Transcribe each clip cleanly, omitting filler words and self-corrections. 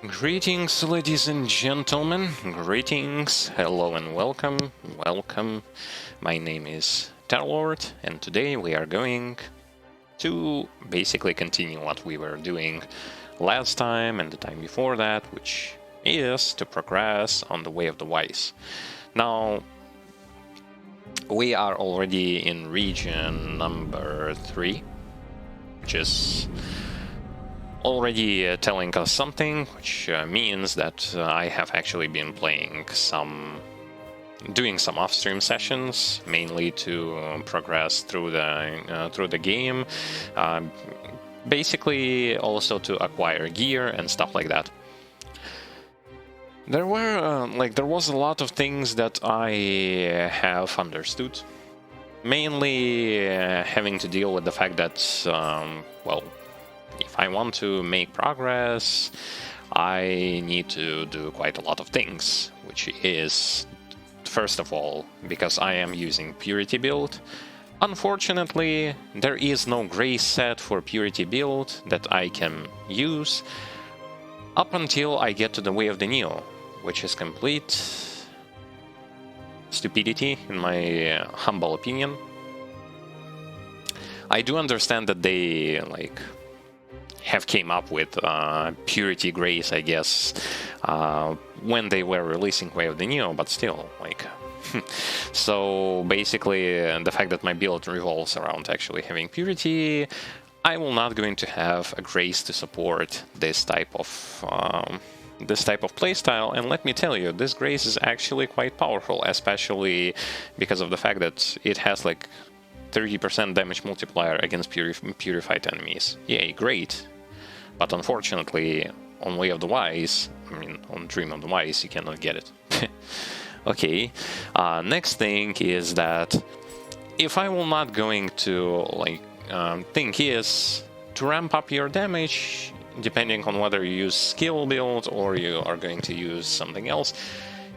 Greetings, ladies and gentlemen. Greetings, hello and welcome. Welcome. My name is Terlord, and today we are going to basically continue what we were doing last time and the time before that, which is to progress on the Way of the Wise. Now, we are already in region number 3, which is already telling us something, which means that I have actually been doing some off-stream sessions, mainly to progress through the game, basically also to acquire gear and stuff like that. There was a lot of things that I have understood, mainly having to deal with the fact that, if I want to make progress, I need to do quite a lot of things, which is, first of all, because I am using Purity build. Unfortunately, there is no grace set for Purity build that I can use up until I get to the Way of the Nioh, which is complete stupidity, in my humble opinion. I do understand that they, have came up with Purity Grace, I guess, when they were releasing Way of the Nioh, but still, so basically, the fact that my build revolves around actually having Purity, I will not going to have a Grace to support this type of playstyle, and let me tell you, this Grace is actually quite powerful, especially because of the fact that it has 30% damage multiplier against purified enemies. Yay, great. But unfortunately, on Way of the Wise, on Dream of the Wise, you cannot get it. Okay, next thing is that if I will not going to, thing is to ramp up your damage, depending on whether you use skill build or you are going to use something else,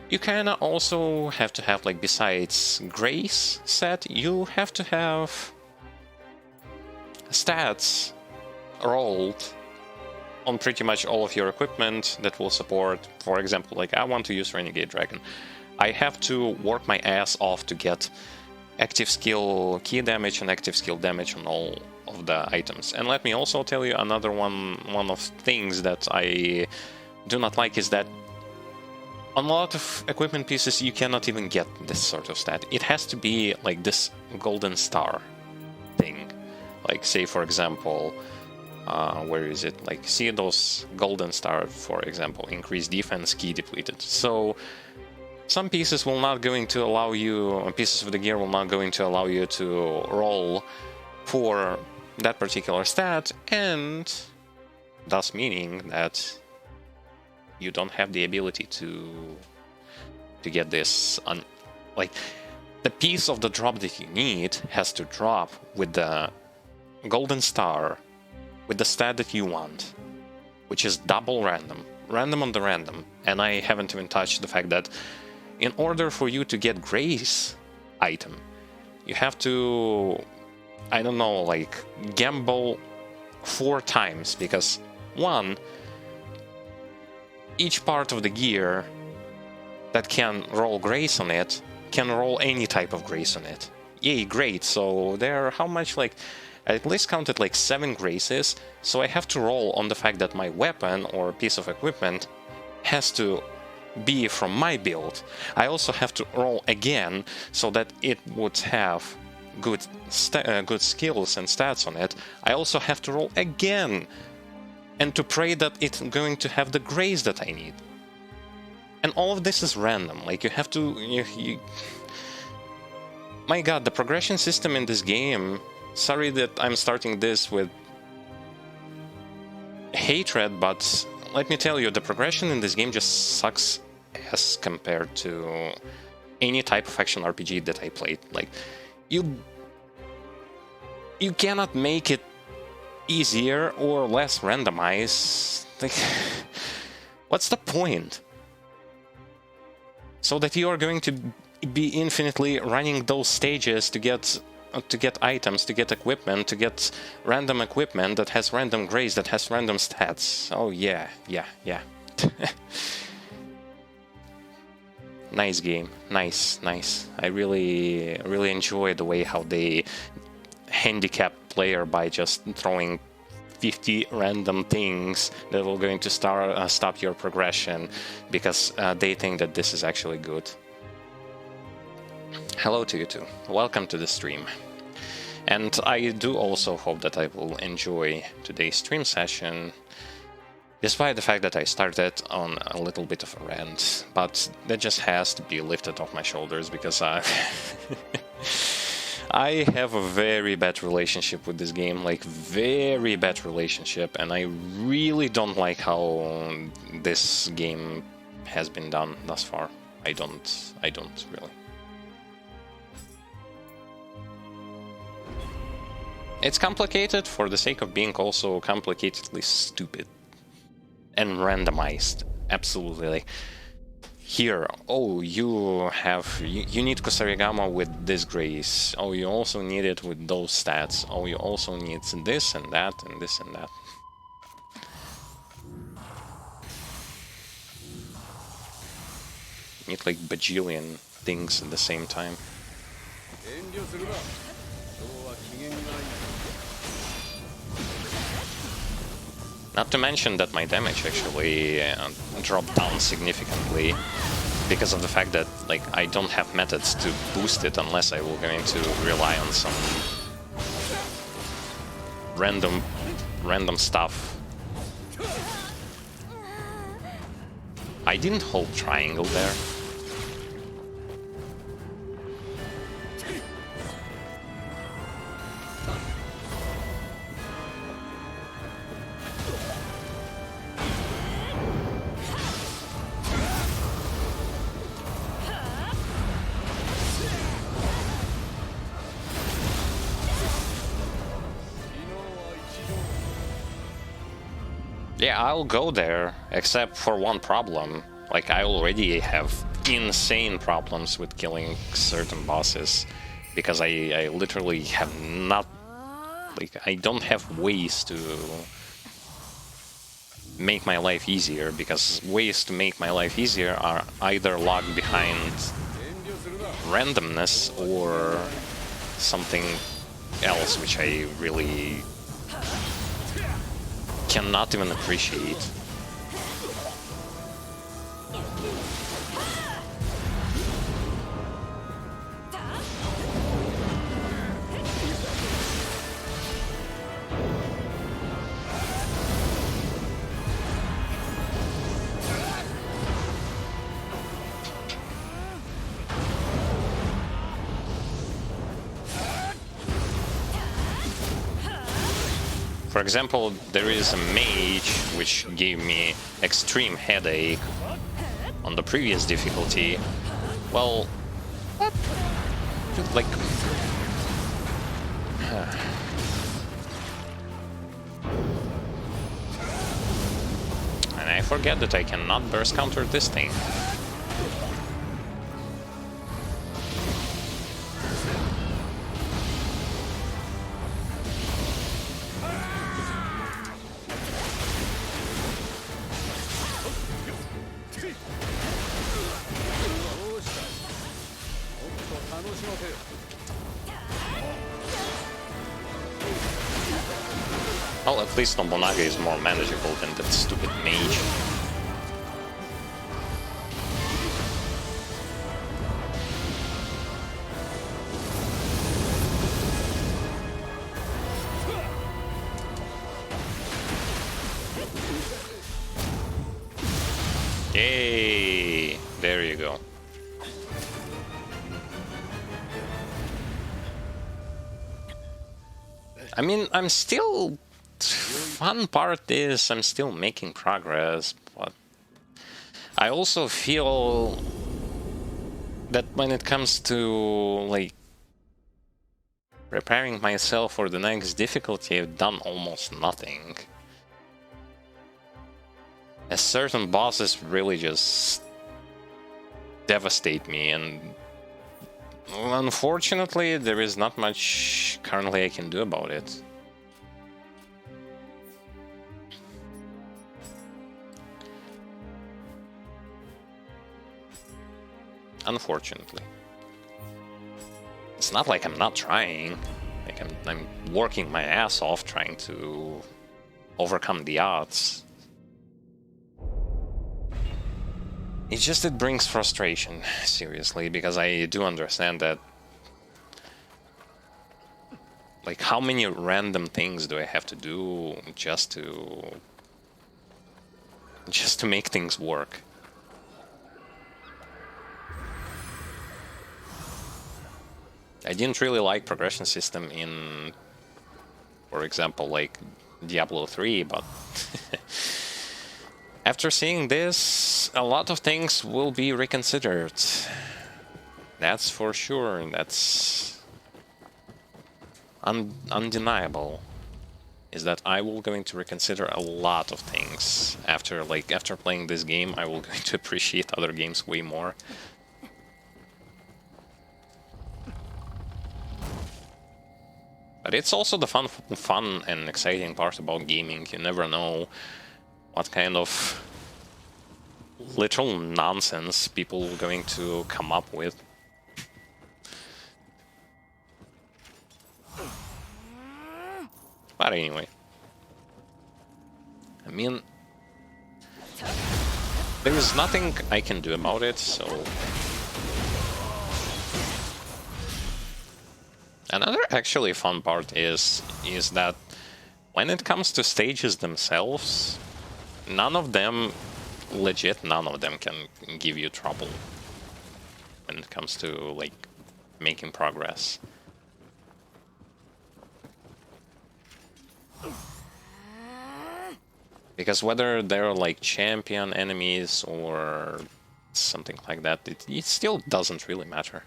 you kinda also have to have, besides Grace set, you have to have stats rolled on pretty much all of your equipment that will support, for example, I want to use Renegade Dragon. I have to work my ass off to get active skill key damage and active skill damage on all of the items. And let me also tell you another one of things that I do not like is that on a lot of equipment pieces you cannot even get this sort of stat. It has to be this golden star thing. Say for example, where is it? See those golden star, for example, increase defense, key depleted. So some pieces will not going to allow you, pieces of the gear will not going to allow you to roll for that particular stat, and thus meaning that you don't have the ability to get this the piece of the drop that you need has to drop with the golden star with the stat that you want, which is double random on the random. And I haven't even touched the fact that in order for you to get Grace item, you have to, I don't know, gamble 4 times, because one, each part of the gear that can roll Grace on it can roll any type of Grace on it. Yay, great. So there are how much, I at least counted 7 Graces, so I have to roll on the fact that my weapon or piece of equipment has to be from my build. I also have to roll again so that it would have good skills and stats on it. I also have to roll again and to pray that it's going to have the Grace that I need. And all of this is random. You have to... My god, the progression system in this game... Sorry that I'm starting this with hatred, but let me tell you, the progression in this game just sucks as compared to any type of action RPG that I played. You cannot make it easier or less randomized. What's the point? So that you are going to be infinitely running those stages to get items, to get equipment, to get random equipment that has random grace, that has random stats. Oh yeah. Nice game, nice. I really enjoy the way how they handicap player by just throwing 50 random things that will going to stop your progression because they think that this is actually good. Hello to you too. Welcome to the stream. And I do also hope that I will enjoy today's stream session. Despite the fact that I started on a little bit of a rant, but that just has to be lifted off my shoulders because I have a very bad relationship with this game, like very bad relationship, and I really don't like how this game has been done thus far. I don't really. It's complicated for the sake of being also complicatedly stupid. And randomized, absolutely. Like, here, oh, you need Kusarigama with this grace. Oh, you also need it with those stats. Oh, you also need this and that and this and that. You need like bajillion things at the same time. Not to mention that my damage actually dropped down significantly because of the fact that like I don't have methods to boost it unless I will going to rely on some random stuff. I didn't hold triangle there. Yeah, I'll go there, except for one problem. Like, I already have insane problems with killing certain bosses, because I literally have not... Like, I don't have ways to make my life easier, because ways to make my life easier are either locked behind randomness or something else, which I really cannot even appreciate. For example, there is a mage which gave me extreme headache on the previous difficulty. Well, what? Like... And I forget that I cannot burst counter this thing. Well, at least Nobunaga is more manageable than that stupid mage. Yay! There you go. I mean, I'm still... Fun part is I'm still making progress, but I also feel that when it comes to, like, preparing myself for the next difficulty, I've done almost nothing. As certain bosses really just devastate me, and unfortunately there is not much currently I can do about it. unfortunately. It's not like I'm not trying. Like I'm working my ass off trying to overcome the odds. It's just it brings frustration, seriously, because I do understand that. Like, how many random things do I have to do just to make things work? I didn't really like progression system in, for example, like Diablo 3, but after seeing this, a lot of things will be reconsidered. That's for sure. That's undeniable. Is that I will going to reconsider a lot of things after playing this game. I will going to appreciate other games way more. But it's also the fun and exciting part about gaming. You never know what kind of literal nonsense people are going to come up with. But anyway, I mean, there is nothing I can do about it, so... Another actually fun part is that when it comes to stages themselves, none of them can give you trouble when it comes to, like, making progress. Because whether they're like champion enemies or something like that, it still doesn't really matter.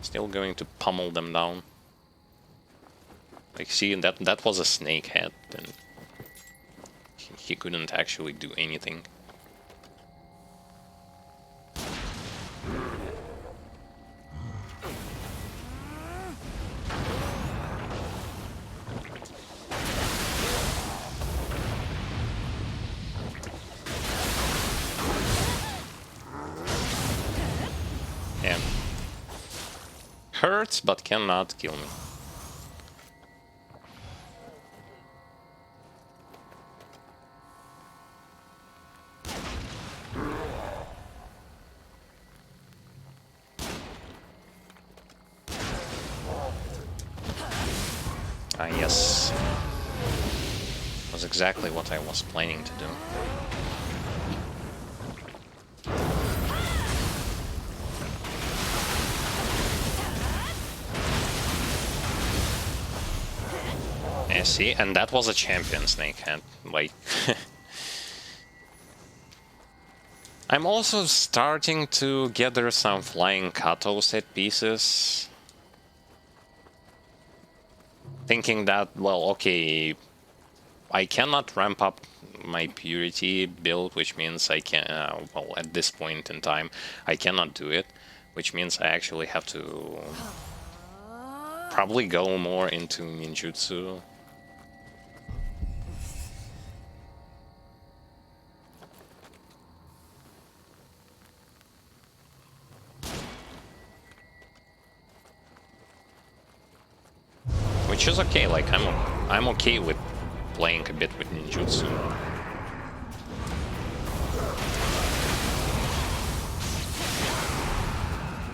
Still going to pummel them down. Like, see, that was a snake head, and he couldn't actually do anything. Yeah. Hurts, but cannot kill me. Ah, yes. Was exactly what I was planning to do. Yeah, see, and that was a champion snake head, like... I'm also starting to gather some flying Kato set pieces. Thinking that, well, okay, I cannot ramp up my purity build, which means I can, well, at this point in time, I cannot do it, which means I actually have to probably go more into ninjutsu. Which is okay, like, I'm okay with playing a bit with ninjutsu.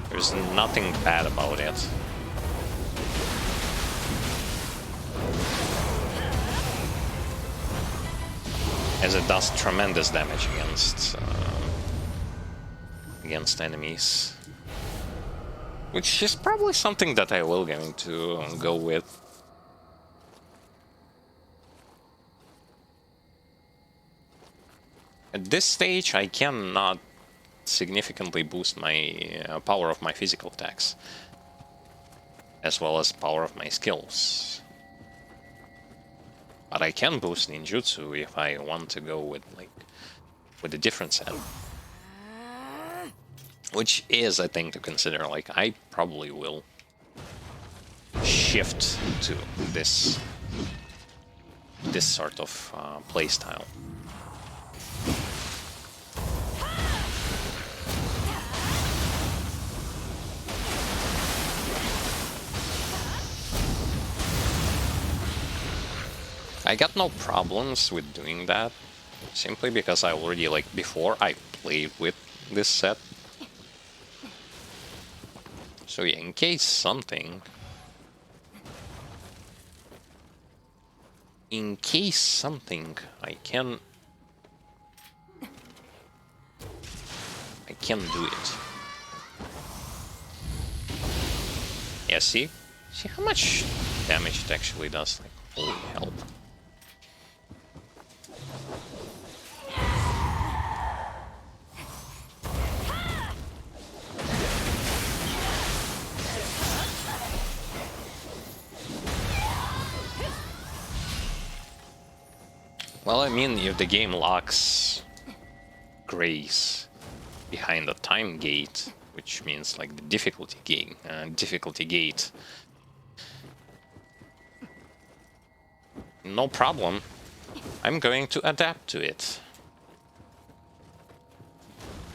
There's nothing bad about it. As it does tremendous damage against enemies. Which is probably something that I will going to go with. At this stage, I cannot significantly boost my power of my physical attacks, as well as power of my skills. But I can boost ninjutsu if I want to go with a different set. Which is a thing to consider, like, I probably will. shift to this sort of playstyle. I got no problems with doing that, simply because I already, like, before I played with this set. So yeah, in case something... I can do it. Yeah, see how much damage it actually does. Like, holy hell. Well, I mean, if the game locks Grace behind the time gate, which means like the difficulty gate, no problem. I'm going to adapt to it.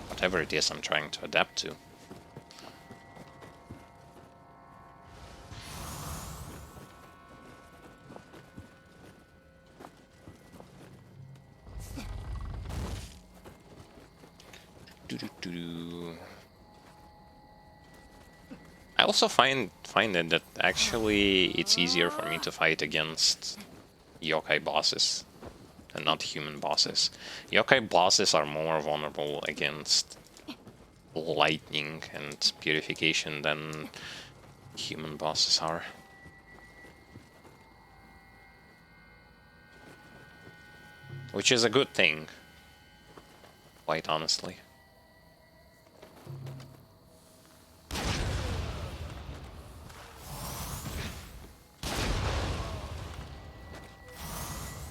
Whatever it is I'm trying to adapt to. I also find it that actually it's easier for me to fight against yokai bosses and not human bosses. Yokai bosses are more vulnerable against lightning and purification than human bosses are. Which is a good thing, quite honestly.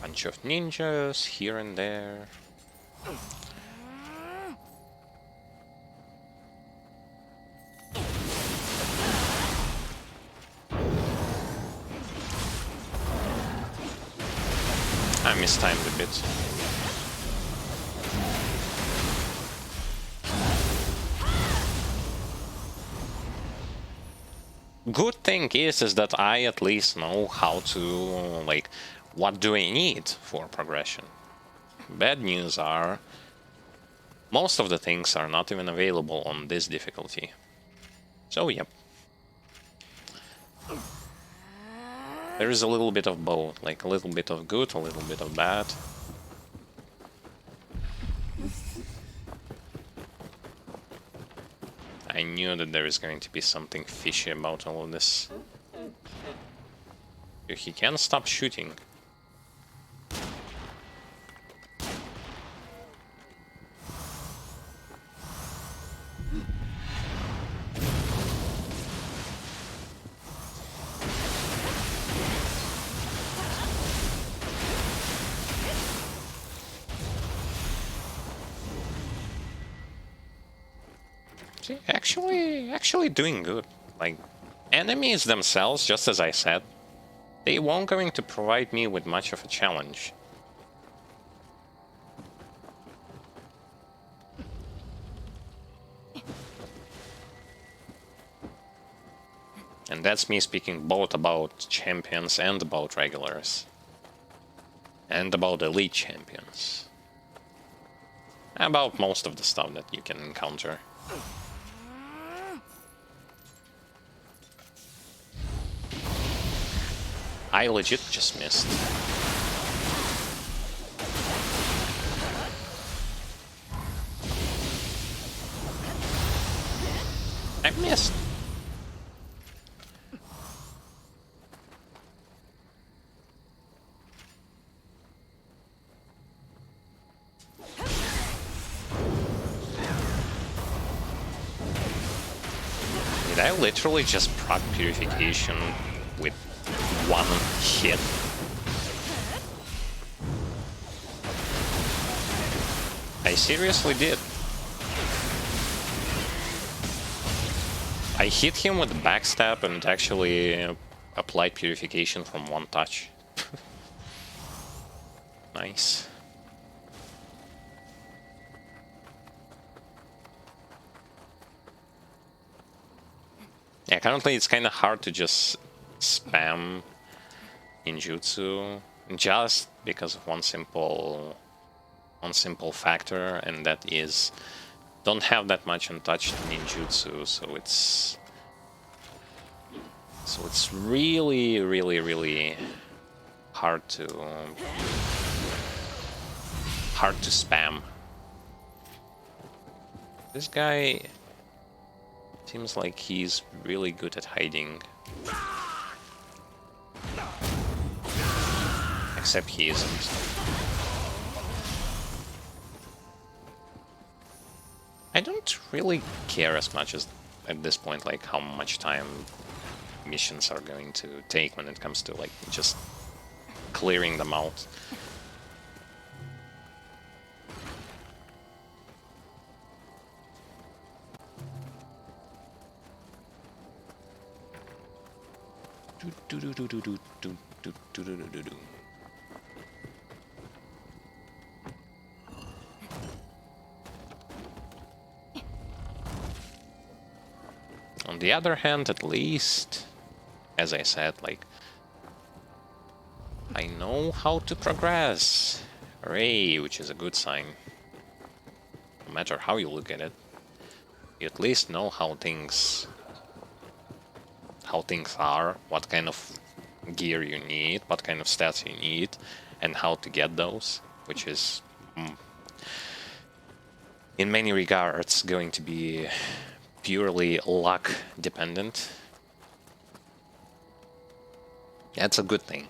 Bunch of ninjas here and there. I mistimed a bit. Good thing is that I at least know how to, like, what do I need for progression. Bad news are, most of the things are not even available on this difficulty. So, yep. There is a little bit of both, like a little bit of good, a little bit of bad. I knew that there is going to be something fishy about all of this. He can't stop shooting. See, actually doing good. Like, enemies themselves, just as I said, they won't going to provide me with much of a challenge. And that's me speaking both about champions and about regulars. And about elite champions. About most of the stuff that you can encounter. I legit just missed. I missed. Did I literally just proc purification with one hit? I seriously did. I hit him with the backstab and actually applied purification from one touch. Nice. Yeah, currently it's kind of hard to just spam ninjutsu just because of one simple factor, and that is don't have that much untouched ninjutsu, so it's really hard to spam. This guy seems like he's really good at hiding. Except he isn't. I don't really care as much as at this point, like how much time missions are going to take when it comes to like just clearing them out. On the other hand, at least, as I said, like, I know how to progress. Hooray, which is a good sign. No matter how you look at it, you at least know how things are, what kind of gear you need, what kind of stats you need, and how to get those, which is in many regards going to be purely luck dependent. That's a good thing.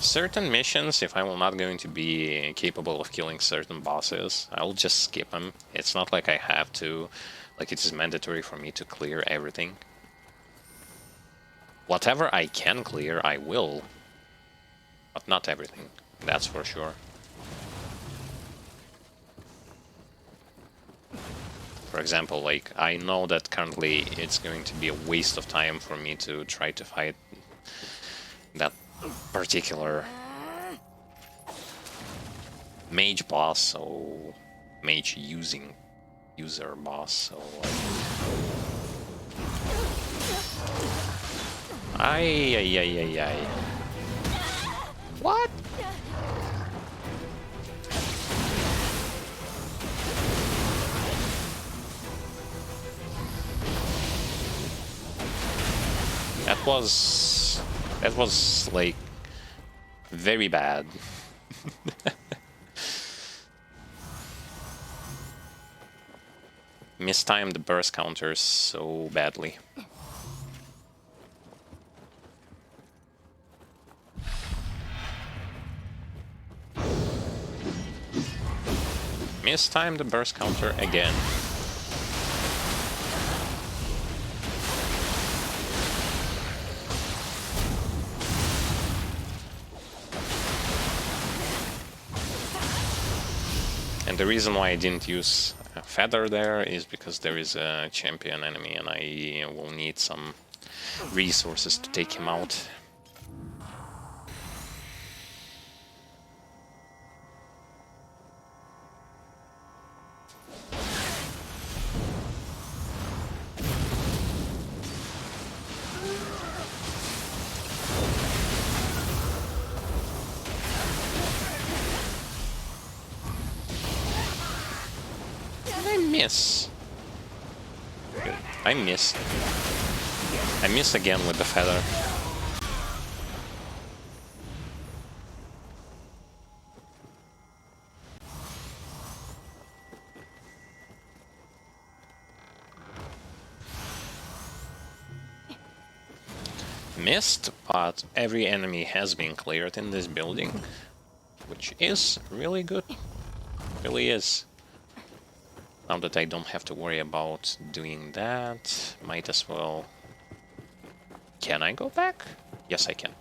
Certain missions, if I'm not going to be capable of killing certain bosses, I'll just skip them. It's not like I have to, like it is mandatory for me to clear everything. Whatever I can clear, I will. But not everything, that's for sure. For example, like, I know that currently it's going to be a waste of time for me to try to fight that particular mage boss, so mage user boss, so ay. What? That was like very bad. Mistimed the burst counters so badly. Mistimed the burst counter again. And the reason why I didn't use a feather there is because there is a champion enemy and I will need some resources to take him out. Miss. Good. I missed. I missed again with the feather. Missed, but every enemy has been cleared in this building, which is really good. Really is. Now that I don't have to worry about doing that, might as well... Can I go back? Yes, I can.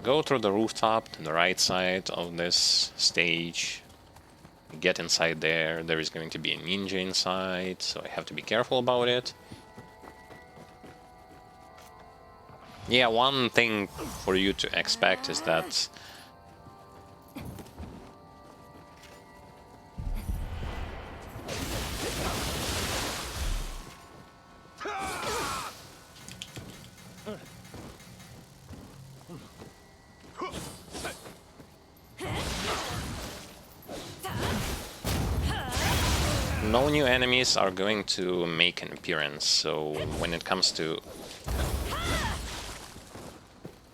Go through the rooftop to the right side of this stage. Get inside there. There is going to be a ninja inside, so I have to be careful about it. Yeah, one thing for you to expect is that no new enemies are going to make an appearance, so when it comes to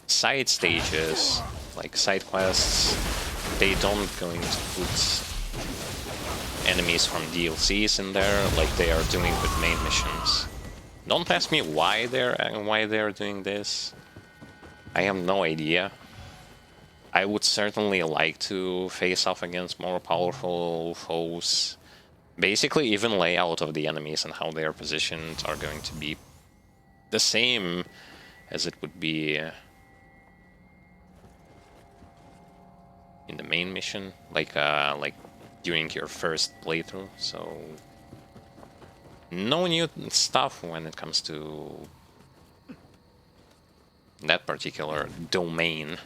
side stages, like side quests, they don't going to put enemies from DLCs in there like they are doing with main missions. Don't ask me why they're doing this. I have no idea. I would certainly like to face off against more powerful foes. Basically, even layout of the enemies and how they are positioned are going to be the same as it would be in the main mission, like during your first playthrough. So no new stuff when it comes to that particular domain.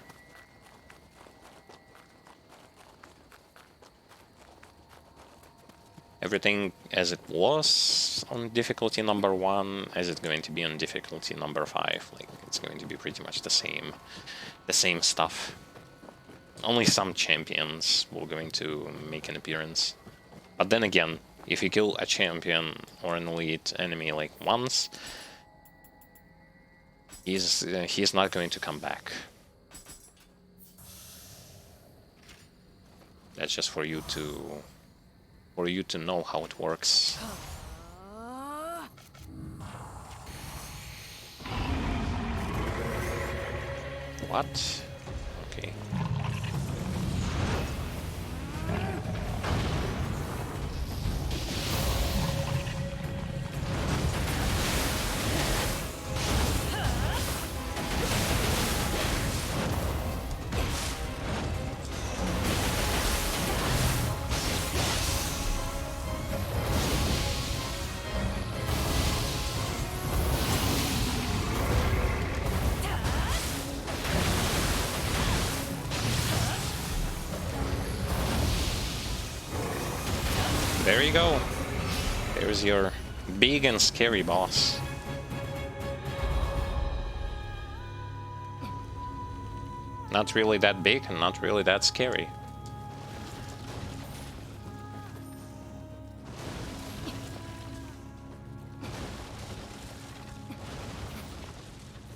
Everything as it was on difficulty number 1, as it's going to be on difficulty number 5. Like, it's going to be pretty much the same stuff. Only some champions will going to make an appearance. But then again, if you kill a champion or an elite enemy like once, he's not going to come back. That's just for you to know how it works. What? Okay. There you go. There's your big and scary boss. Not really that big and not really that scary.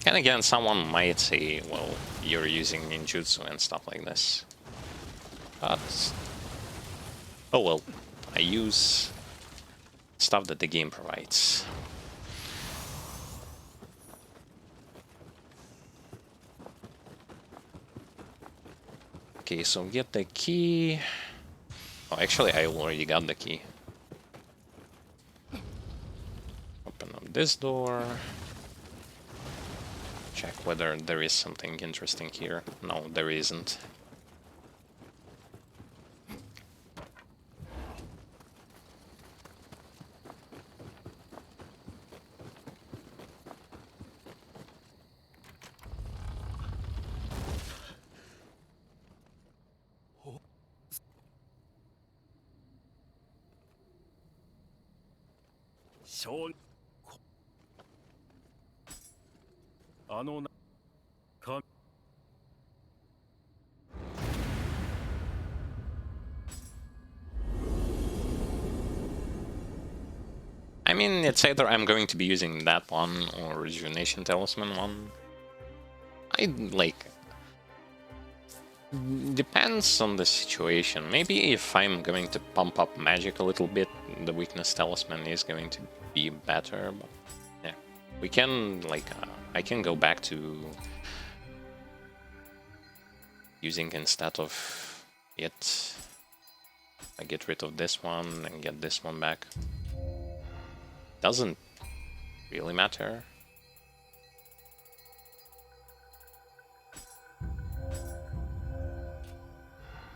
And again, someone might say, well, you're using ninjutsu and stuff like this. But oh well. I use stuff that the game provides. Okay, so get the key. Oh, actually, I already got the key. Open up this door. Check whether there is something interesting here. No, there isn't. I mean, it's either I'm going to be using that one or Rejuvenation Talisman one. Depends on the situation. Maybe if I'm going to pump up magic a little bit, the Weakness Talisman is going to be better. But yeah, we can, I can go back to using instead of it. I get rid of this one and get this one back. Doesn't really matter.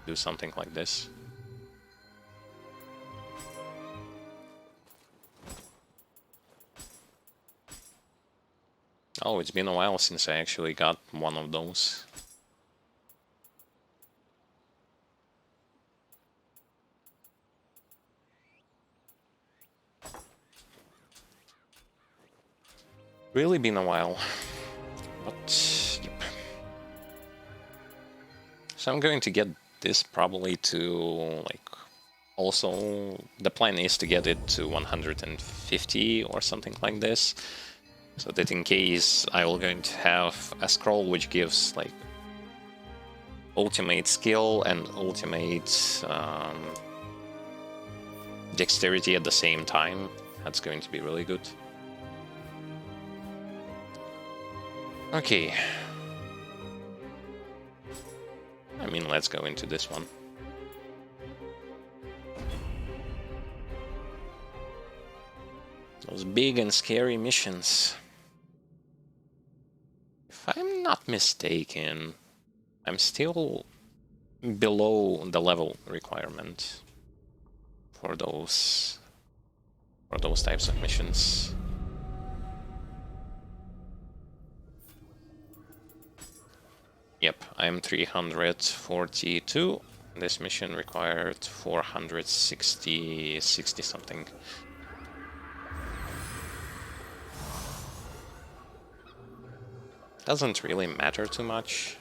do something like this. Oh, it's been a while since I actually got one of those. Really been a while, but yep. So I'm going to get this probably to, like, also the plan is to get it to 150 or something like this, so that in case I will going to have a scroll which gives like ultimate skill and ultimate dexterity at the same time, that's going to be really good. Okay. I mean, let's go into this one. Those big and scary missions. If I'm not mistaken, I'm still below the level requirement for those types of missions. Yep, I'm 342. This mission required 460 something. Doesn't really matter too much.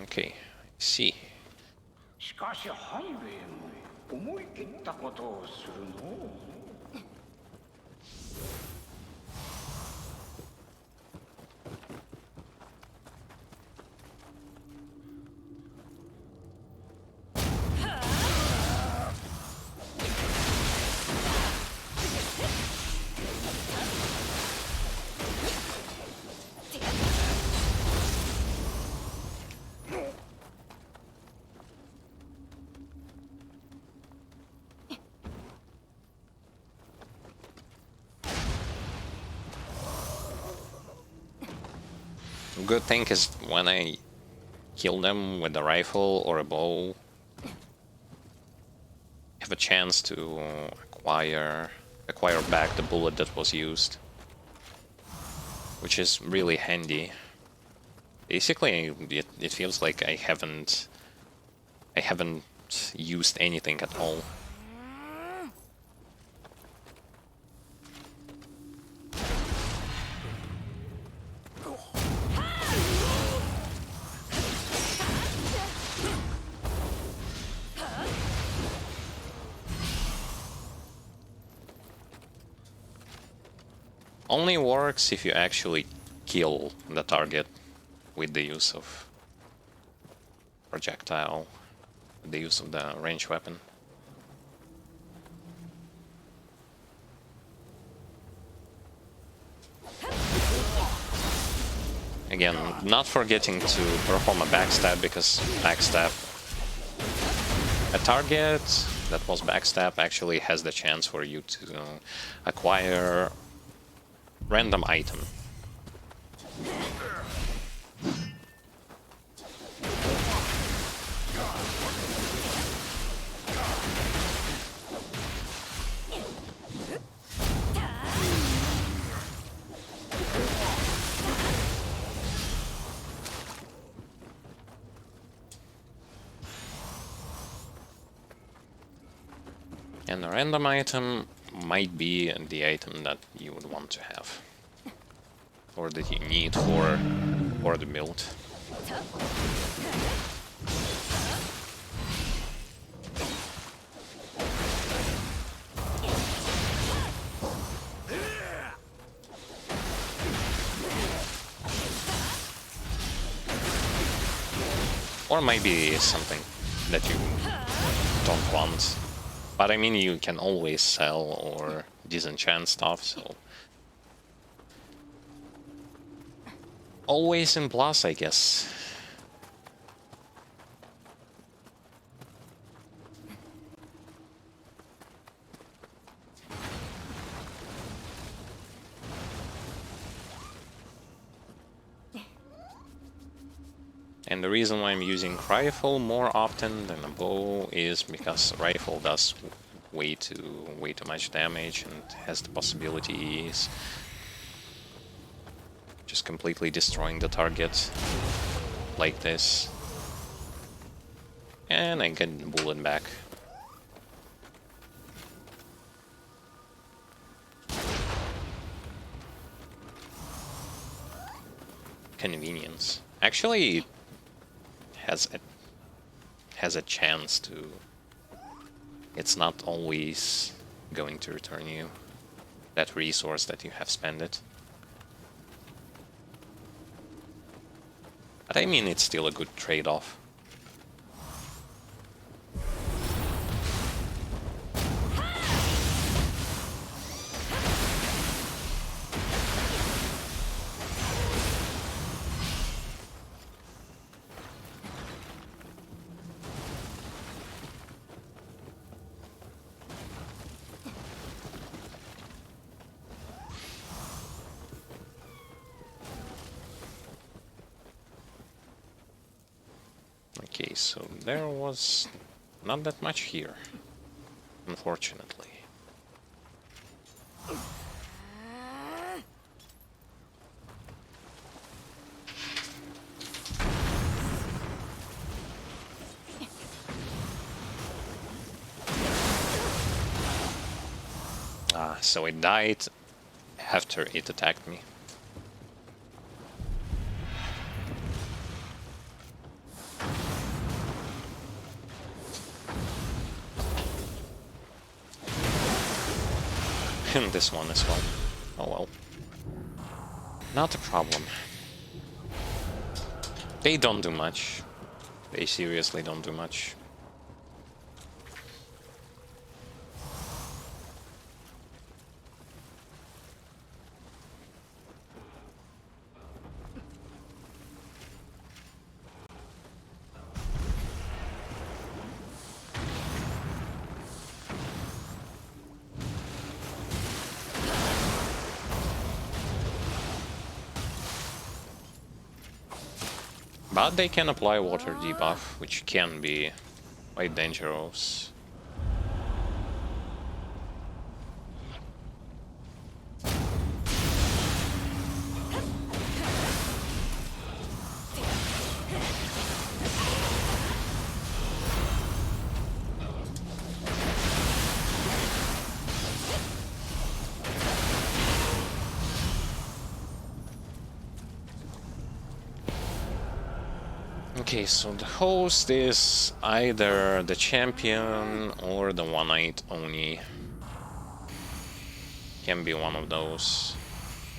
Okay, I see. Good thing is when I kill them with a rifle or a bow, I have a chance to acquire back the bullet that was used, which is really handy. Basically, it feels like I haven't used anything at all. Only works if you actually kill the target with the use of projectile, with the use of the ranged weapon. Again, not forgetting to perform a backstab, because backstab, a target that was backstab actually has the chance for you to acquire random item. And a random item might be the item that you would want to have, or that you need for the build. Or maybe something that you don't want. But I mean, you can always sell or disenchant stuff, so... always in plus, I guess. And the reason why I'm using rifle more often than a bow is because rifle does way too much damage and has the possibilities just completely destroying the target like this. And I get the bullet back. Convenience. Actually, has a chance to. It's not always going to return you that resource that you have spent it. But I mean, it's still a good trade-off. Okay, so there was not that much here, unfortunately. Ah, so it died after it attacked me. And this one as well. Oh well. Not a problem. They don't do much. They seriously don't do much. But they can apply water debuff, which can be quite dangerous. Okay, so the host is either the champion or the one-night Oni. Can be one of those.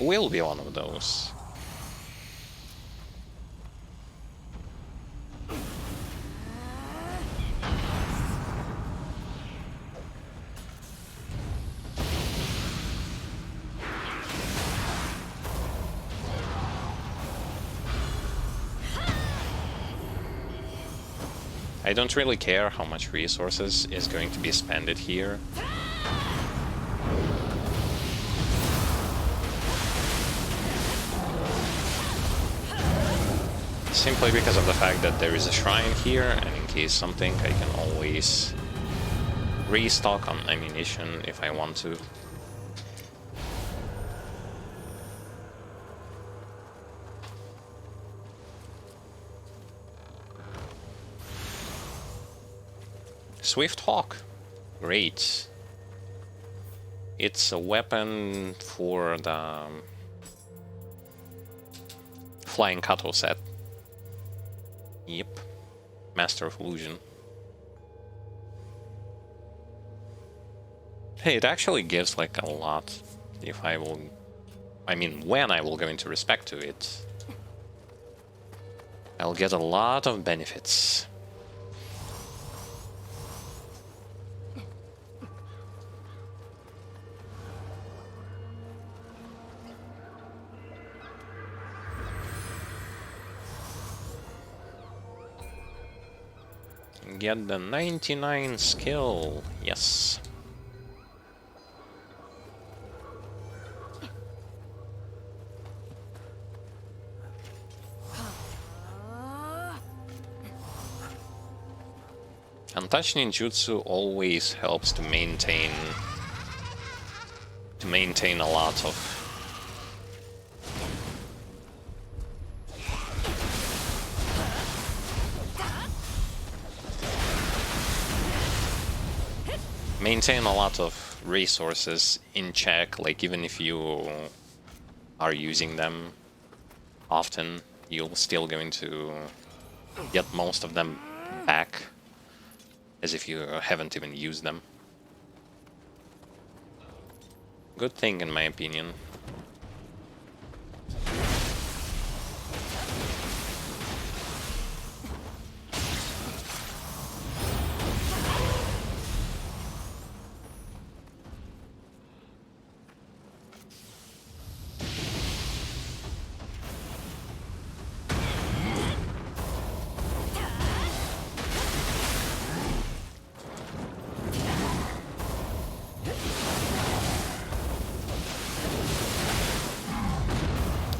Will be one of those. I don't really care how much resources is going to be spent here. Simply because of the fact that there is a shrine here, and in case something, I can always restock on ammunition if I want to. Swift Hawk. Great. It's a weapon for the Flying Kato set. Yep. Master of Illusion. Hey, it actually gives like a lot if I will... I mean, when I will go into respect to it. I'll get a lot of benefits. Get the 99 skill, yes. Untouched ninjutsu always helps to maintain a lot of resources in check, like even if you are using them often, you're still going to get most of them back as if you haven't even used them. Good thing in my opinion.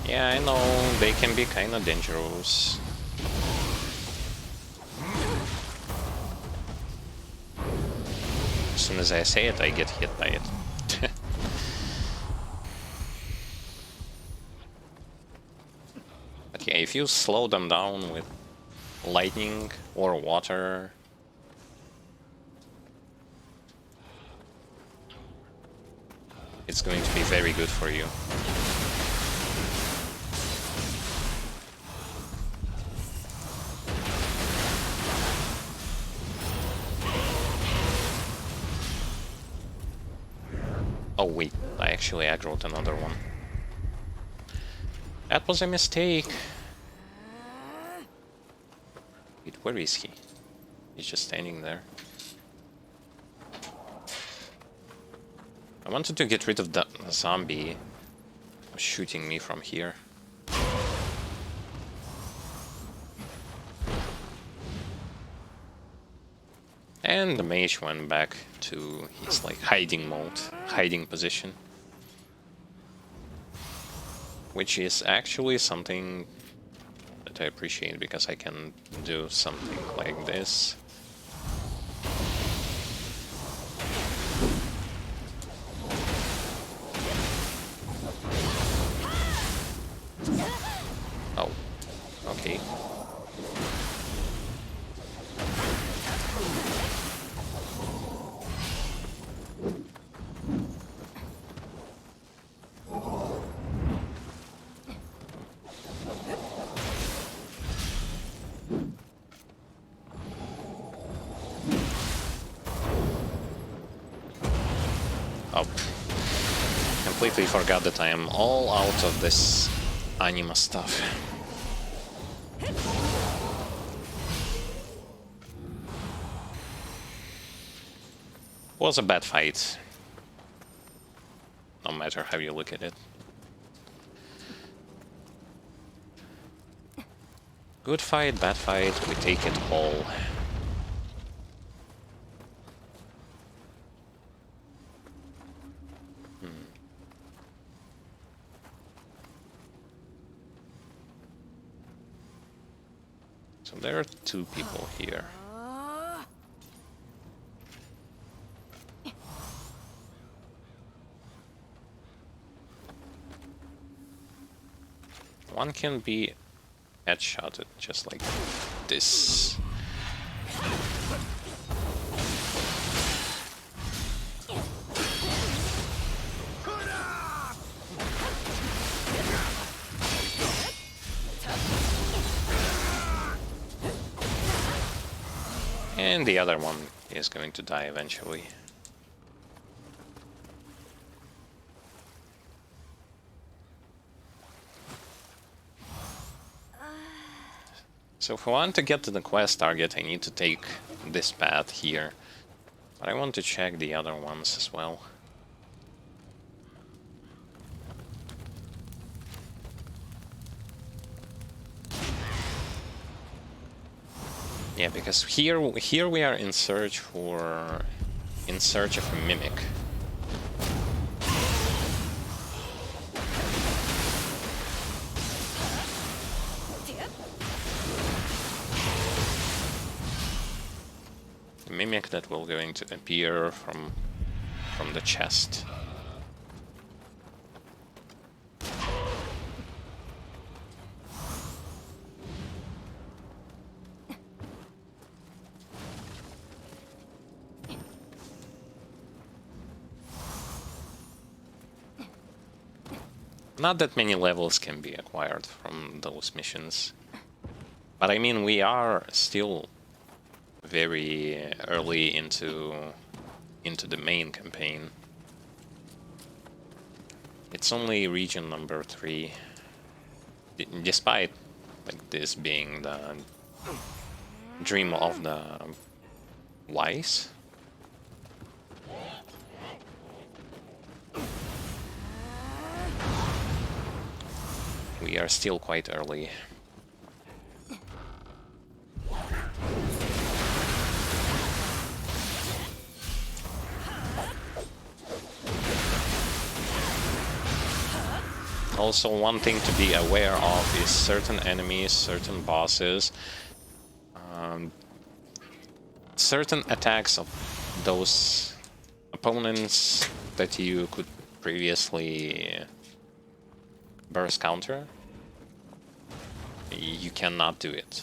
Yeah, I know, they can be kinda dangerous. As soon as I say it, I get hit by it. But yeah, if you slow them down with lightning or water, it's going to be very good for you. Oh wait, I actually aggroed another one. That was a mistake. Wait, where is he? He's just standing there. I wanted to get rid of the zombie shooting me from here. And the mage went back to his like hiding mode, hiding position. Which is actually something that I appreciate, because I can do something like this. Oh, okay. Oh, completely forgot that I am all out of this anima stuff. Was a bad fight, no matter how you look at it. Good fight, bad fight, we take it all. So there are two people here. One can be headshotted just like this. And the other one is going to die eventually. So if I want to get to the quest target, I need to take this path here. But I want to check the other ones as well. Yeah, because here we are in search of a mimic. mimic that will going to appear from the chest. Not that many levels can be acquired from those missions. But I mean, we are still very early into the main campaign. It's only region number 3. Despite like this being the dream of the wise. We are still quite early. Also, one thing to be aware of is certain enemies, certain bosses, certain attacks of those opponents that you could previously burst counter. You cannot do it.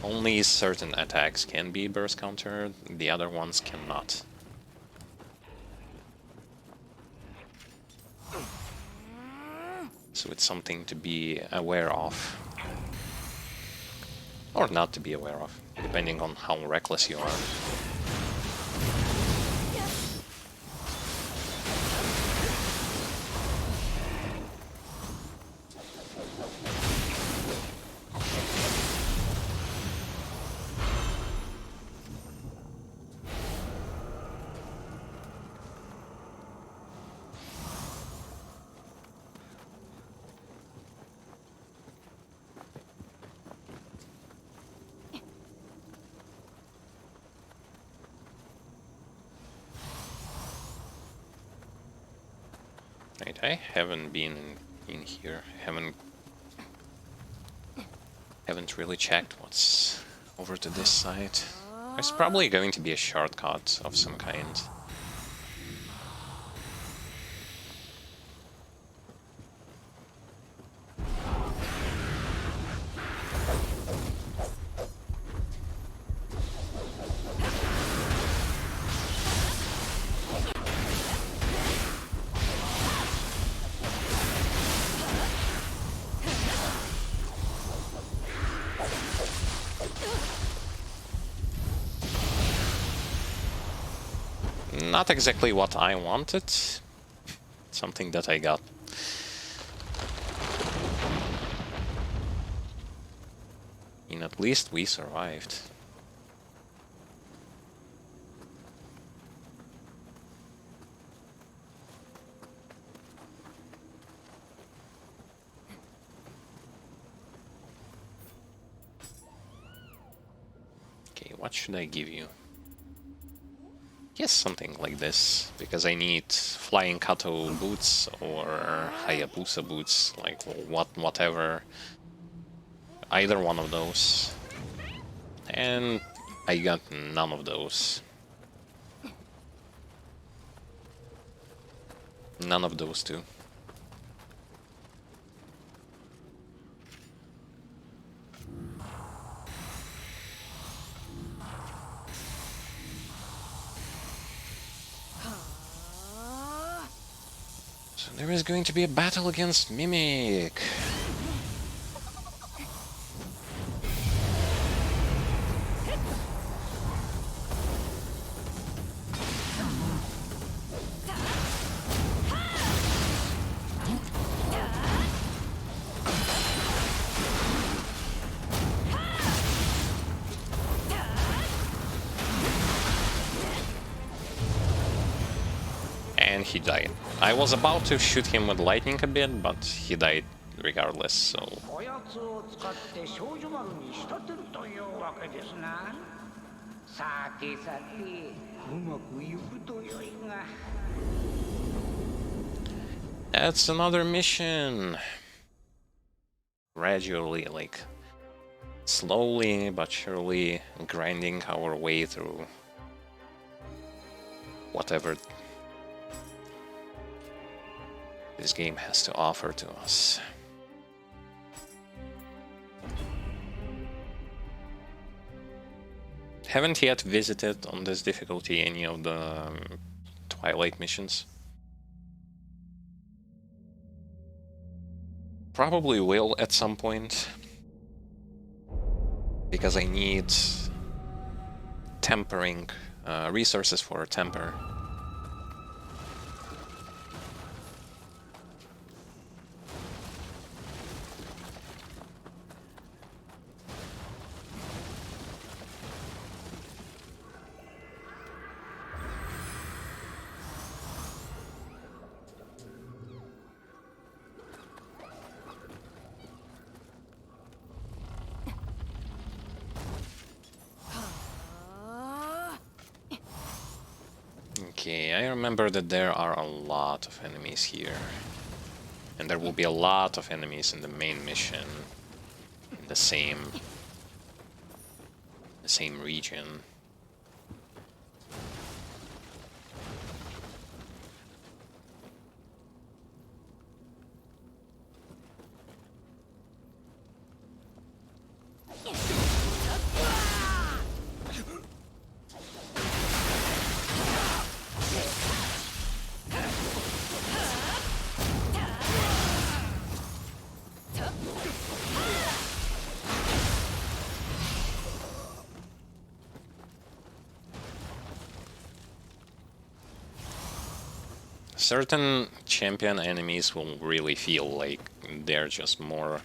Only certain attacks can be burst countered, the other ones cannot. So it's something to be aware of. Or not to be aware of, depending on how reckless you are. Right, I haven't been in here, haven't really checked what's over to this side. There's probably going to be a shortcut of some kind. Not exactly what I wanted. Something that I got. And at least we survived. Okay, what should I give you? Yes, something like this, because I need Flying Kato boots or Hayabusa boots, like whatever. Either one of those. And I got none of those. None of those two. So there is going to be a battle against Mimic. And he died. I was about to shoot him with lightning a bit, but he died regardless, so... That's another mission! Gradually, like, slowly but surely grinding our way through whatever this game has to offer to us. Haven't yet visited on this difficulty any of the Twilight missions. Probably will at some point, because I need tempering, resources for temper. Okay, I remember that there are a lot of enemies here. And there will be a lot of enemies in the main mission. In the same region. Certain champion enemies will really feel like they're just more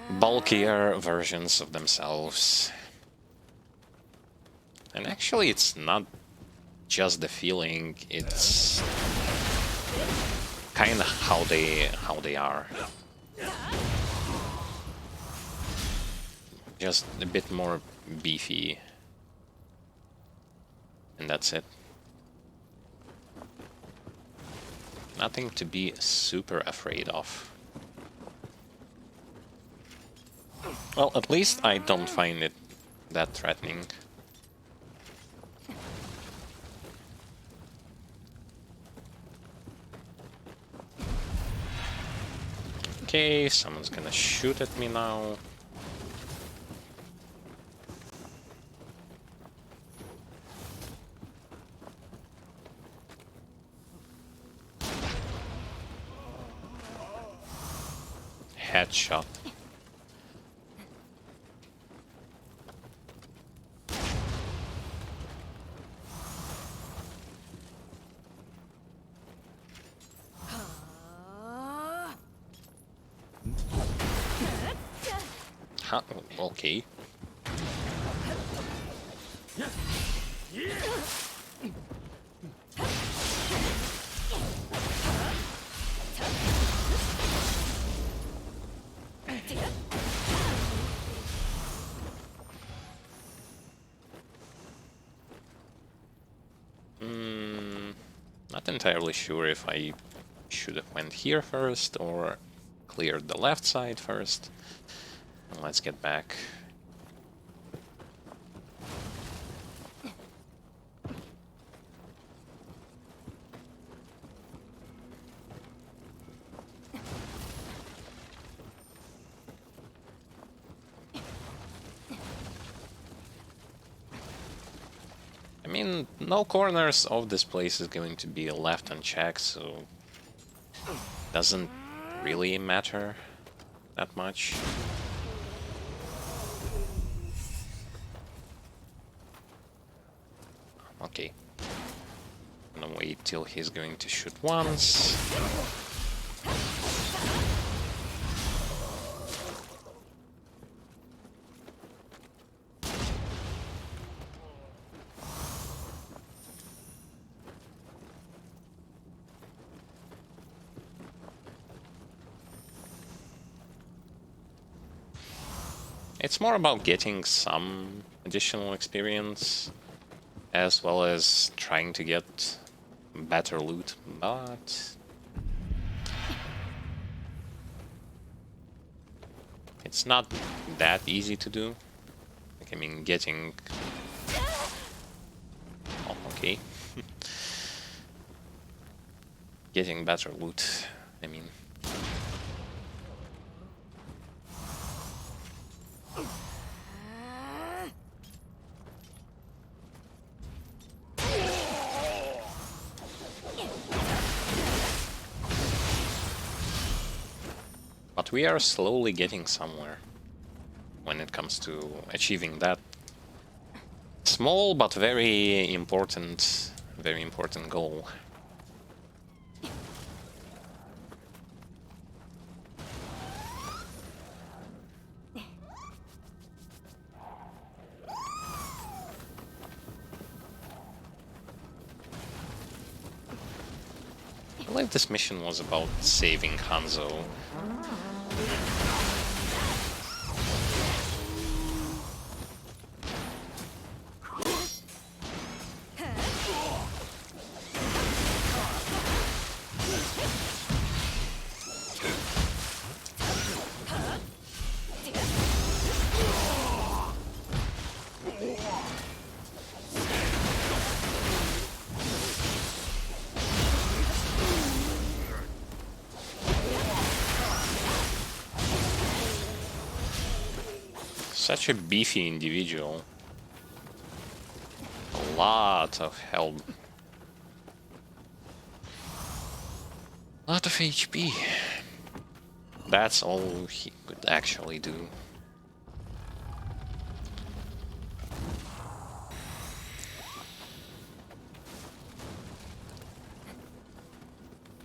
bulkier versions of themselves. And actually it's not just the feeling, it's kinda how they are. Just a bit more beefy. And that's it. Nothing to be super afraid of. Well, at least I don't find it that threatening. Okay, someone's gonna shoot at me now. Headshot. Huh? Okay. Not entirely sure if I should have went here first or cleared the left side first. Let's get back. I mean, no corners of this place is going to be left unchecked, so doesn't really matter that much. Okay. I'm gonna wait till he's going to shoot once. It's more about getting some additional experience, as well as trying to get better loot, but It's not that easy to do. Like, I mean, getting... Oh, okay. Getting better loot, I mean... But we are slowly getting somewhere when it comes to achieving that small but very important goal. I believe this mission was about saving Hanzo. Such a beefy individual. A lot of health. A lot of HP. That's all he could actually do.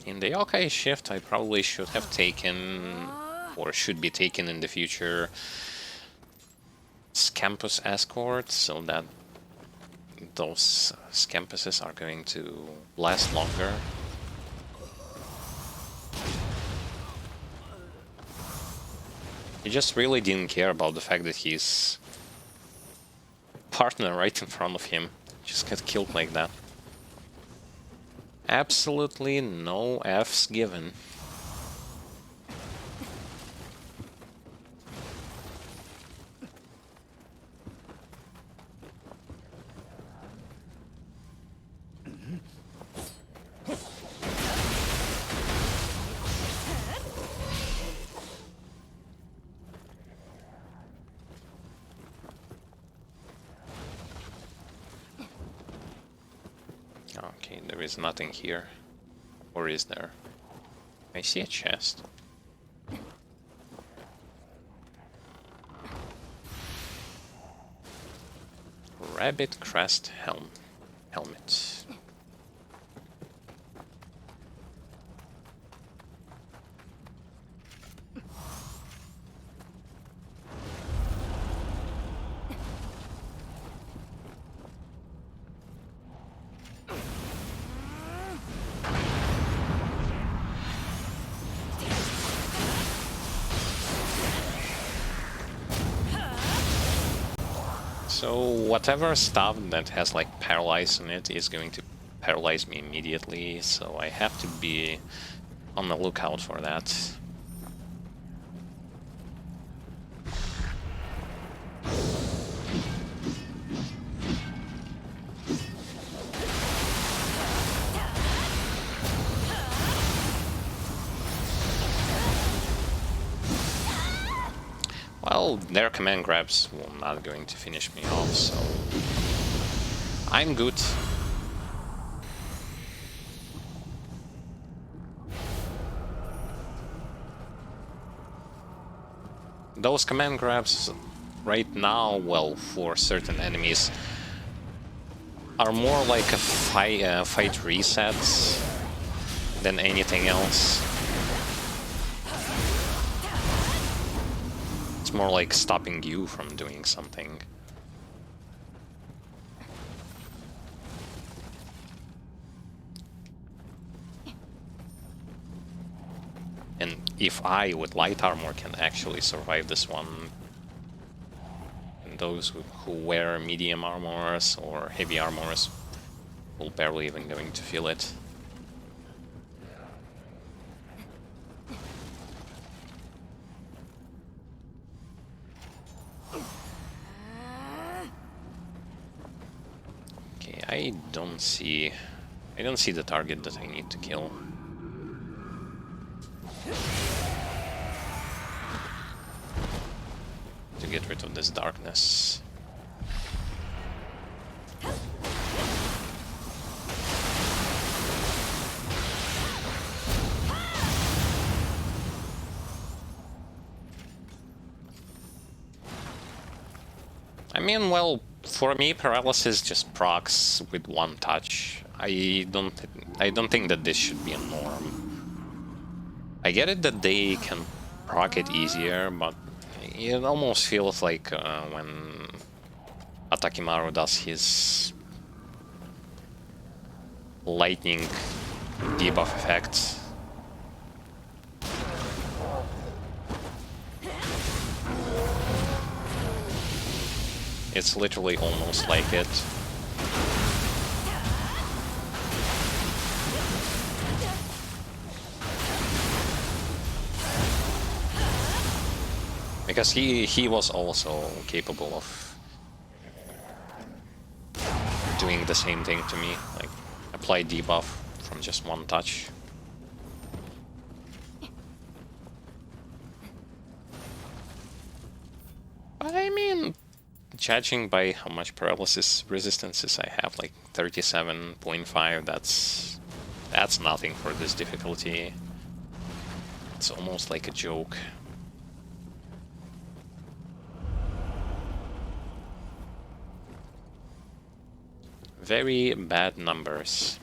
In the yokai shift, I probably should have taken, or should be taken in the future, Scampus escort, so that those Scampuses are going to last longer. He just really didn't care about the fact that his partner right in front of him just got killed like that. Absolutely no F's given. Okay, there is nothing here. Or is there? I see a chest. Rabbit crest helmet. So whatever stuff that has like paralyze on it is going to paralyze me immediately, so I have to be on the lookout for that. Well, their command grabs were not going to finish me off, so I'm good. Those command grabs right now, well, for certain enemies, are more like a fight resets than anything else. More like stopping you from doing something. And if I with light armor can actually survive this one, and those who wear medium armors or heavy armors will barely even going to feel it. I don't see the target that I need to kill. To get rid of this darkness. I mean, well, for me, paralysis just procs with one touch. I don't think that this should be a norm. I get it that they can proc it easier, but it almost feels like when Atakimaru does his lightning debuff effect. It's literally almost like it. Because he was also capable of doing the same thing to me, like apply debuff from just one touch. But I mean, judging by how much paralysis resistances I have, like 37.5, that's nothing for this difficulty. It's almost like a joke. Very bad numbers.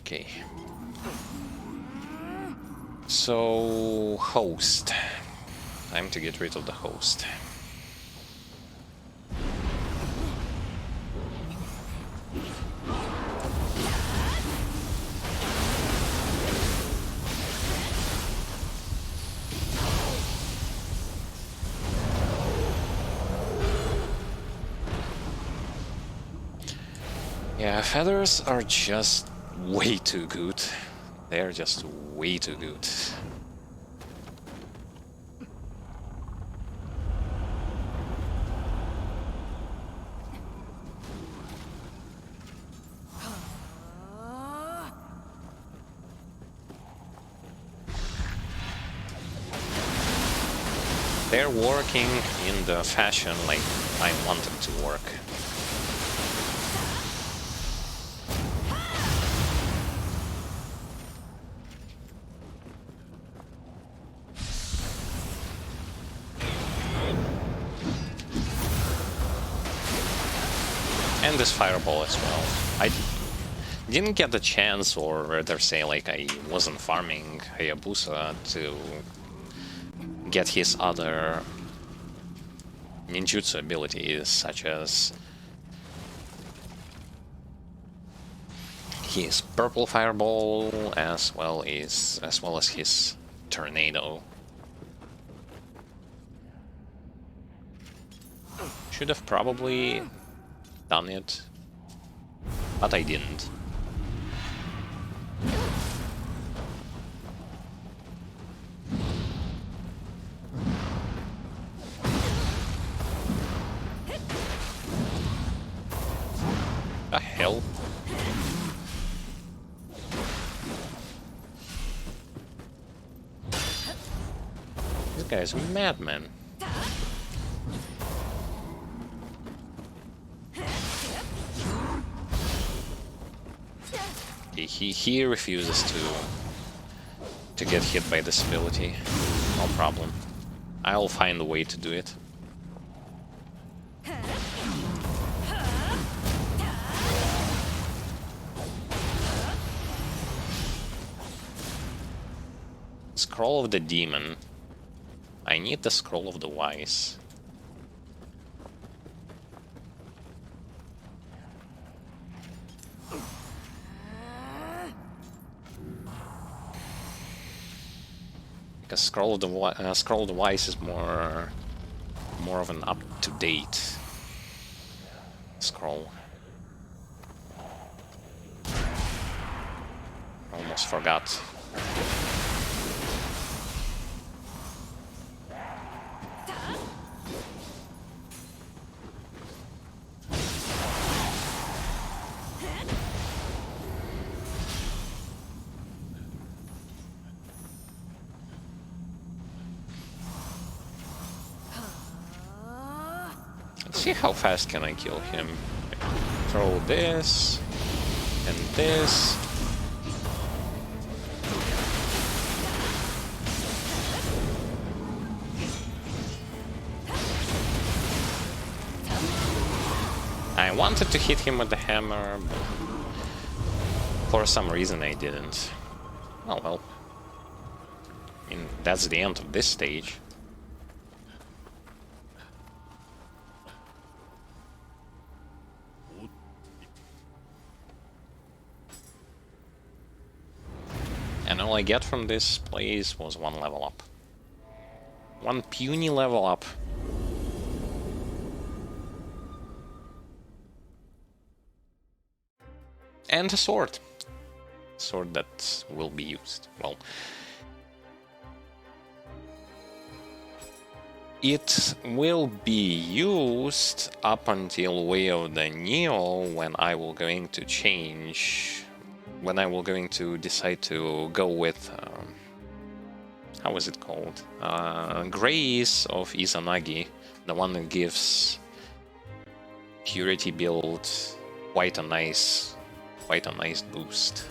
Okay. So, host. Time to get rid of the host. Yeah, feathers are just way too good. They're just way too good. They're working in the fashion like I want them to work. And this fireball as well. I didn't get the chance, or rather say like I wasn't farming Hayabusa to get his other ninjutsu abilities, such as his purple fireball as well as his tornado. Should have probably done it, but I didn't. The hell? This guy's a madman. He refuses to get hit by this ability. No problem. I'll find a way to do it. Scroll of the Demon. I need the Scroll of the Wise. Because Scroll Device is more of an up-to-date scroll. Almost forgot. Let's see how fast can I kill him. Throw this and this. I wanted to hit him with the hammer, but for some reason I didn't. Oh well. I mean, that's the end of this stage. And all I get from this place was 1 level up. 1 puny level up. And a sword. Sword that will be used. Well, it will be used up until Way of the Nioh, when I will going to change. When I will going to decide to go with how is it called? Grace of Izanagi, the one that gives purity build quite a nice boost.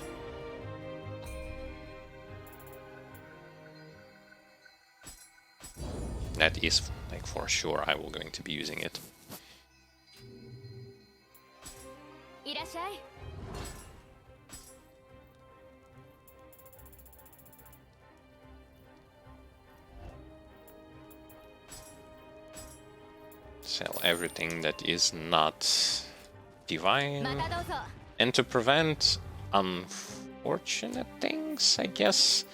That is like for sure I will going to be using it. Sell everything that is not divine. And to prevent unfortunate things, I guess.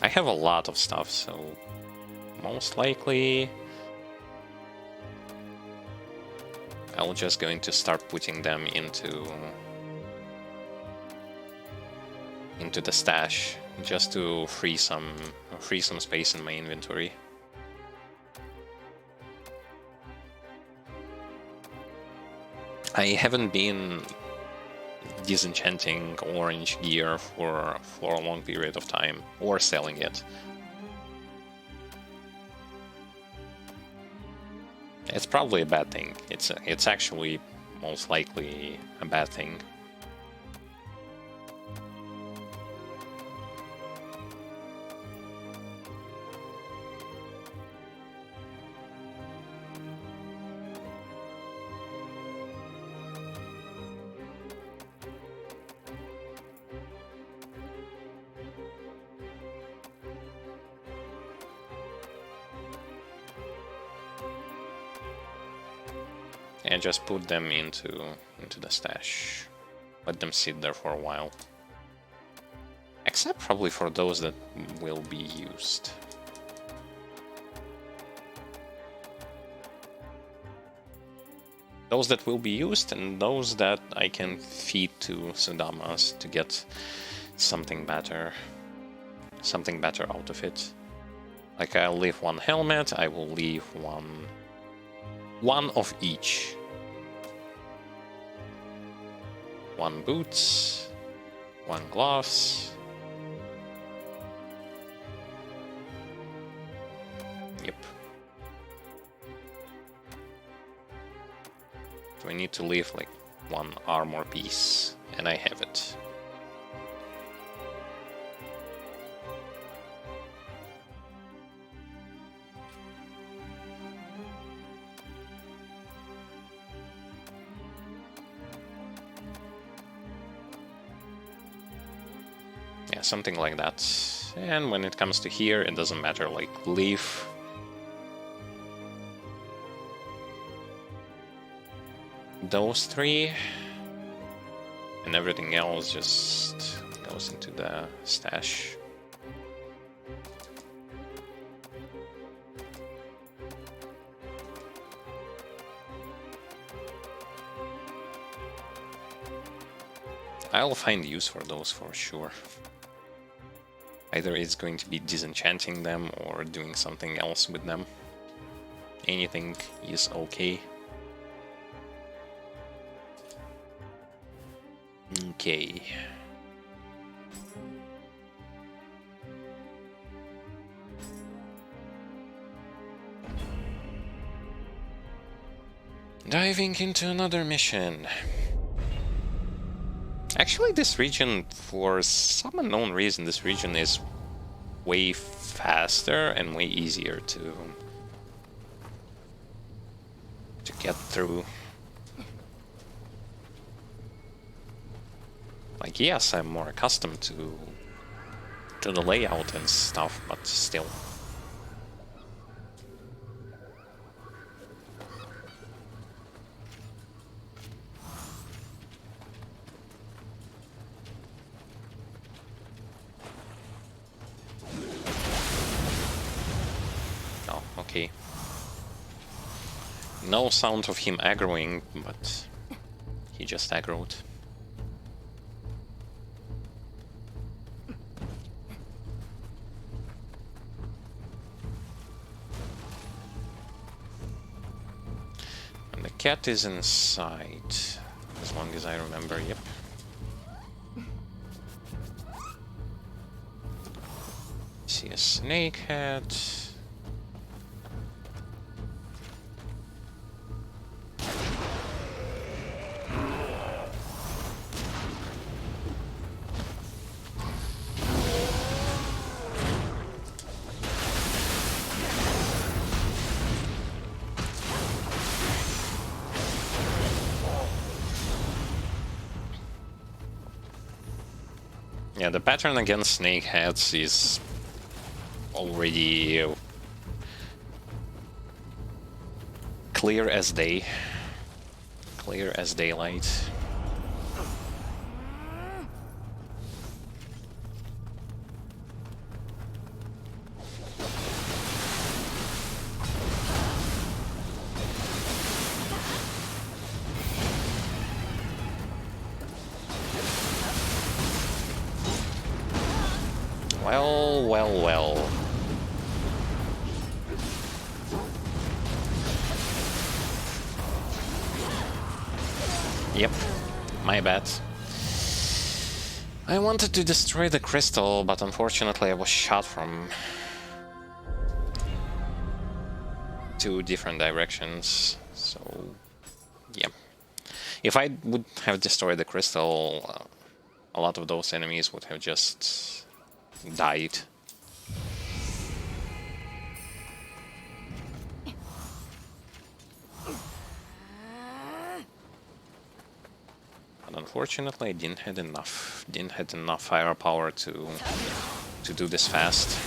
I have a lot of stuff, so most likely I'll just going to start putting them into the stash, just to free some space in my inventory. I haven't been disenchanting orange gear for a long period of time, or selling it. It's probably a bad thing. It's actually most likely a bad thing. And just put them into the stash. Let them sit there for a while. Except probably for those that will be used. Those that will be used, and those that I can feed to Sudamas to get something better out of it. Like, I'll leave 1 helmet, I will leave one of each. 1 boots, 1 gloves. Yep. So I need to leave like 1 armor piece, and I have it. Yeah, something like that. And when it comes to here, it doesn't matter, like, leave those 3. And everything else just goes into the stash. I'll find use for those for sure. Either it's going to be disenchanting them or doing something else with them. Anything is okay. Okay. Diving into another mission. Actually, this region, for some unknown reason, this region is way faster and way easier to get through. Like, yes, I'm more accustomed to the layout and stuff, but still. Oh, okay. No sound of him aggroing, but he just aggroed. And the cat is inside, as long as I remember, yep. See a snake head. Yeah, the pattern against snake heads is already clear as day. Clear as daylight. Well, well, well. Yep, my bad. I wanted to destroy the crystal, but unfortunately I was shot from two different directions, so yeah. If I would have destroyed the crystal, a lot of those enemies would have just died. But unfortunately I didn't have enough firepower to do this fast.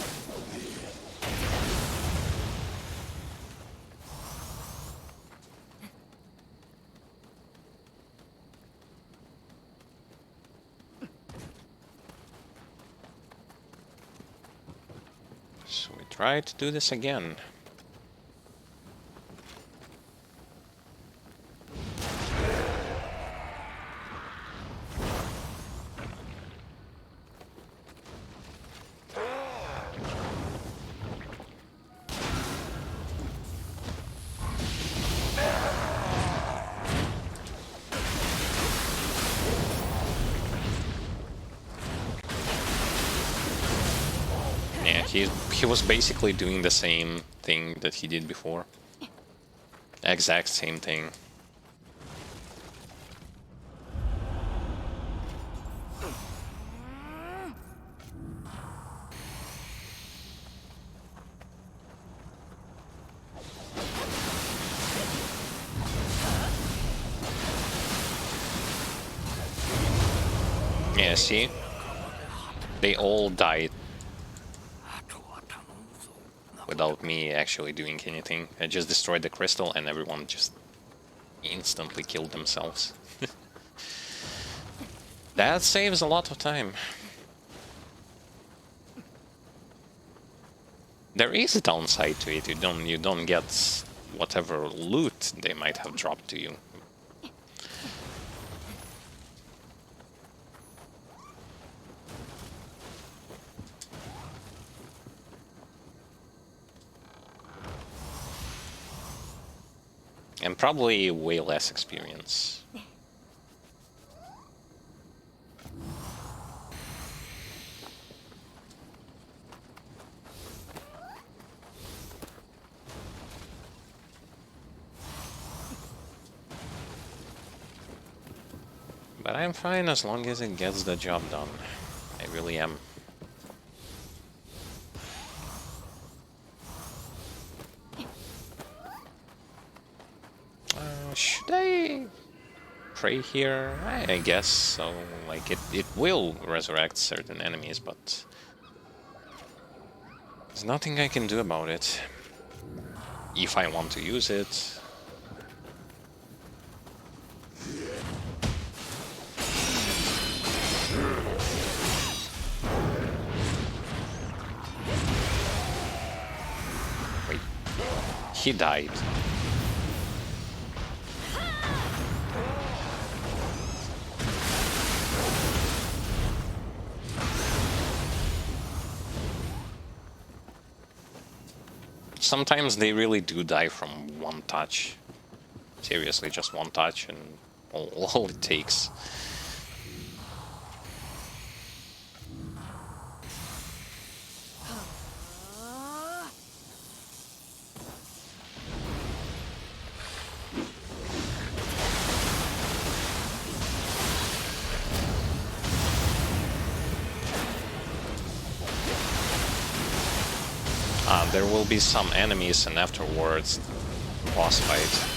So we try to do this again. Yeah, he was basically doing the same thing that he did before. Exact same thing. Yeah, see? They all died without me actually doing anything. I just destroyed the crystal and everyone just instantly killed themselves. That saves a lot of time. There is a downside to it. You don't get whatever loot they might have dropped to you. And probably way less experience. But I'm fine as long as it gets the job done. I really am. Should I pray here? I guess so. Like it will resurrect certain enemies, but there's nothing I can do about it. If I want to use it. Wait. He died. Sometimes they really do die from one touch. Seriously, just one touch and all it takes. There will be some enemies and afterwards boss fight.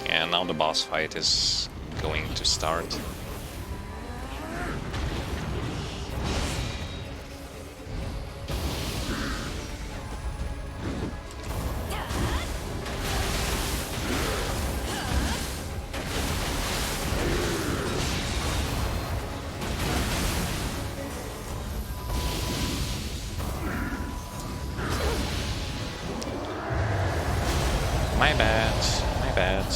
And now the boss fight is going to start. My bad, my bad.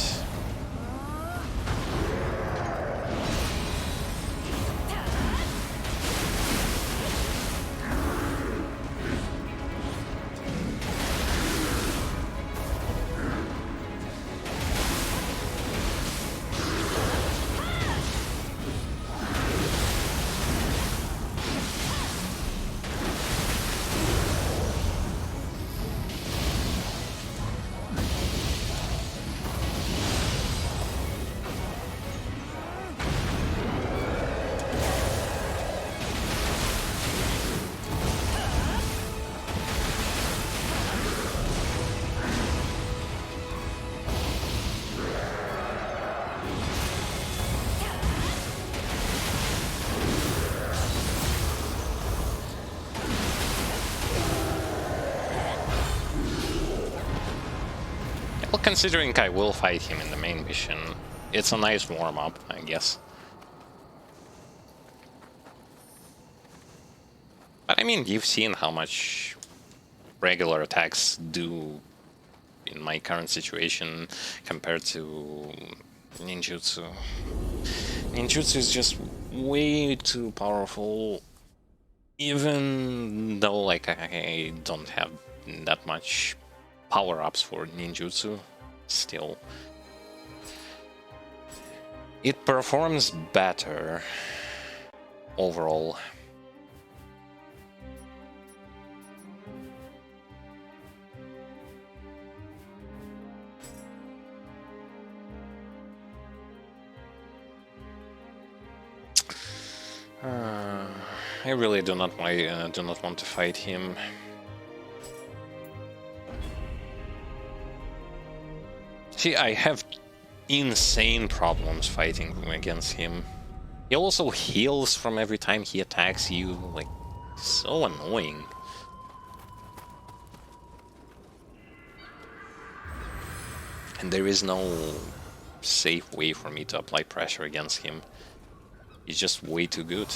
Well, considering I will fight him in the main mission, it's a nice warm-up, I guess. But I mean, you've seen how much regular attacks do in my current situation compared to ninjutsu. Ninjutsu is just way too powerful, even though like I don't have that much power-ups for ninjutsu. Still, it performs better overall. I really do not want to fight him. See, I have insane problems fighting against him. He also heals from every time he attacks you, like, so annoying. And there is no safe way for me to apply pressure against him. He's just way too good.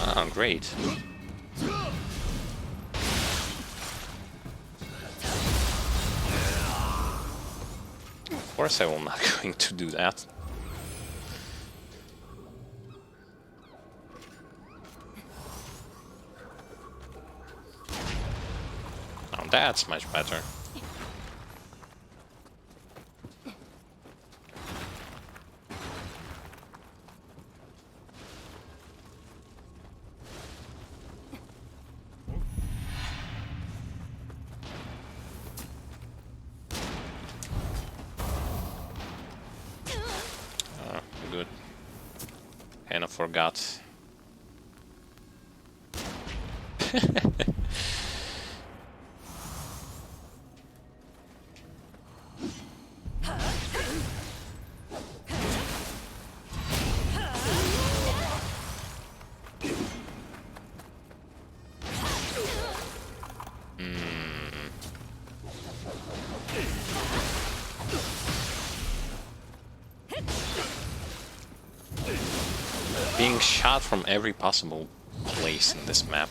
Ah, great. Of course I am not going to do that. Now that's much better. Good. Kind of forgot. Being shot from every possible place in this map.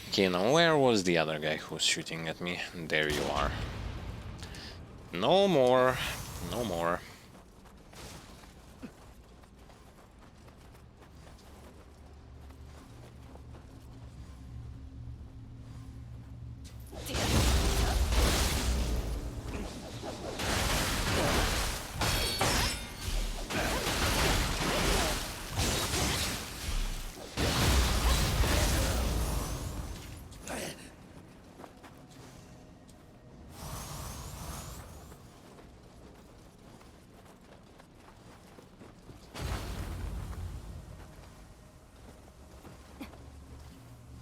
Okay, now where was the other guy who was shooting at me? There you are. No more. No more.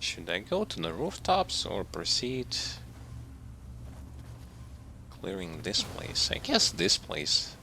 Should I go to the rooftops or proceed clearing this place? I guess this place.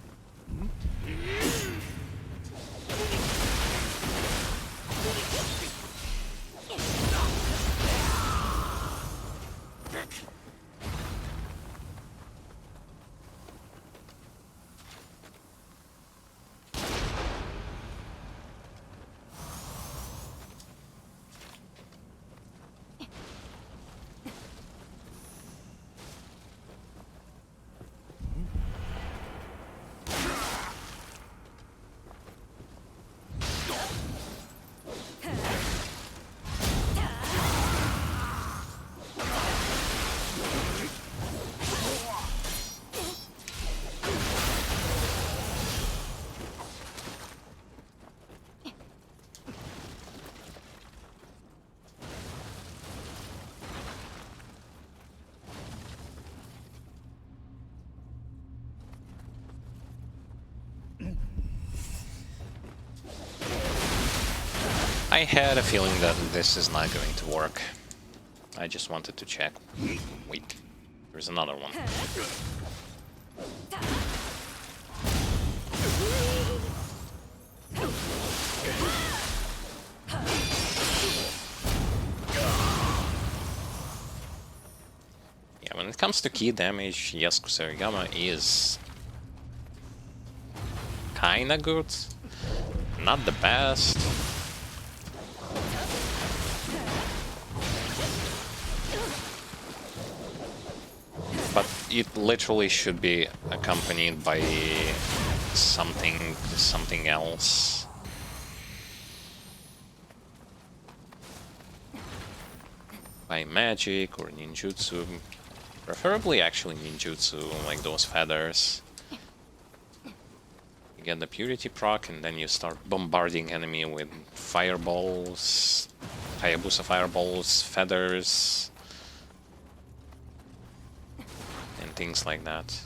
I had a feeling that this is not going to work. I just wanted to check. Wait, there's another one. Yeah, when it comes to key damage, yes, Kusarigama is kinda good. Not the best. But it literally should be accompanied by something else. By magic or ninjutsu. Preferably actually ninjutsu, like those feathers. You get the purity proc and then you start bombarding enemy with fireballs, Hayabusa fireballs, feathers, and things like that.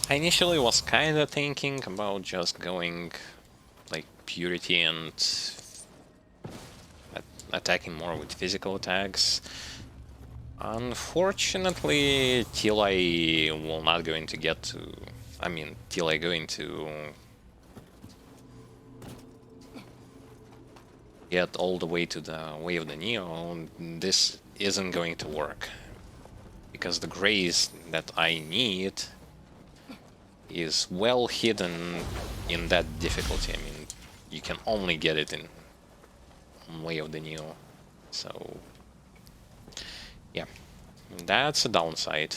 I initially was kinda thinking about just going like purity and attacking more with physical attacks. Unfortunately, till I will not going to get to... I mean, till I going to get all the way to the Way of the Nioh, this isn't going to work. Because the grace that I need is well hidden in that difficulty. I mean, you can only get it in Way of the Nioh. So, yeah, that's a downside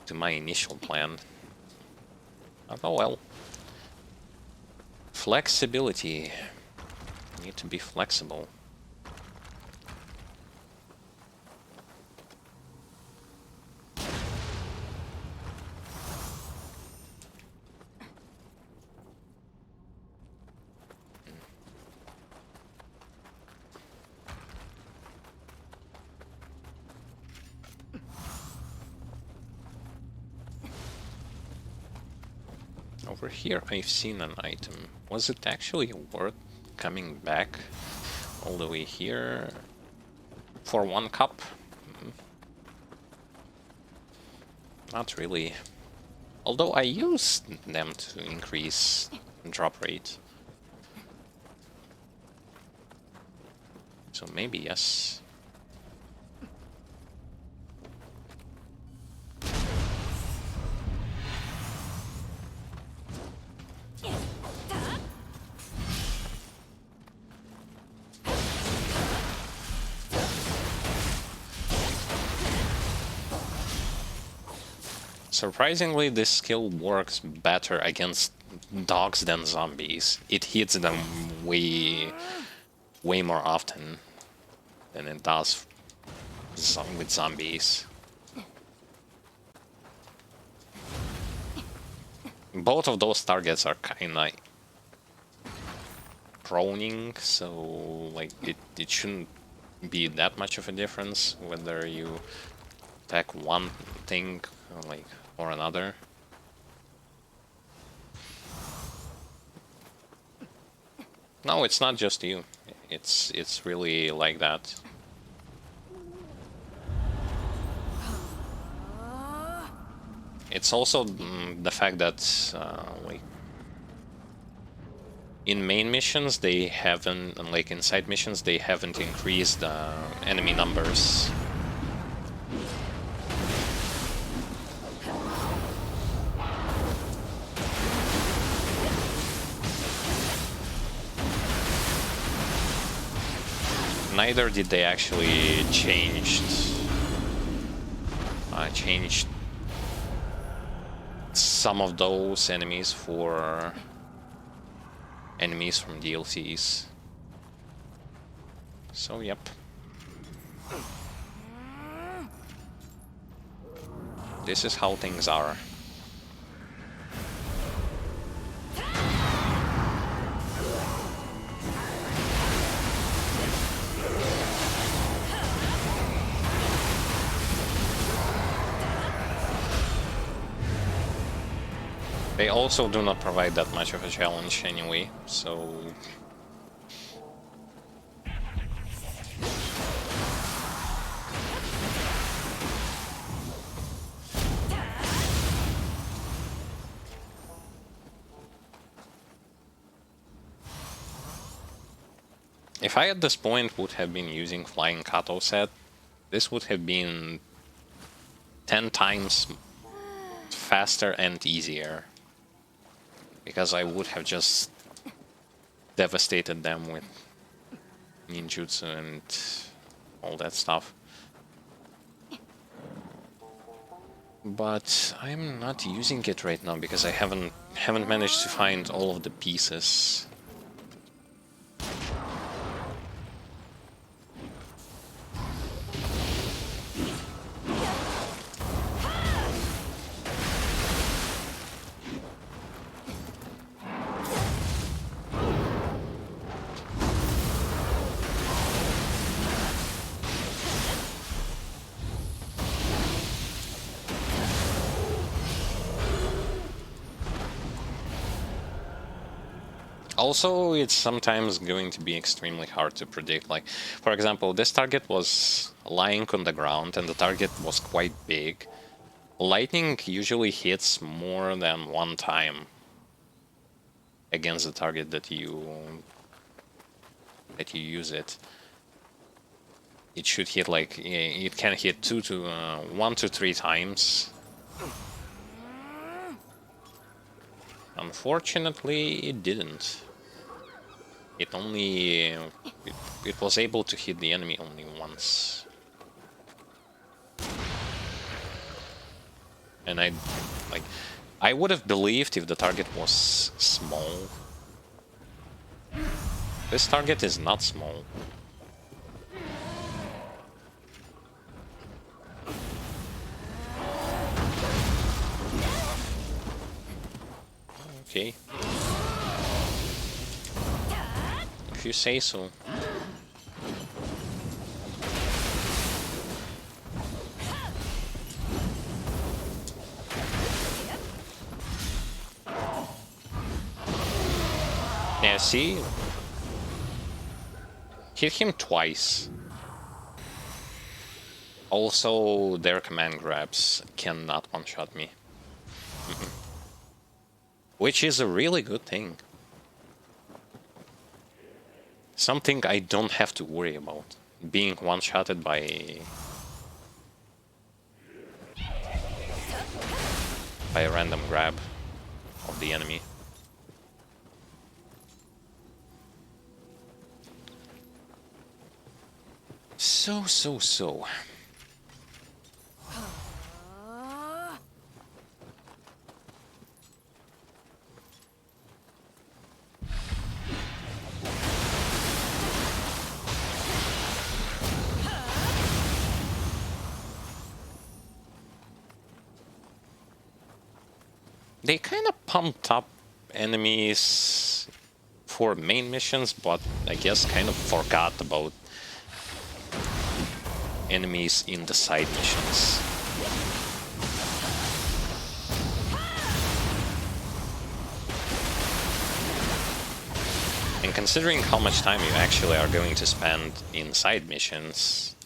to my initial plan. Oh well. Flexibility. You need to be flexible. Over here I've seen an item. Was it actually worth coming back all the way here for 1 cup? Not really. Although I used them to increase drop rate. So maybe yes. Surprisingly, this skill works better against dogs than zombies. It hits them way more often than it does with zombies. Both of those targets are kinda proning, so like it shouldn't be that much of a difference whether you attack one thing or another. No, it's not just you. It's really like that. It's also the fact that like in main missions they haven't, like in side missions they haven't increased enemy numbers. Neither did they actually changed some of those enemies for enemies from DLCs. So yep. This is how things are. They also do not provide that much of a challenge anyway, so... If I at this point would have been using Flying Kato set, this would have been 10 times faster and easier. Because I would have just devastated them with ninjutsu and all that stuff. But I'm not using it right now because I haven't managed to find all of the pieces. Also, it's sometimes going to be extremely hard to predict. Like, for example, this target was lying on the ground and the target was quite big. Lightning usually hits more than one time against the target that you use it. It should hit like, it can hit 1 to 3 times. Unfortunately, it didn't. It only... it was able to hit the enemy only once. And I would have believed if the target was small. This target is not small. Okay. If you say so. Yeah, see? Hit him twice. Also, their command grabs cannot one-shot me. Which is a really good thing. Something I don't have to worry about. Being one-shotted by a random grab of the enemy. So. They kind of pumped up enemies for main missions, but I guess kind of forgot about enemies in the side missions. And considering how much time you actually are going to spend in side missions,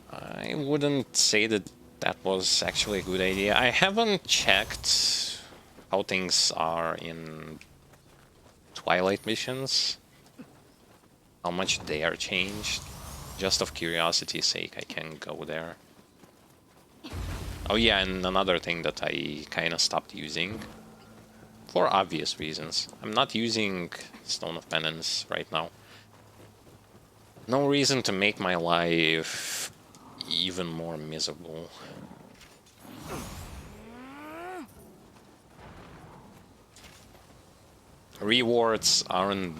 I wouldn't say that that was actually a good idea. I haven't checked how things are in Twilight missions, how much they are changed. Just of curiosity's sake, I can go there. Oh yeah, and another thing that I kind of stopped using, for obvious reasons. I'm not using Stone of Penance right now. No reason to make my life even more miserable. Rewards aren't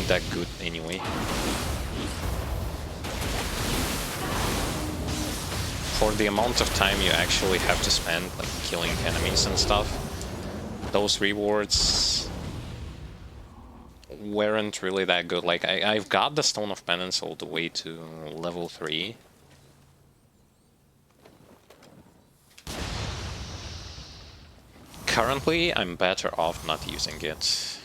that good anyway. For the amount of time you actually have to spend like killing enemies and stuff, those rewards weren't really that good. Like I've got the Stone of Penance all the way to level 3. Currently, I'm better off not using it.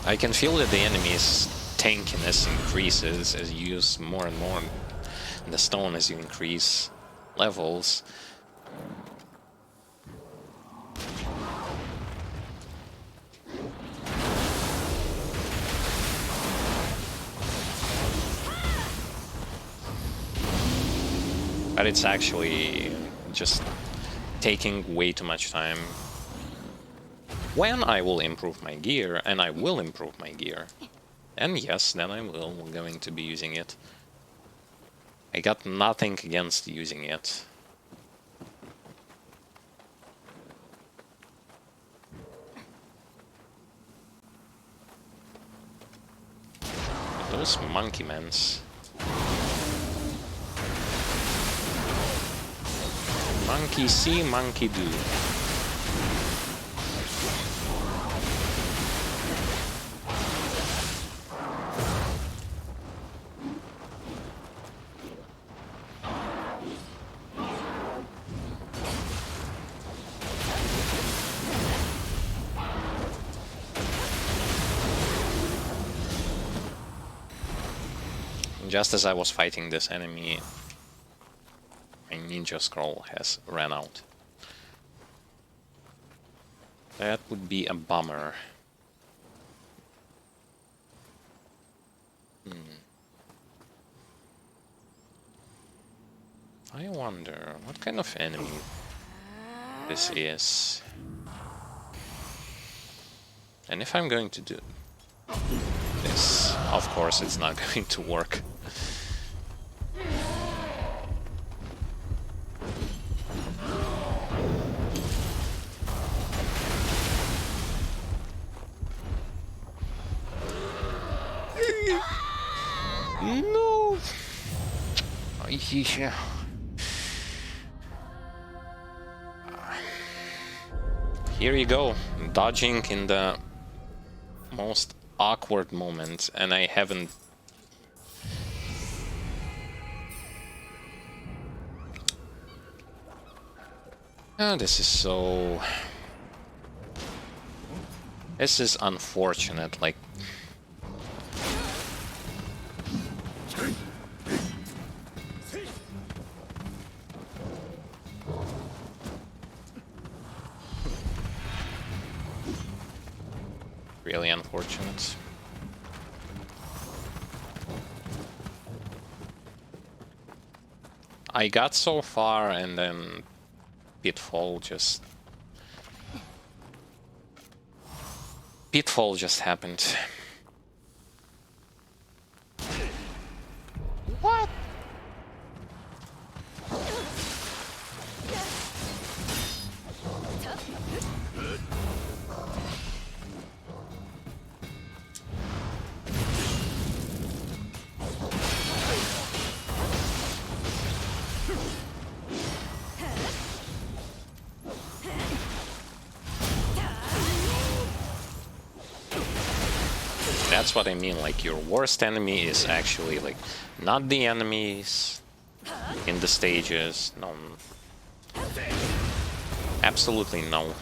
I can feel that the enemy's tankiness increases as you use more and more the stone as you increase levels. But it's actually just taking way too much time. When I will improve my gear, and I will improve my gear, and yes, then I'm going to be using it. I got nothing against using it. Those monkey mans. Monkey see, monkey do. Just as I was fighting this enemy, my ninja scroll has ran out. That would be a bummer. I wonder what kind of enemy this is. And if I'm going to do this, of course it's not going to work. No. Here you go, dodging in the most awkward moment, and I haven't... Oh, this is so... This is unfortunate, like... Really unfortunate. I got so far and then Pitfall just happened. What? That's what I mean, like your worst enemy is actually like not the enemies in the stages, no. Absolutely no.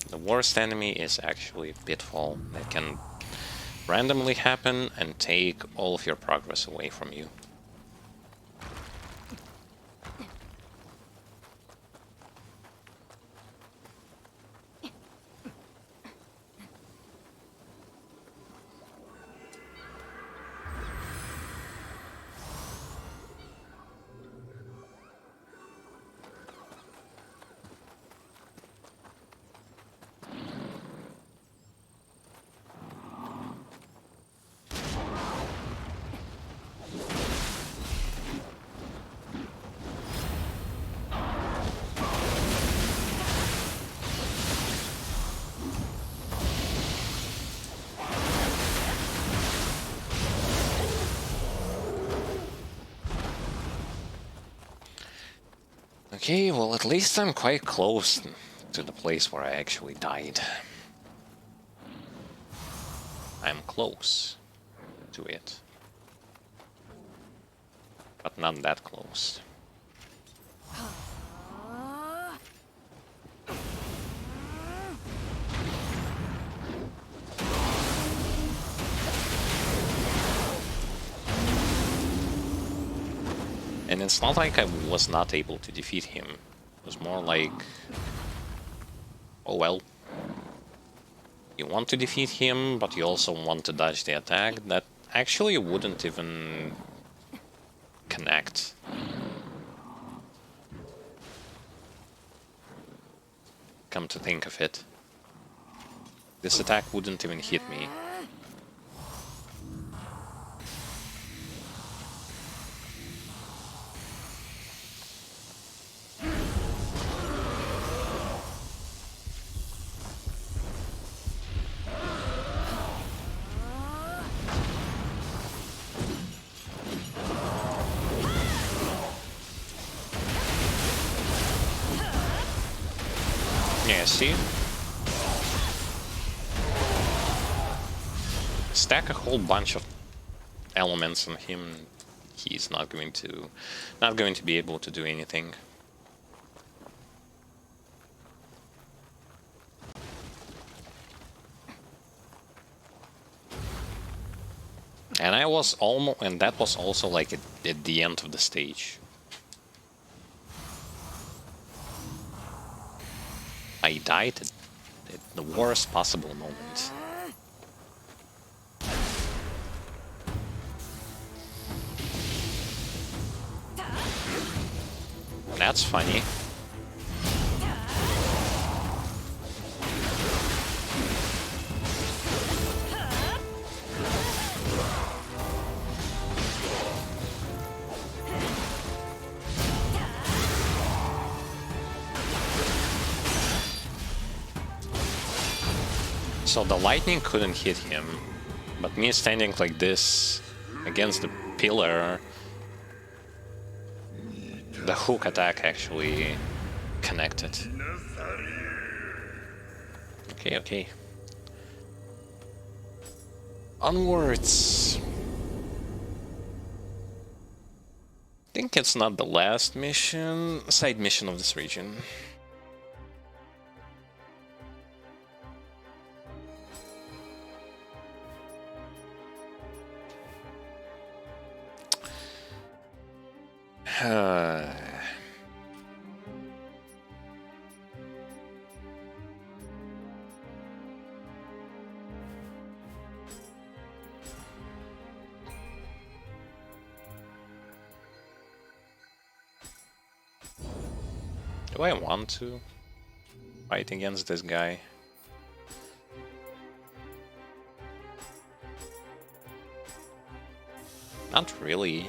The worst enemy is actually Pitfall that can randomly happen and take all of your progress away from you. Okay, well at least I'm quite close to the place where I actually died. I'm close to it. But not that close. And it's not like I was not able to defeat him. It was more like... Oh well. You want to defeat him, but you also want to dodge the attack. That actually wouldn't even connect. come to think of it. This attack wouldn't even hit me. Yeah, see? Stack a whole bunch of elements on him, he's not going to be able to do anything. And that was also like at the end of the stage. I died at the worst possible moment. That's funny. So the lightning couldn't hit him, but me standing like this against the pillar, the hook attack actually connected. Okay. Onwards. I think it's not the last side mission of this region. Do I want to fight against this guy? Not really.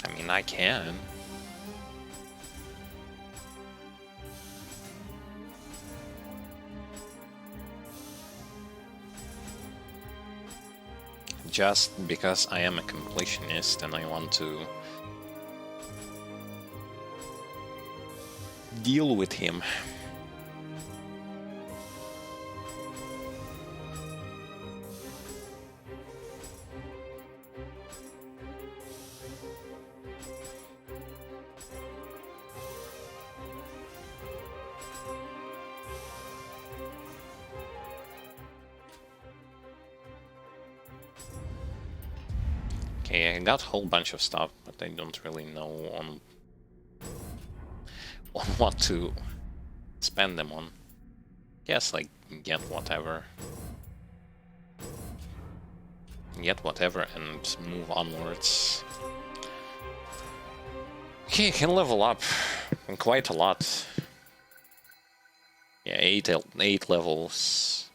I mean, I can. Just because I am a completionist and I want to deal with him. Okay, I got a whole bunch of stuff, but I don't really know on what to spend them on. Guess like get whatever. Get whatever and move onwards. Okay, I can level up quite a lot. Yeah, 8 levels.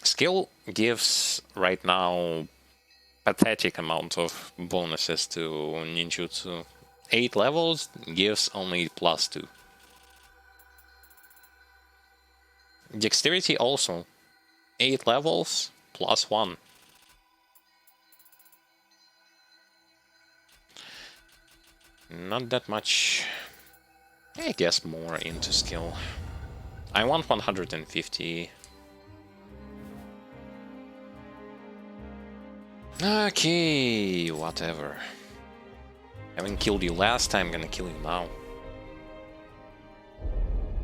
Skill gives right now pathetic amount of bonuses to ninjutsu. 8 levels gives only +2. Dexterity also 8 levels +1. Not that much, I guess, more into skill. I want 150. Okay, whatever. Haven't killed you last time, gonna kill you now.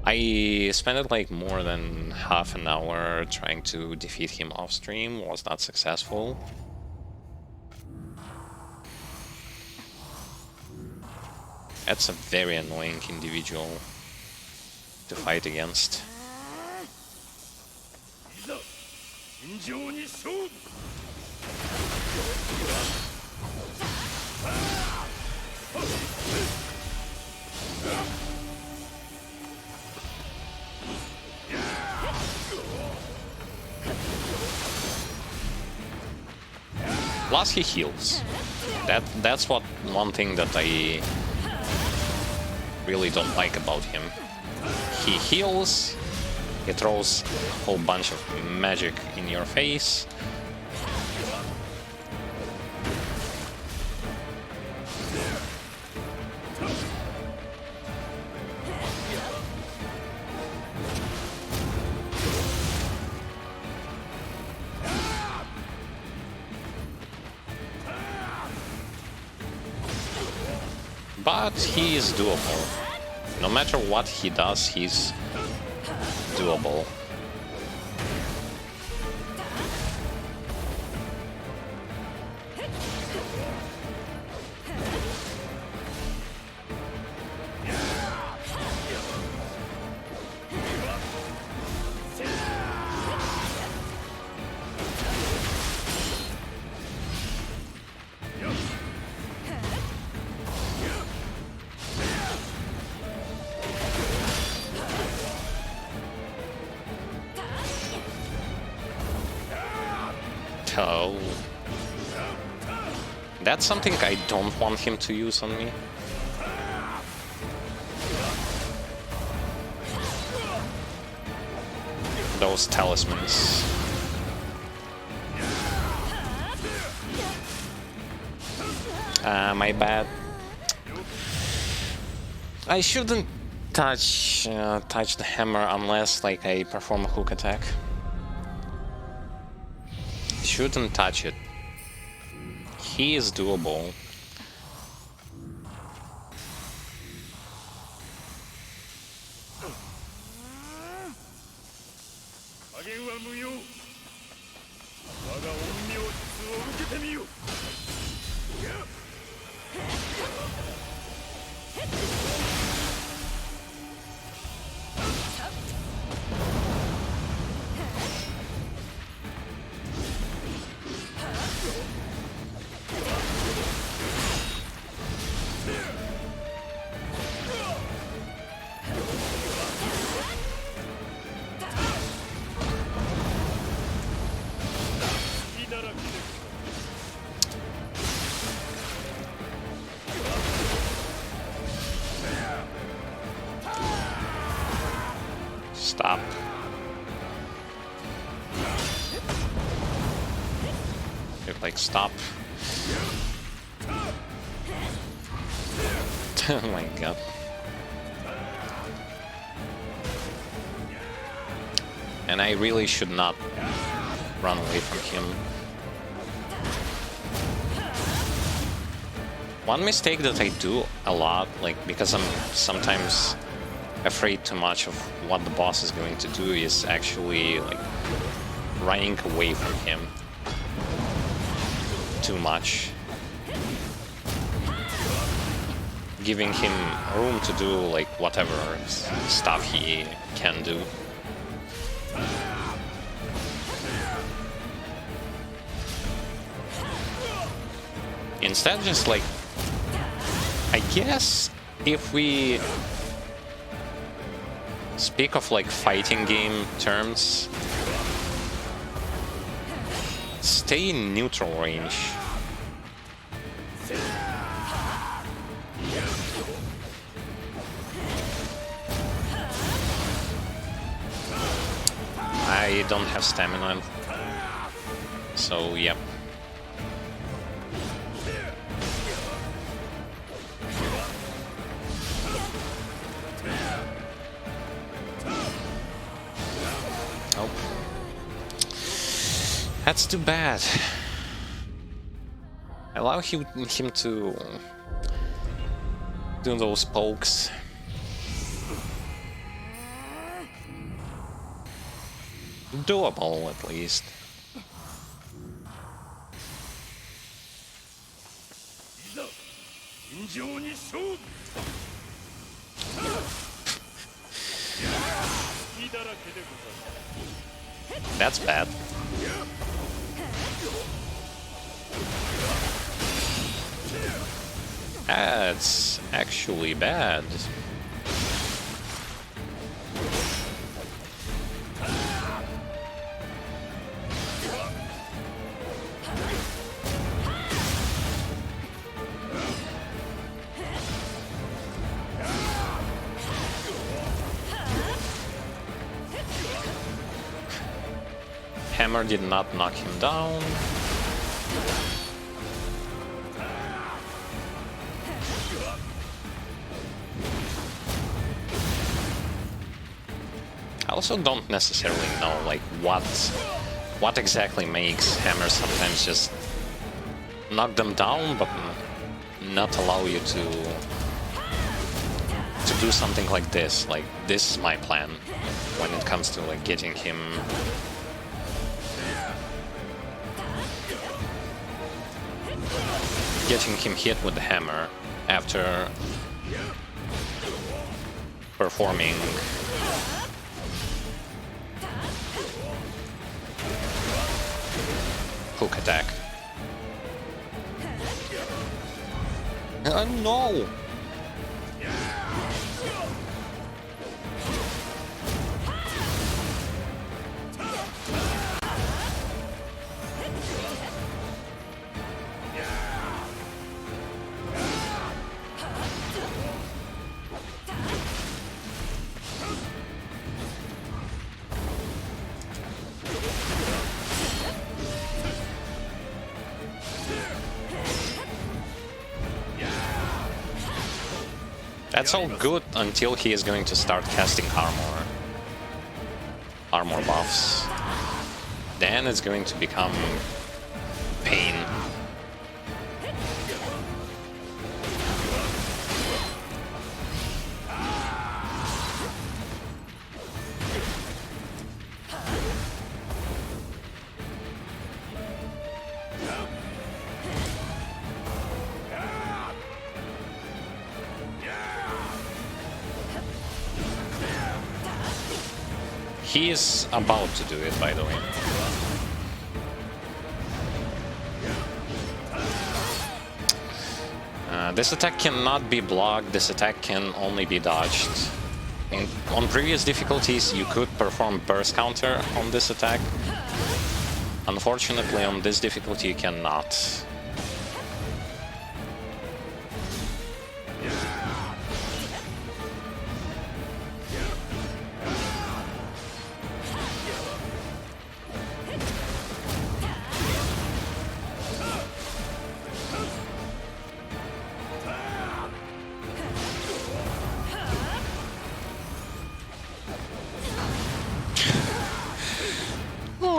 I spent like more than half an hour trying to defeat him off stream, was not successful. That's a very annoying individual to fight against. Plus he heals. That's one thing that I really don't like about him. He heals, he throws a whole bunch of magic in your face. But he is doable. No matter what he does, he's doable. Oh. That's something I don't want him to use on me. Those talismans. My bad. I shouldn't touch the hammer unless like I perform a hook attack. Shouldn't touch it. He is doable. Stop. You're like, stop. Oh my god. And I really should not run away from him. One mistake that I do a lot, like, because I'm sometimes afraid too much of what the boss is going to do, is actually like running away from him too much, giving him room to do like whatever stuff he can do. Instead, just like, I guess if we speak of like fighting game terms, stay in neutral range. I don't have stamina, so yep. That's too bad. Allow him to do those pokes. Doable, at least. That's bad. That's actually bad. Hammer did not knock him down. I also don't necessarily know like what exactly makes Hammer sometimes just knock them down but not allow you to do something like this. Like, this is my plan when it comes to like getting him hit with the hammer after performing hook attack. No! That's all good until he is going to start casting armor buffs. Then it's going to become pain. He is about to do it, by the way. This attack cannot be blocked, this attack can only be dodged. On previous difficulties you could perform burst counter on this attack. Unfortunately on this difficulty you cannot.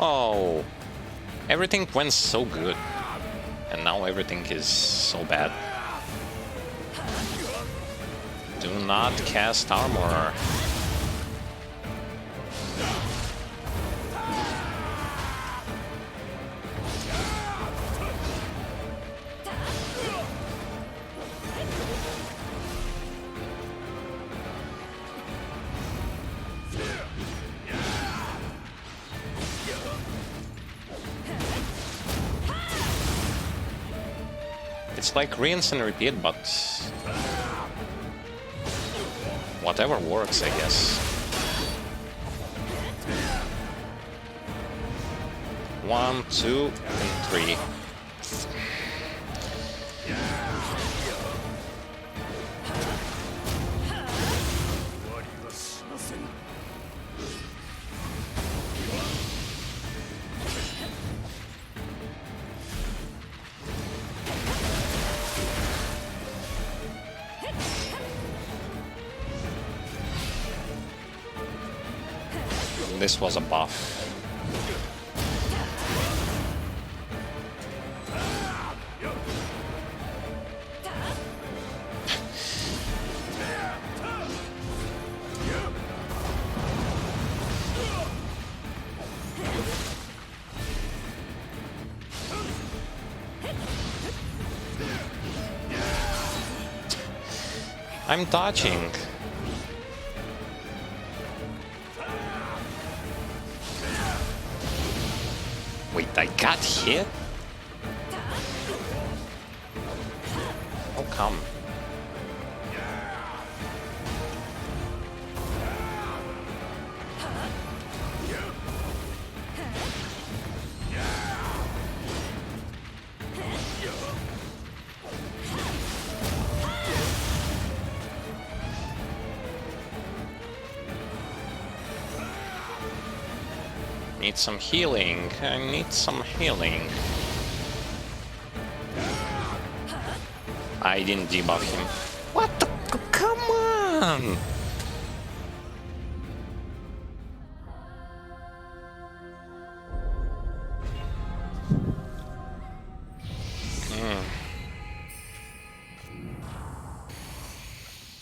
Oh, everything went so good, and now everything is so bad. Do not cast armor. It's like rinse and repeat, but whatever works, I guess. 1, 2, and 3. This was a buff. I'm dodging. Wait, I got hit? How come? Need some healing. I need some healing. I didn't debuff him. What the? Come on!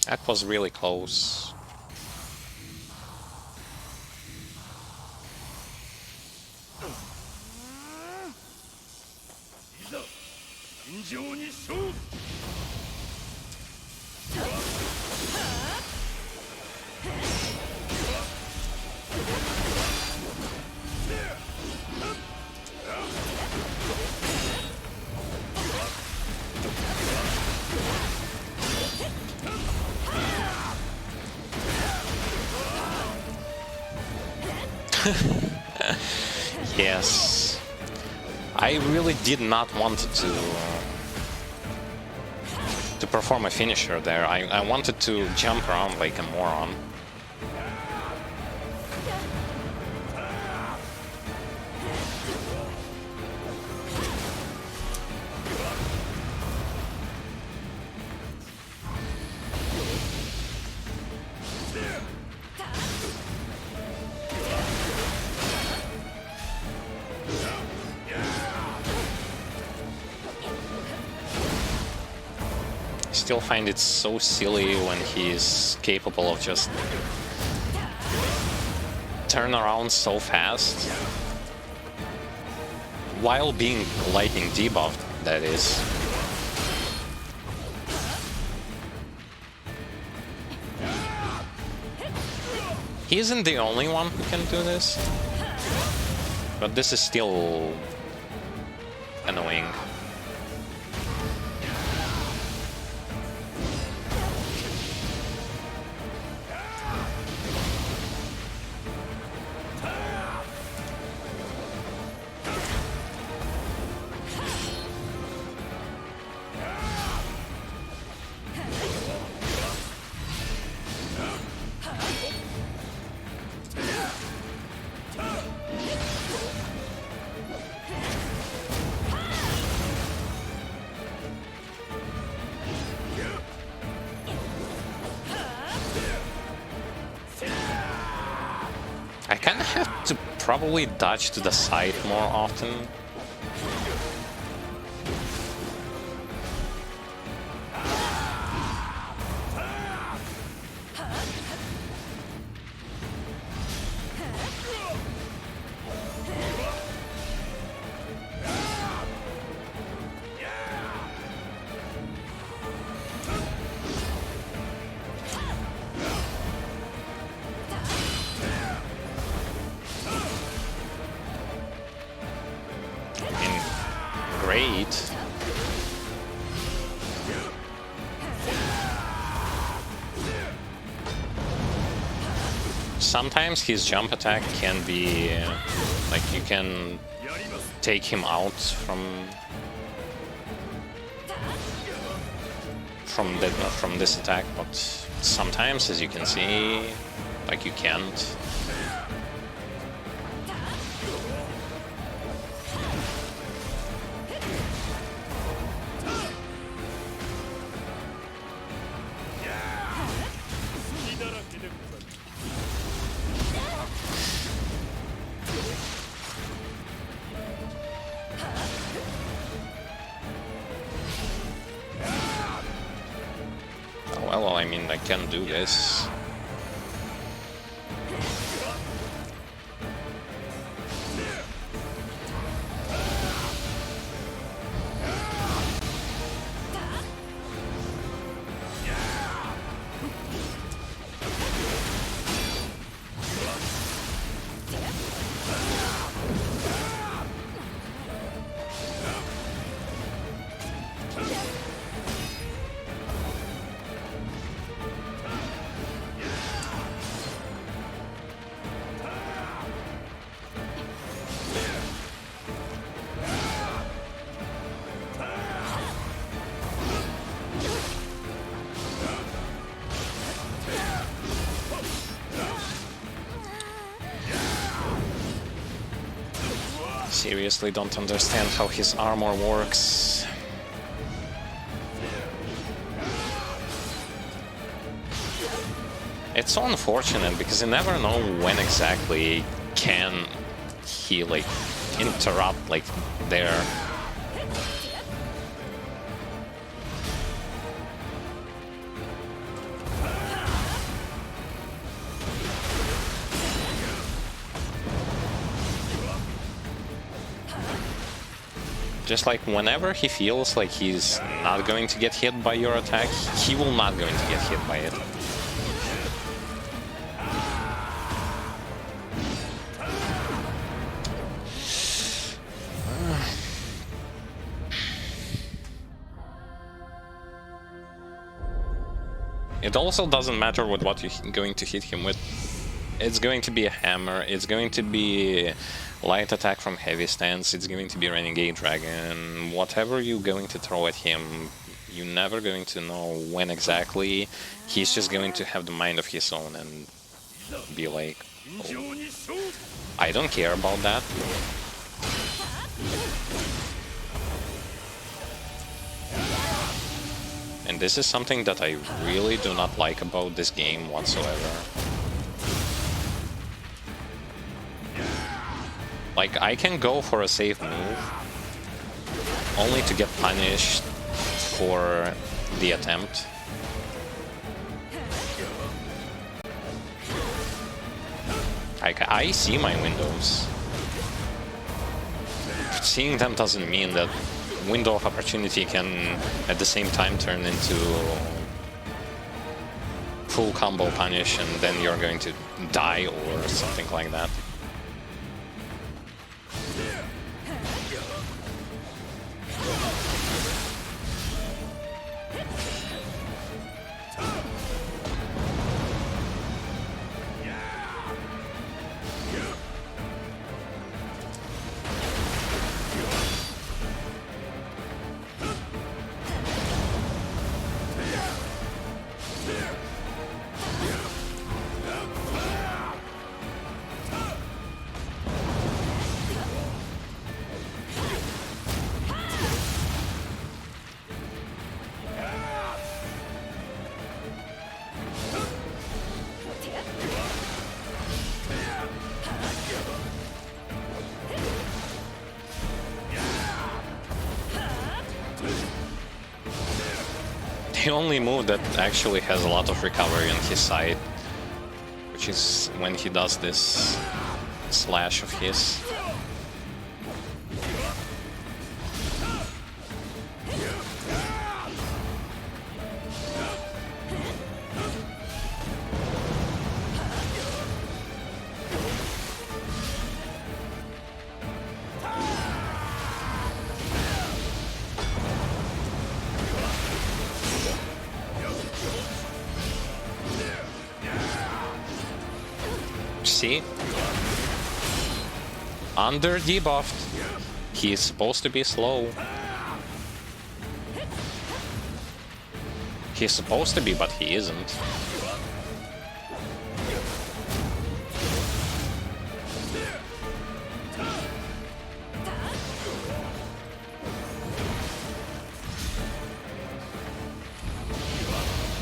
That was really close. Yes. I really did not want to perform a finisher there. I wanted to jump around like a moron. Still find it so silly when he's capable of just turn around so fast while being lightning debuffed, that is. He isn't the only one who can do this, but this is still annoying. I kinda have to probably dodge to the side more often. Great. Sometimes his jump attack can be like you can take him out from this attack, but sometimes, as you can see, like you can't. Well, I mean, I can do this. seriously don't understand how his armor works. It's so unfortunate because you never know when exactly can he like interrupt like there. Just like whenever he feels like he's not going to get hit by your attack, he will not going to get hit by it. It also doesn't matter with what you're going to hit him with. It's going to be a hammer, it's going to be light attack from heavy stance, it's going to be Renegade Dragon. Whatever you're going to throw at him, you're never going to know when exactly. He's just going to have the mind of his own and be like, oh, I don't care about that. And this is something that I really do not like about this game whatsoever. Like, I can go for a safe move, only to get punished for the attempt. Like, I see my windows. But seeing them doesn't mean that window of opportunity can at the same time turn into full combo punish and then you're going to die or something like that. The only move that actually has a lot of recovery on his side, which is when he does this slash of his. See? Under debuffed. He is supposed to be slow. He's supposed to be, but he isn't.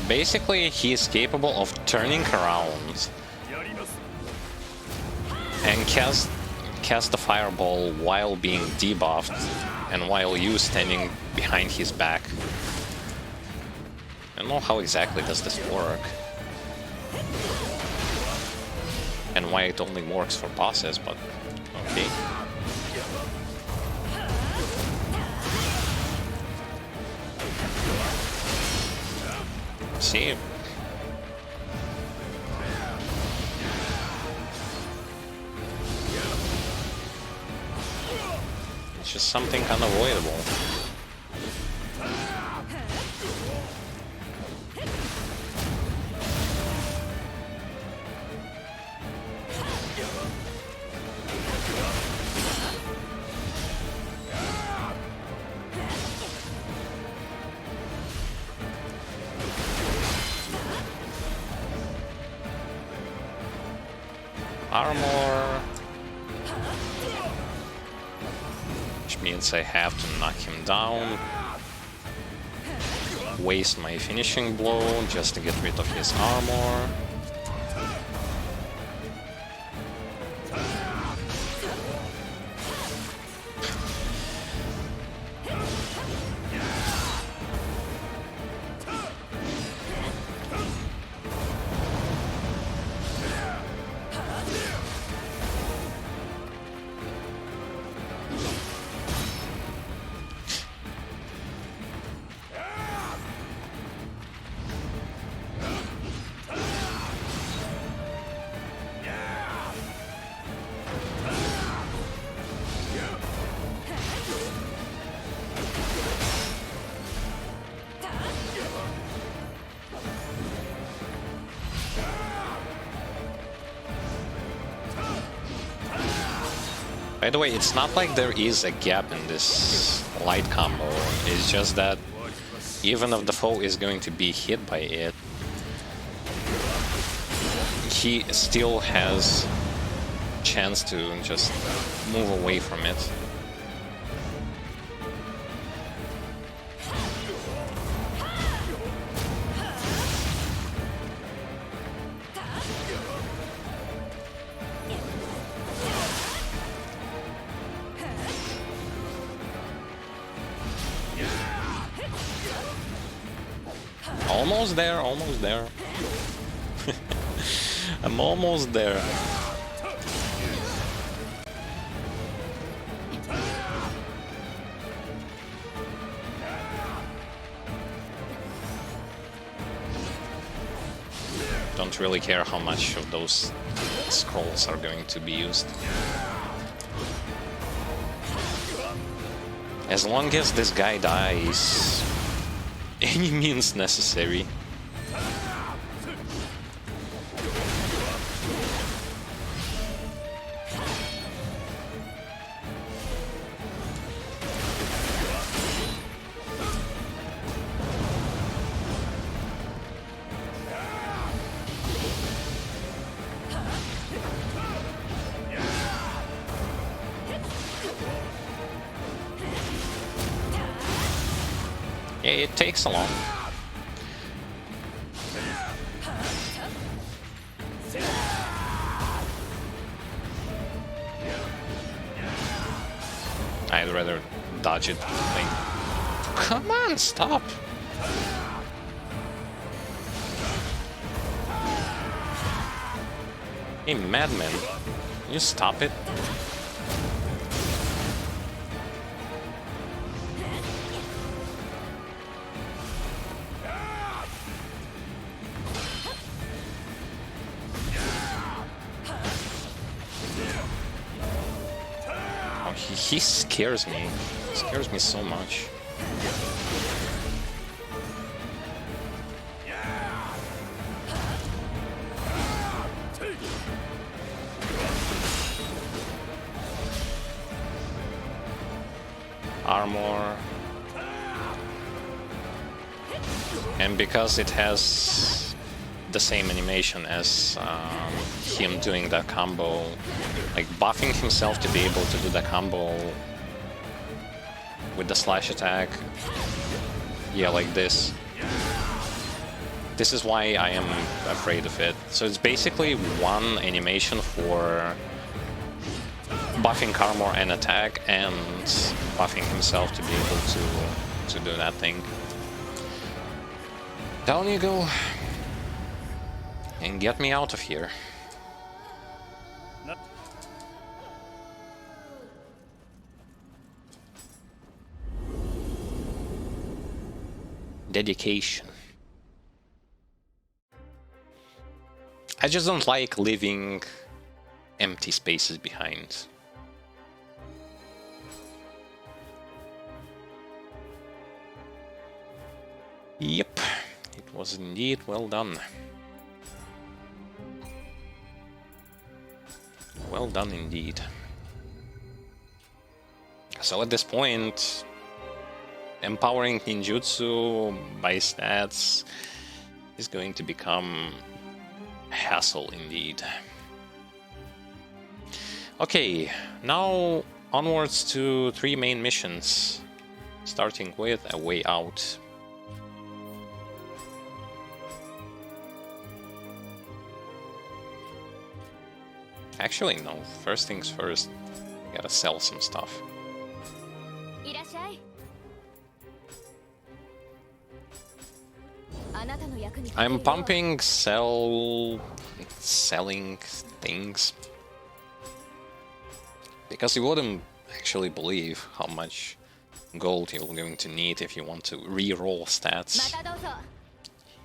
Basically, he is capable of turning around and cast the fireball while being debuffed and while you standing behind his back. I don't know how exactly does this work and why it only works for bosses, but okay. See? It's just something unavoidable. Armor. means I have to knock him down, waste my finishing blow just to get rid of his armor. By the way, it's not like there is a gap in this light combo, it's just that even if the foe is going to be hit by it, he still has chance to just move away from it. Almost there, almost there. I'm almost there. Don't really care how much of those scrolls are going to be used. As long as this guy dies, any means necessary. Yeah, it takes a long. I'd rather dodge it. Like, come on, stop! Hey, madman, can you stop it? He scares me. He scares me so much. Armor. And because it has the same animation as him doing that combo, like buffing himself to be able to do the combo with the slash attack, yeah, like this. This is why I am afraid of it. So it's basically one animation for buffing armor and attack, and buffing himself to be able to do that thing. Down you go. And get me out of here. Dedication. I just don't like leaving empty spaces behind. Yep, it was indeed well done. Well done indeed. So at this point, empowering ninjutsu by stats is going to become a hassle indeed. Okay, now onwards to 3 main missions, starting with A Way Out. Actually, no. First things first, I gotta sell some stuff. I'm pumping, selling things because you wouldn't actually believe how much gold you're going to need if you want to re-roll stats.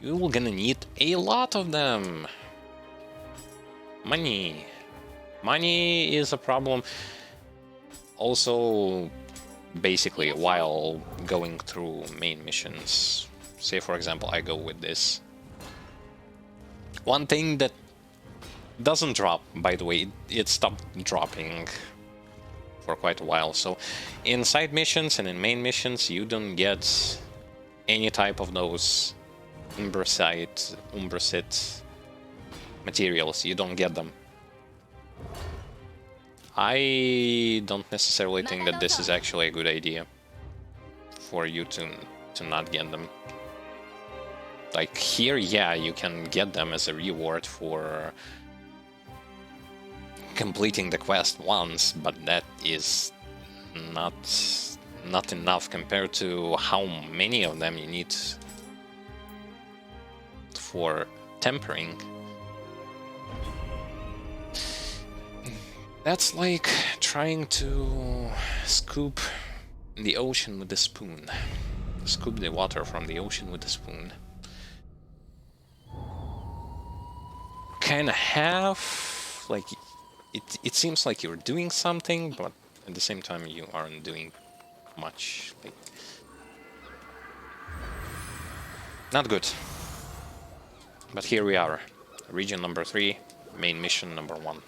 You're gonna need a lot of them. Money. Money is a problem. Also, basically, while going through main missions, say for example, I go with this. One thing that doesn't drop, by the way, it stopped dropping for quite a while. So in side missions and in main missions, you don't get any type of those umbracite materials. You don't get them. I don't necessarily think that this is actually a good idea for you to not get them. Like here, yeah, you can get them as a reward for completing the quest once, but that is not enough compared to how many of them you need for tempering. That's like trying to scoop the ocean with a spoon. Scoop the water from the ocean with a spoon. Kinda half, like, it seems like you're doing something, but at the same time you aren't doing much. Like, not good. But here we are. Region number 3, main mission number 1.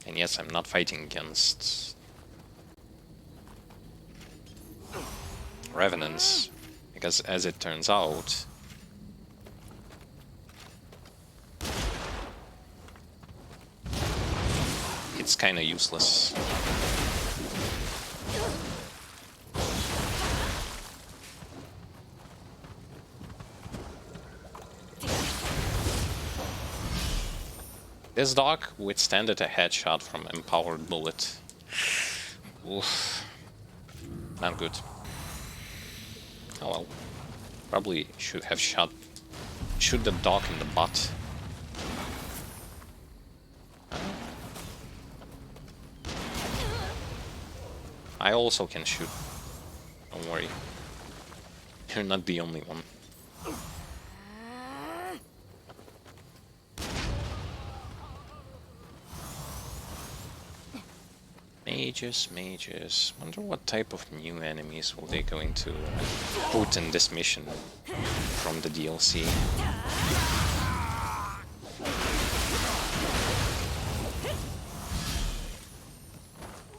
And yes, I'm not fighting against revenants, because as it turns out, it's kinda useless. This dog withstanded a headshot from Empowered Bullet. Oof. Not good. Oh well. Probably should have shoot the dog in the butt. I also can shoot. Don't worry. You're not the only one. Mages. Wonder what type of new enemies will they going to put in this mission from the DLC.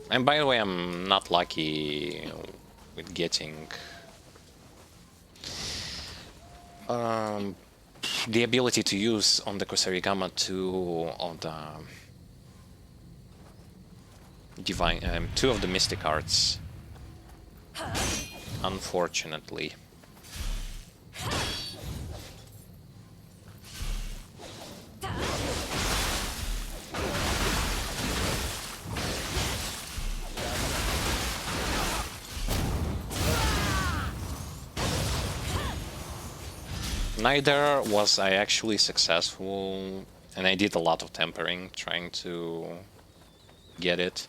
And by the way, I'm not lucky with getting the ability to use on the Kusarigama 2 of the divine, 2 of the mystic arts, unfortunately. Neither was I actually successful, and I did a lot of tempering trying to get it.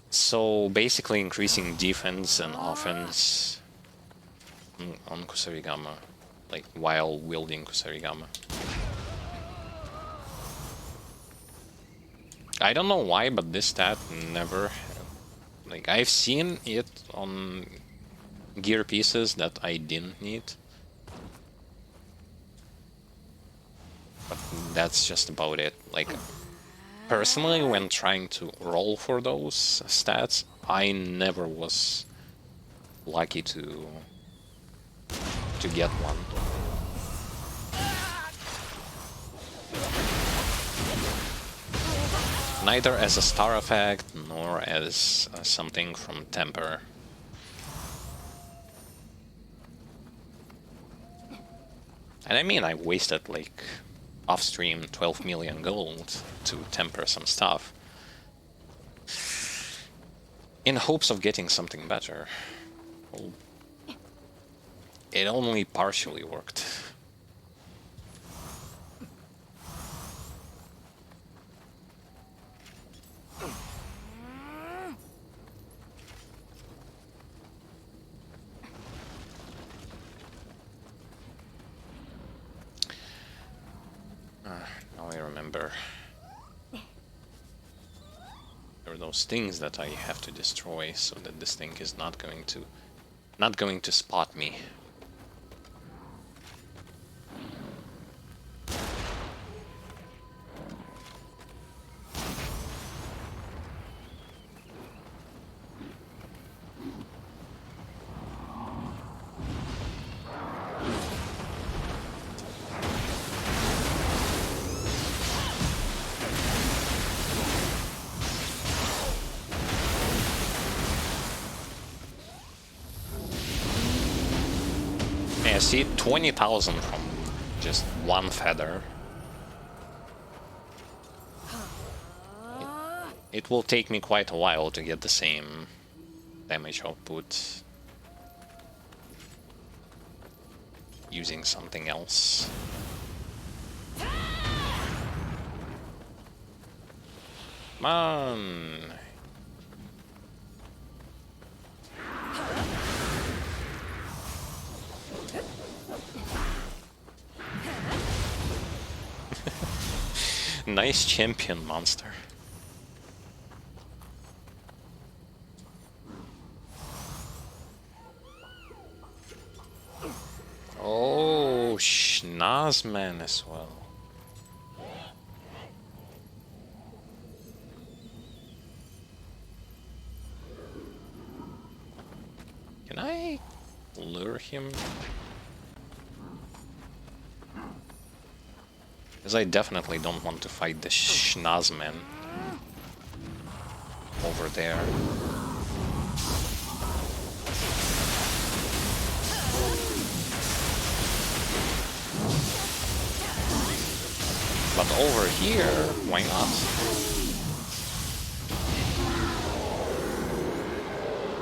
So basically increasing defense and offense on Kusarigama, like while wielding Kusarigama. I don't know why, but this stat never, like, I've seen it on gear pieces that I didn't need. But that's just about it. Like, personally, when trying to roll for those stats, I never was lucky to get one. Neither as a star effect, nor as something from Temper. And I mean, I wasted, like, off-stream 12 million gold to temper some stuff. In hopes of getting something better. Well, it only partially worked. Now I remember. There are those things that I have to destroy so that this thing is not going to spot me. Yeah, see, 20,000 from just one feather. It will take me quite a while to get the same damage output using something else. Come on! Nice champion, monster. Oh, Schnazman as well. Can I lure him? Because I definitely don't want to fight the Schnazman over there. But over here, why not?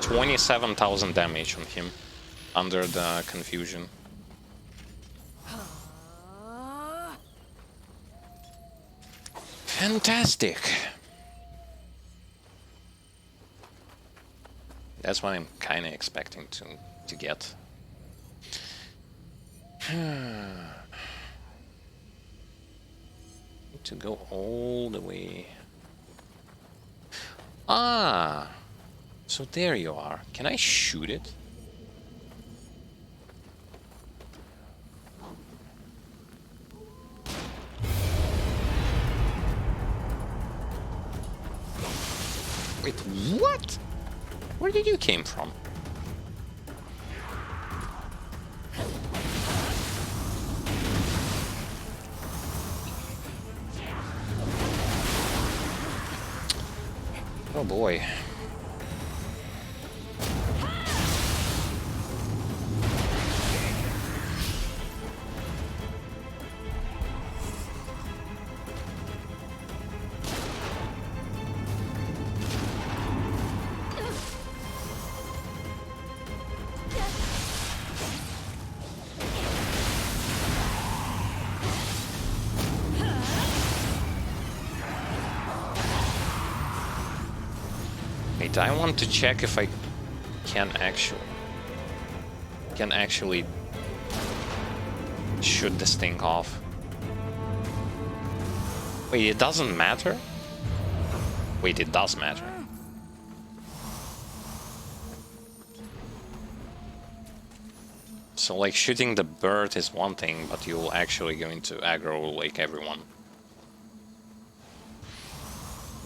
27,000 damage on him under the confusion. Fantastic! That's what I'm kind of expecting to get. Need to go all the way. Ah! So there you are. Can I shoot it? Wait, what? Where did you came from? Oh boy. Wait, I want to check if I can actually shoot this thing off. Wait, it doesn't matter? Wait, it does matter. So, like, shooting the bird is one thing, but you're actually going to aggro, like, everyone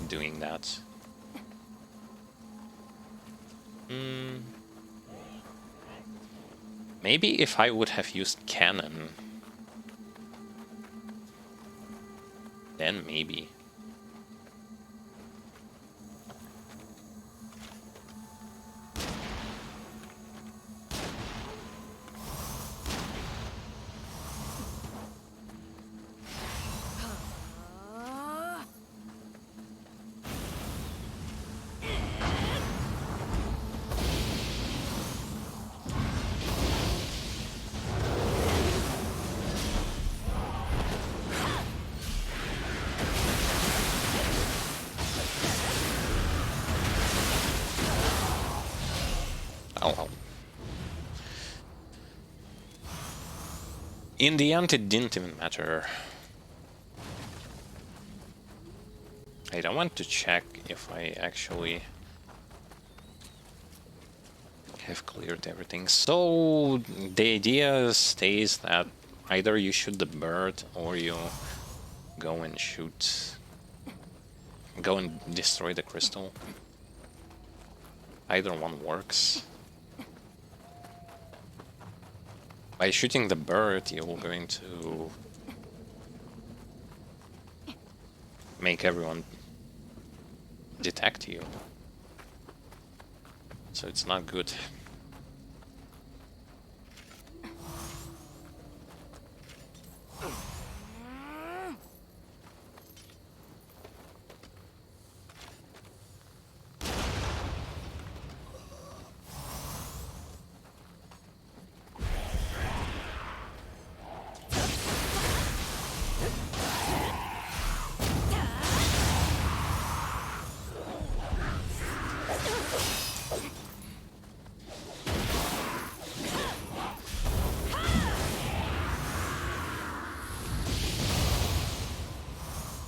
doing that. Maybe if I would have used cannon, then maybe. Oh well. In the end, it didn't even matter. I don't want to check if I actually have cleared everything. So the idea stays that either you shoot the bird or you go and go and destroy the crystal. Either one works. By shooting the bird, you're going to make everyone detect you. So it's not good.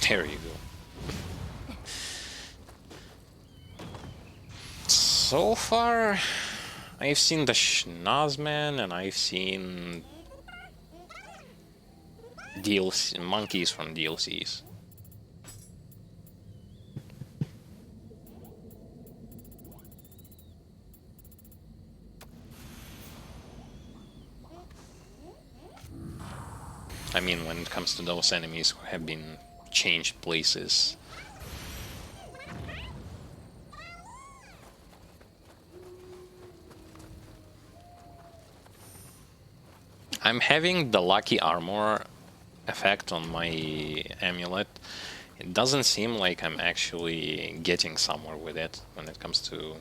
There you go. So far, I've seen the Schnozman and I've seen DLC monkeys from DLCs. I mean, when it comes to those enemies who have been changed places. I'm having the lucky armor effect on my amulet. It doesn't seem like I'm actually getting somewhere with it when it comes to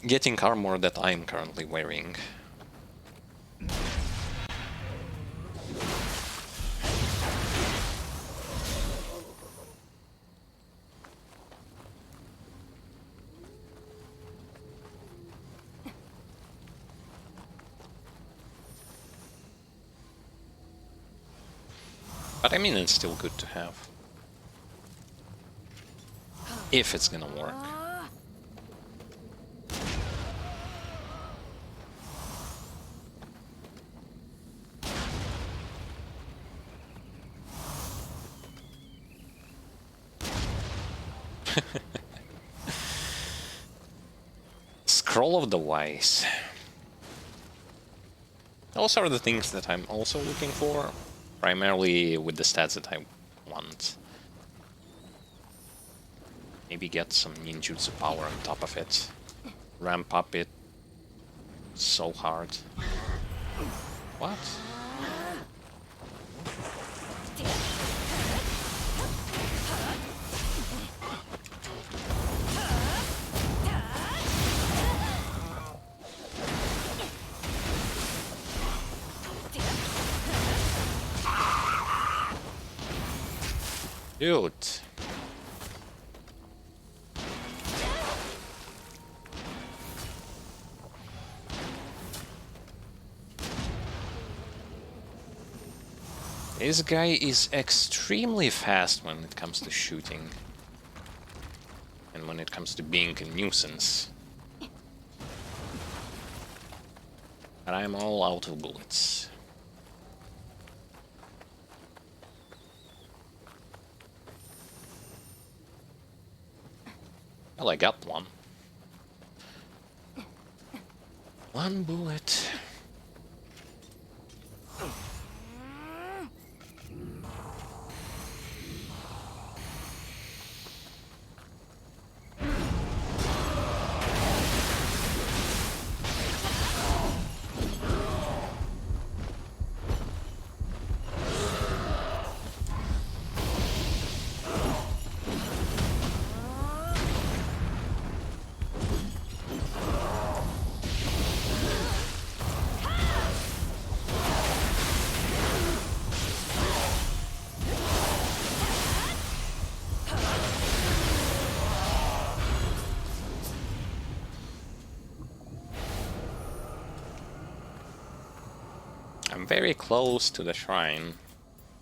getting armor that I'm currently wearing. But I mean, it's still good to have. If it's gonna work. Scroll of the Wise. Those are the things that I'm also looking for, primarily with the stats that I want. Maybe get some ninjutsu power on top of it. Ramp up it so hard. What? Dude. This guy is extremely fast when it comes to shooting. And when it comes to being a nuisance. But I'm all out of bullets. Well, I got one. One bullet. very close to the shrine,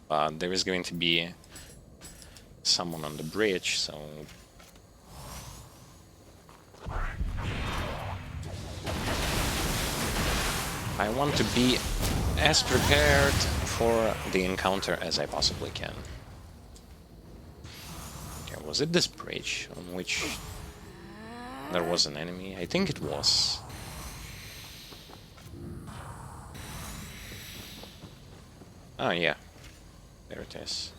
but there is going to be someone on the bridge, so... I want to be as prepared for the encounter as I possibly can. Okay, was it this bridge on which there was an enemy? I think it was. Oh yeah, there it is.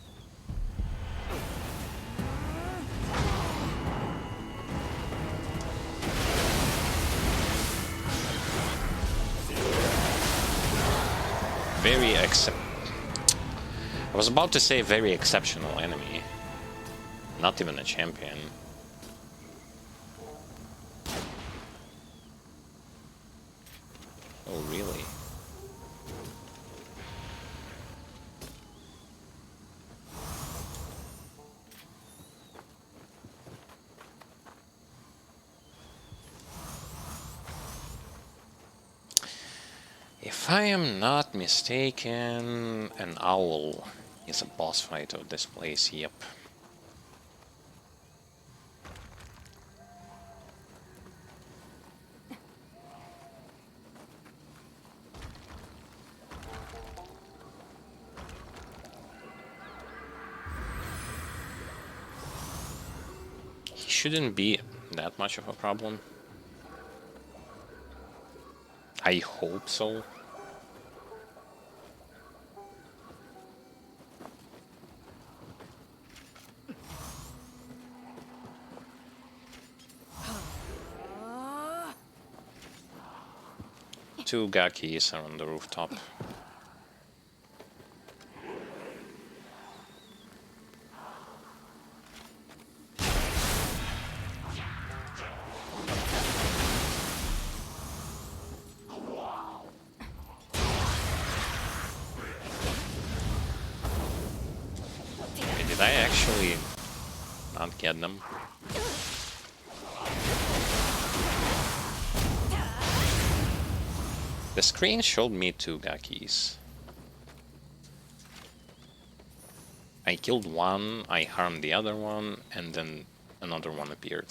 I was about to say very exceptional enemy. Not even a champion. Oh, really? If I am not mistaken, an owl is a boss fight of this place, yep. He shouldn't be that much of a problem. I hope so. Two Gakis are on the rooftop. Did I actually not get them? The screen showed me two Gakis. I killed one, I harmed the other one, and then another one appeared.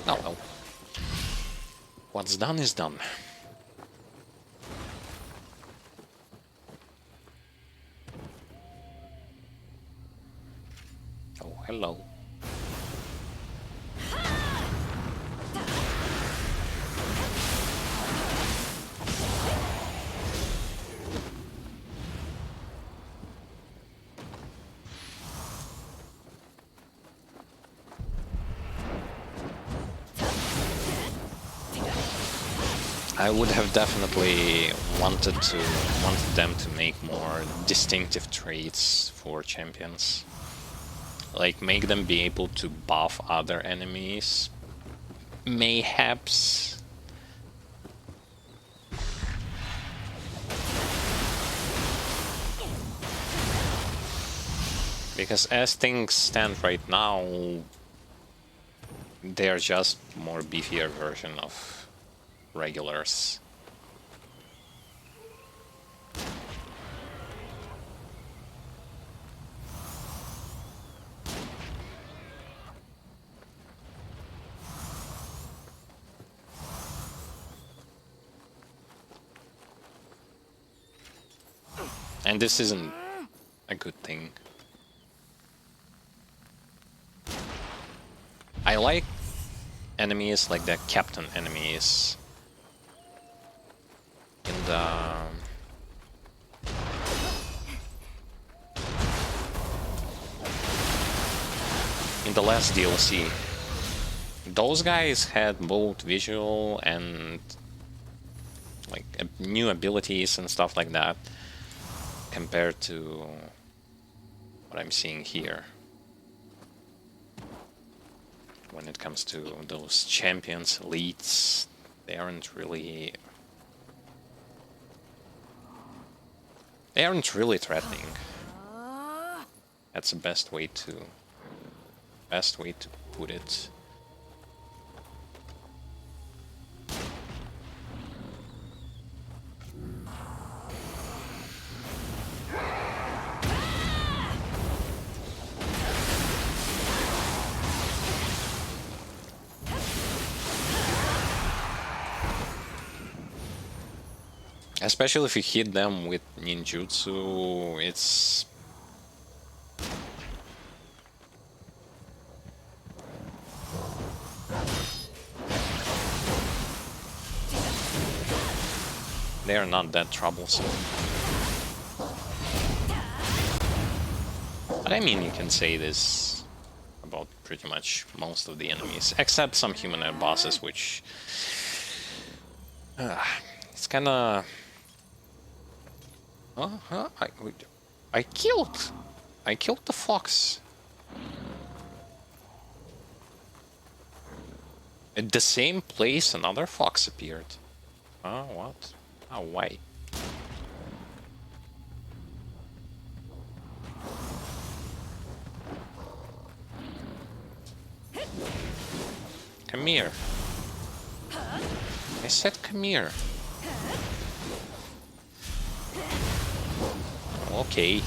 Oh well. What's done is done. Oh, hello. I would have definitely wanted them to make more distinctive traits for champions. Like, make them be able to buff other enemies. Mayhaps. Because as things stand right now, they are just more beefier version of regulars. And this isn't a good thing. I like enemies like the captain enemies in the last DLC. Those guys had both visual and like new abilities and stuff like that compared to what I'm seeing here. When it comes to those champions, elites, they aren't really threatening. That's the best way to put it. Especially if you hit them with ninjutsu, it's... they're not that troublesome. But I mean, you can say this about pretty much most of the enemies, except some humanoid bosses, which... it's kinda... I killed the fox. At the same place, another fox appeared. Oh, what? Oh, why? Come here. I said come here. Okay.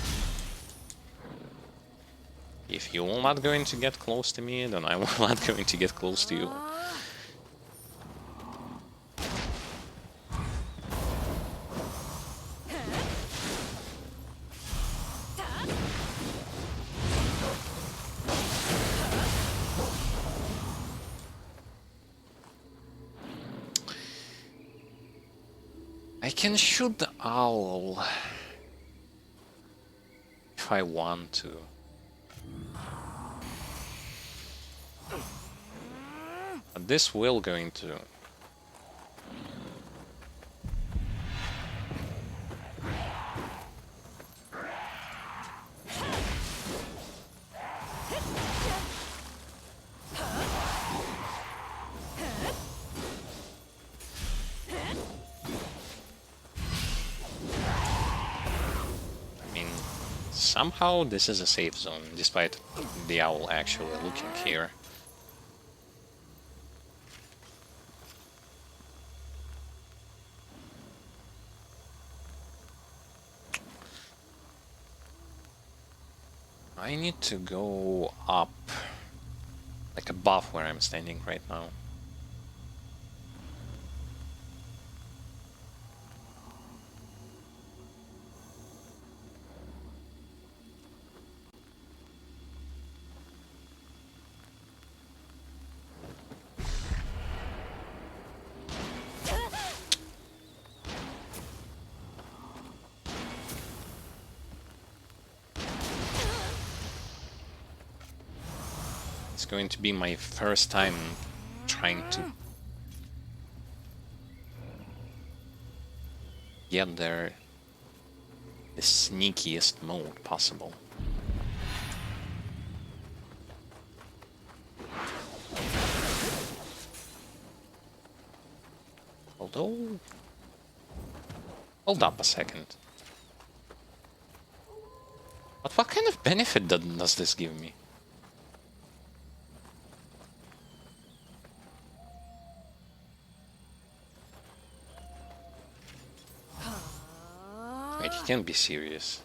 If you're not going to get close to me, then I'm not going to get close to you. I can shoot the owl if I want to. But this will going to... Somehow this is a safe zone, despite the owl actually looking here. I need to go up, like above where I'm standing right now. It's going to be my first time trying to get there the sneakiest mode possible. Although... hold up a second. But what kind of benefit does this give me? Wait, you can't be serious.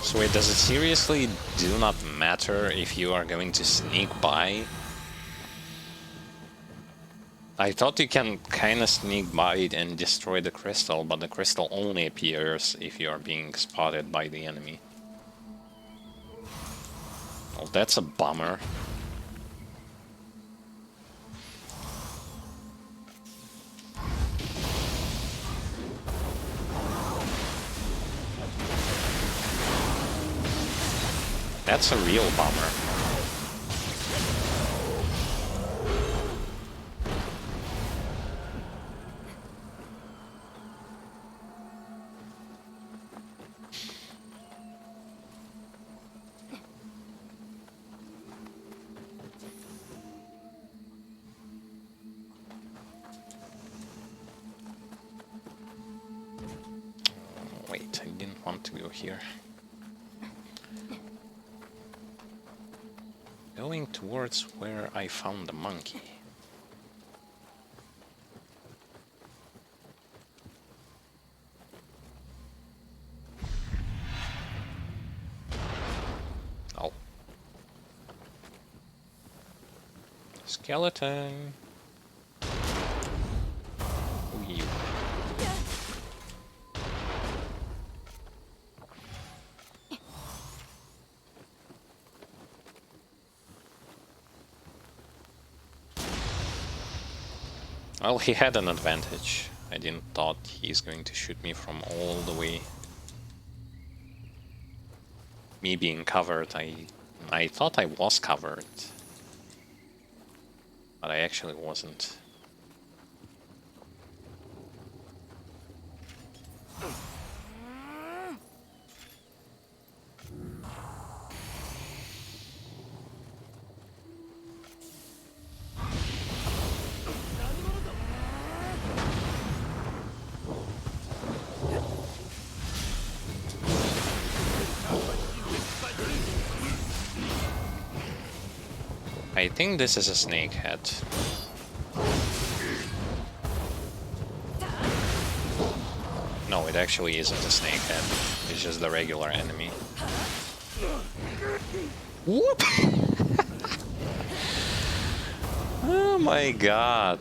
So wait, does it seriously do not matter if you are going to sneak by? I thought you can kinda sneak by it and destroy the crystal, but the crystal only appears if you are being spotted by the enemy. Well, that's a bummer. That's a real bummer. want to go here. Going towards where I found the monkey. Oh. Skeleton. Ooh. Well, he had an advantage. I didn't thought he's going to shoot me from all the way. Me being covered, I thought I was covered. But I actually wasn't. I think this is a snake head. No, it actually isn't a snake head. It's just the regular enemy. Whoop! Oh my god.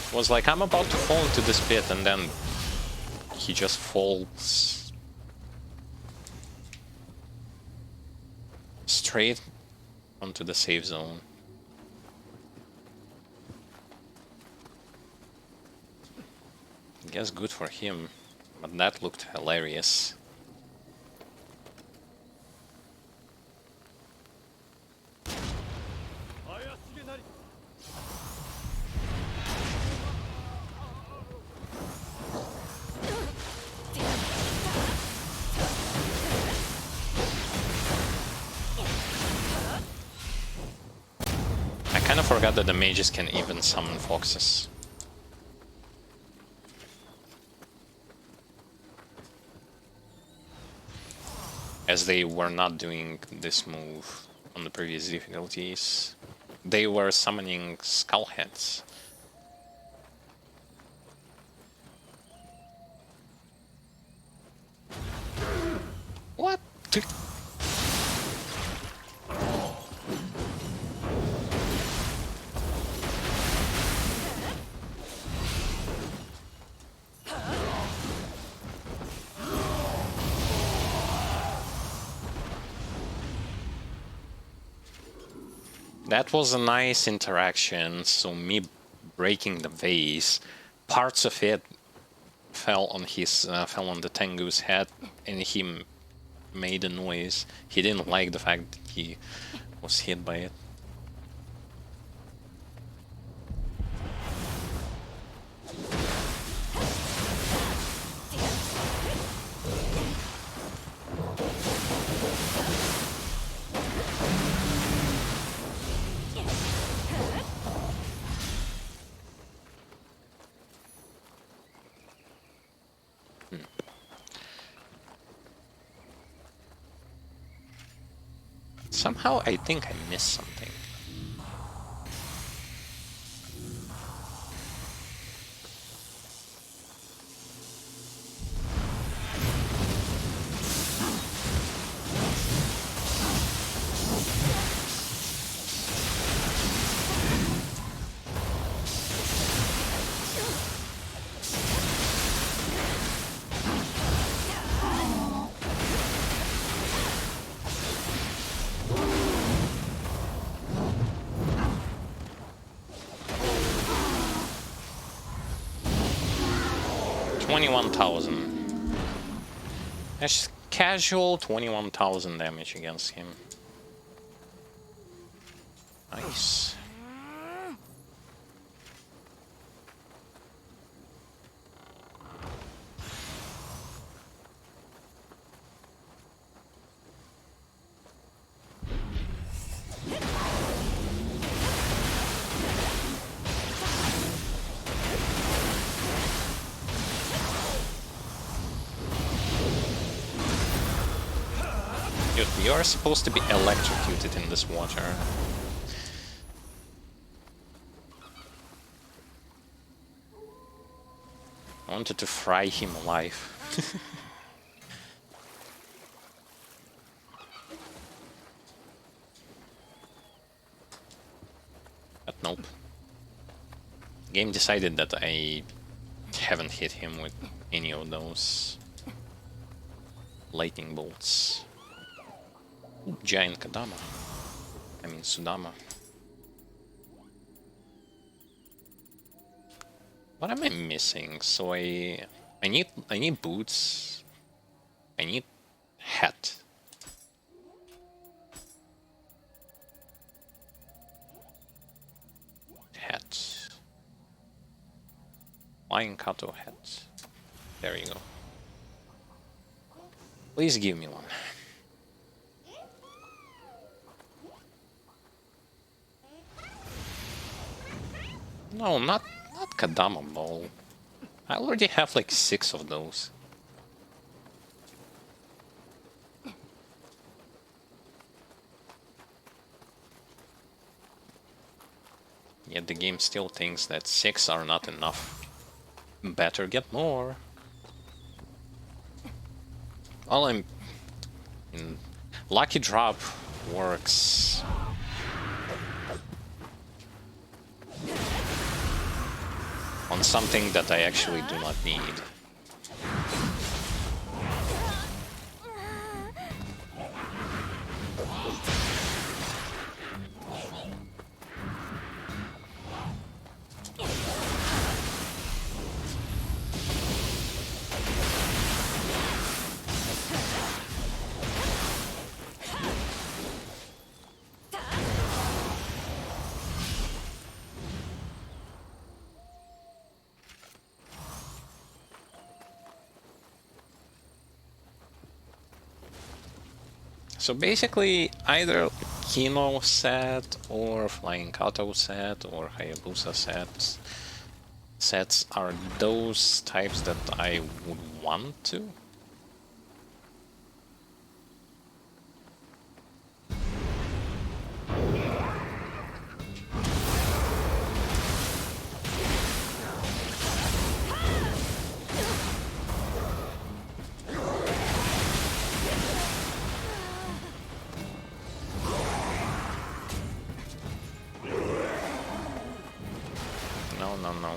It was like I'm about to fall into this pit and then he just falls straight onto the safe zone. I guess good for him, but that looked hilarious. I kind of forgot that the mages can even summon foxes. As they were not doing this move on the previous difficulties. They were summoning skullheads. What? That was a nice interaction, so me breaking the vase, parts of it fell on the Tengu's head and he made a noise. He didn't like the fact that he was hit by it. Somehow I think I missed something. $21,000. That's casual 21,000 damage against him. Nice. Dude, you are supposed to be electrocuted in this water. I wanted to fry him alive. But nope. Game decided that I haven't hit him with any of those lightning bolts. Ooh, giant Kadama. I mean Sudama. What am I missing? So I need boots. I need hat. Hat. Flying Kato hat. There you go. Please give me one. No, not Kadama ball. I already have like 6 of those. Yet the game still thinks that 6 are not enough. Better get more. Well, Lucky Drop works. On something that I actually do not need. So basically, either Kino set, or Flying Kato set, or Hayabusa sets are those types that I would want to. No.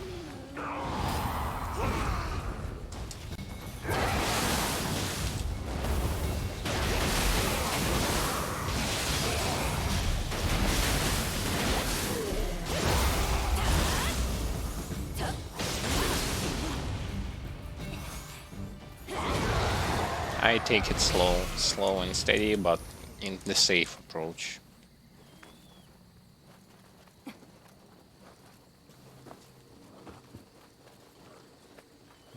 I take it slow and steady, but in the safe approach.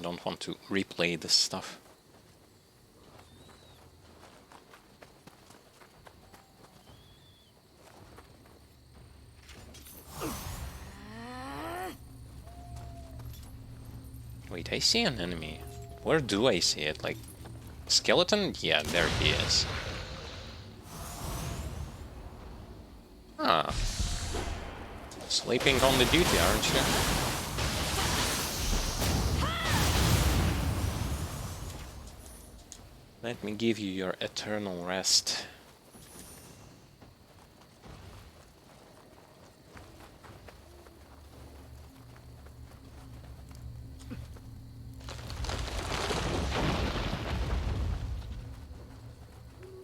Don't want to replay this stuff. Wait, I see an enemy. Where do I see it? Like, skeleton? Yeah, there he is. Ah. Sleeping on the duty, aren't you? Let me give you your eternal rest.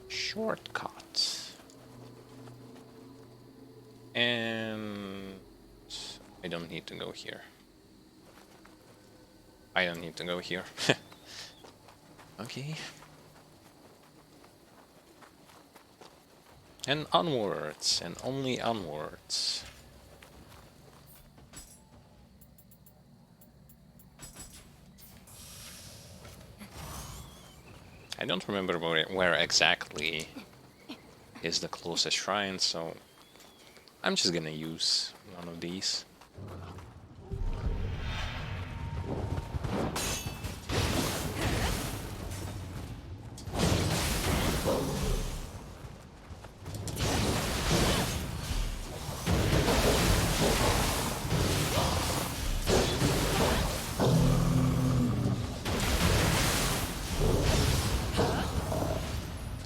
Shortcut. And I don't need to go here. I don't need to go here. Okay. And onwards, and only onwards. I don't remember where exactly is the closest shrine, so I'm just gonna use one of these.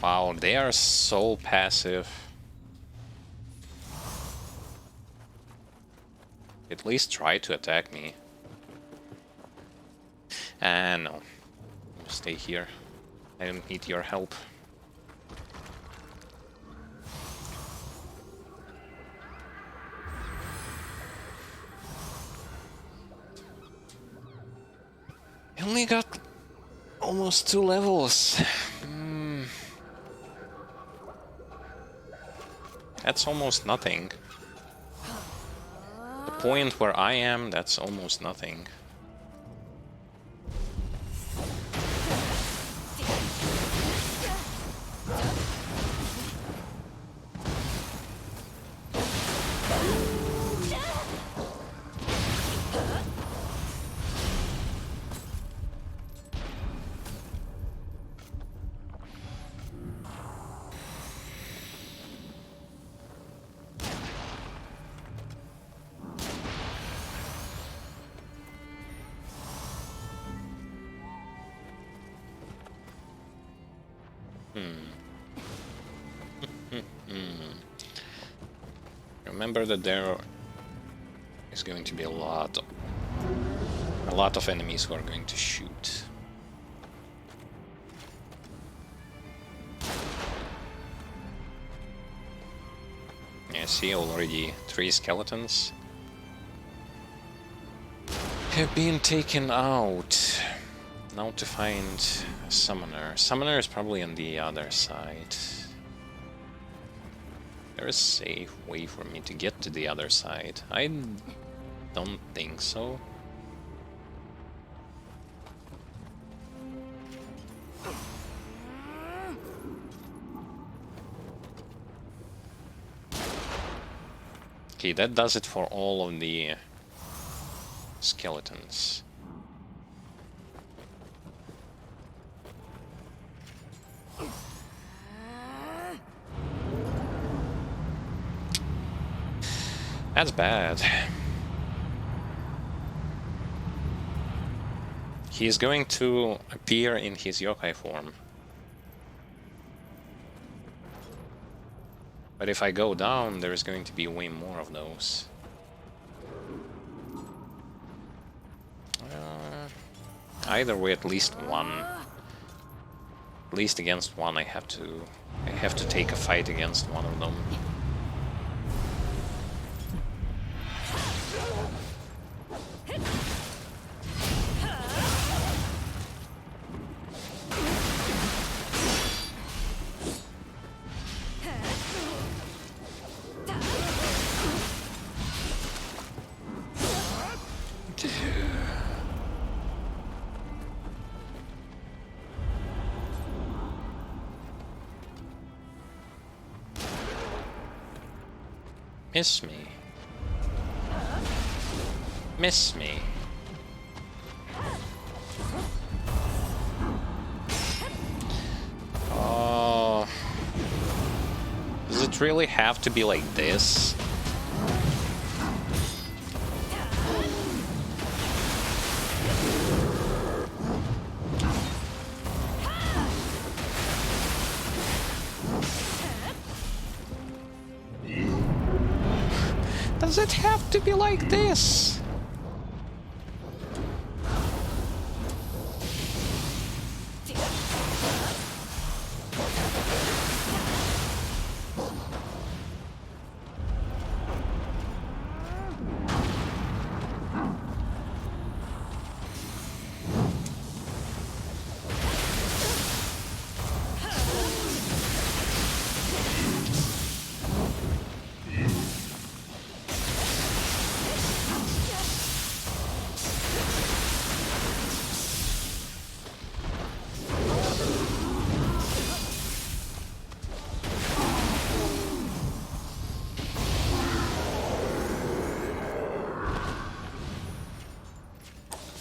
Wow, they are so passive. At least try to attack me. No. Stay here. I don't need your help. I only got almost 2 levels. That's almost nothing. The point where I am, that's almost nothing. Remember that there is going to be a lot of enemies who are going to shoot. Yeah, see, already 3 skeletons have been taken out. Now to find a summoner. Summoner is probably on the other side. There is a safe way for me to get to the other side. I don't think so. Okay, that does it for all of the skeletons. That's bad. He is going to appear in his yokai form. But if I go down, there is going to be way more of those. Either way, at least one. At least against one, I have to take a fight against one of them. Miss me. Miss me. Oh. Does it really have to be like this? Does it have to be like this?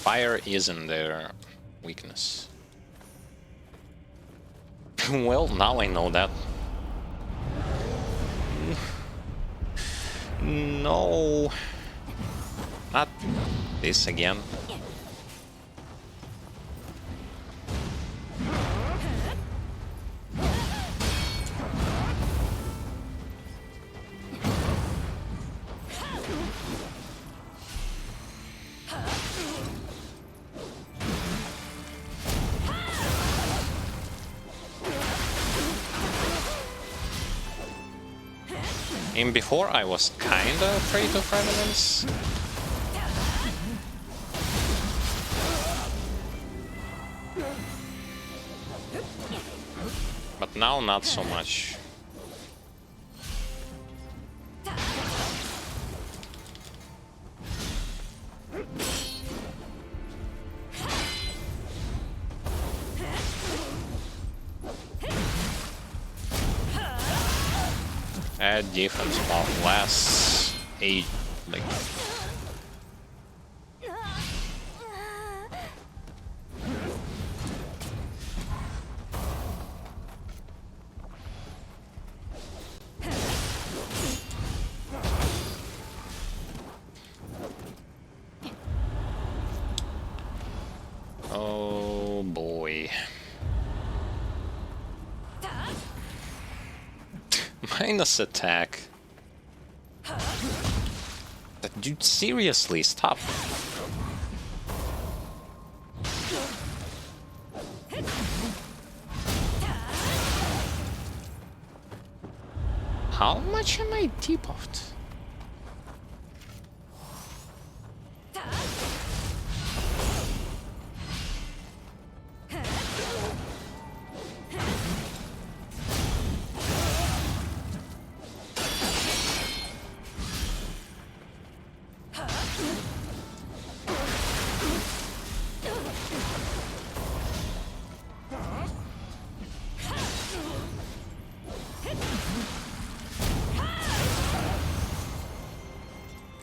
Fire isn't their weakness. Well, now I know that. No. Not this again. In before I was kinda afraid of Revenants. But now not so much. Add defense buff less age, like. Oh boy. Minus attack. Dude, seriously, stop. How much am I debuffed?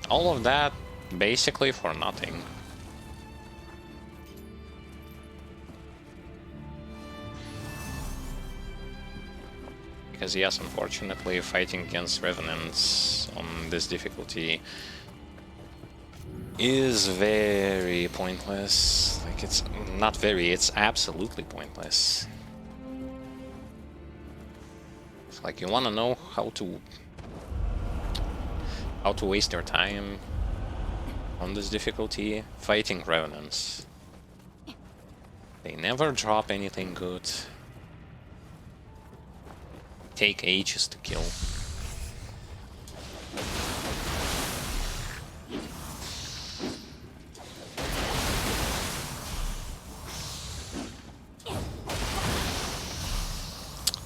All of that basically for nothing. Because yes, unfortunately, fighting against Revenants on this difficulty is very pointless. Like, it's not very, it's absolutely pointless. It's like, you wanna know how to waste your time on this difficulty? Fighting Revenants. They never drop anything good. Take ages to kill.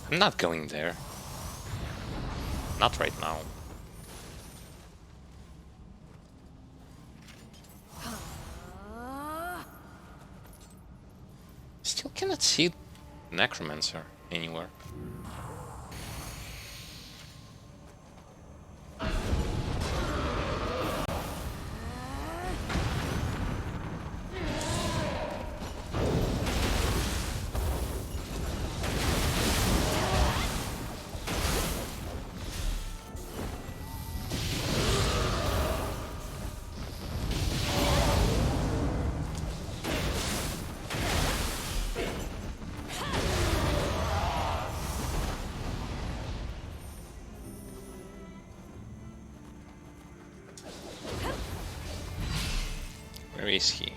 I'm not going there. Not right now. Still cannot see Necromancer anywhere. Where is he?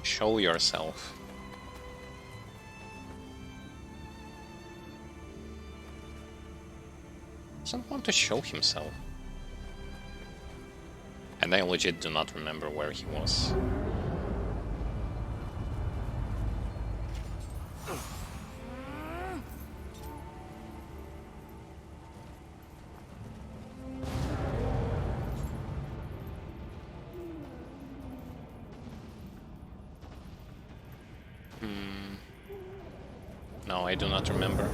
Show yourself. Doesn't want to show himself. And I legit do not remember where he was. No, I do not remember.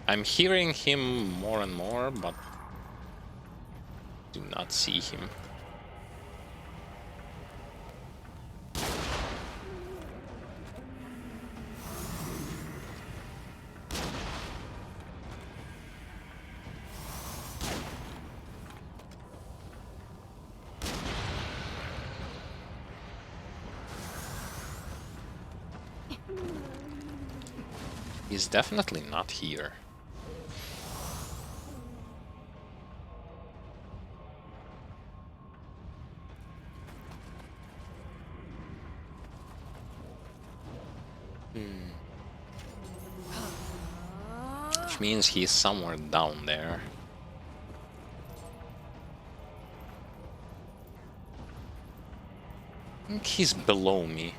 I'm hearing him more and more, but do not see him. He's definitely not here. Which means he's somewhere down there. I think he's below me.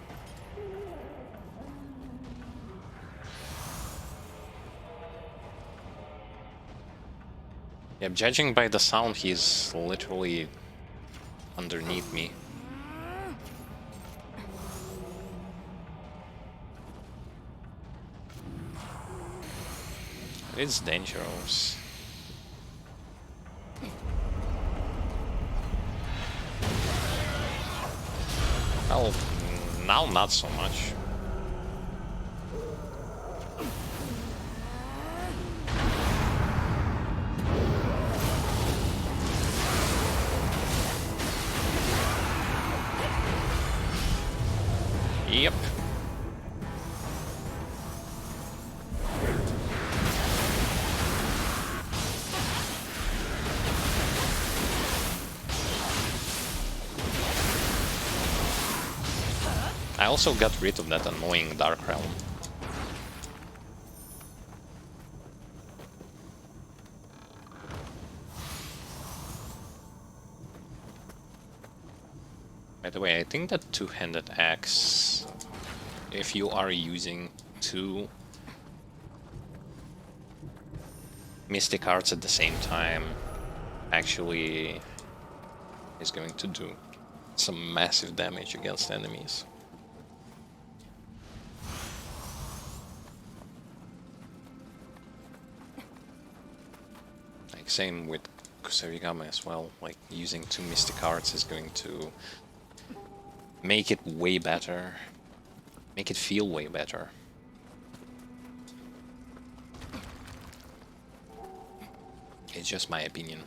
Yeah, judging by the sound, he's literally underneath me. It's dangerous. Well, now not so much. Yep. I also got rid of that annoying Dark Realm. By the way, I think that two-handed axe, if you are using two Mystic Arts at the same time, actually is going to do some massive damage against enemies. Like same with Kusarigama as well, like using two Mystic Arts is going to make it way better, make it feel way better. It's just my opinion.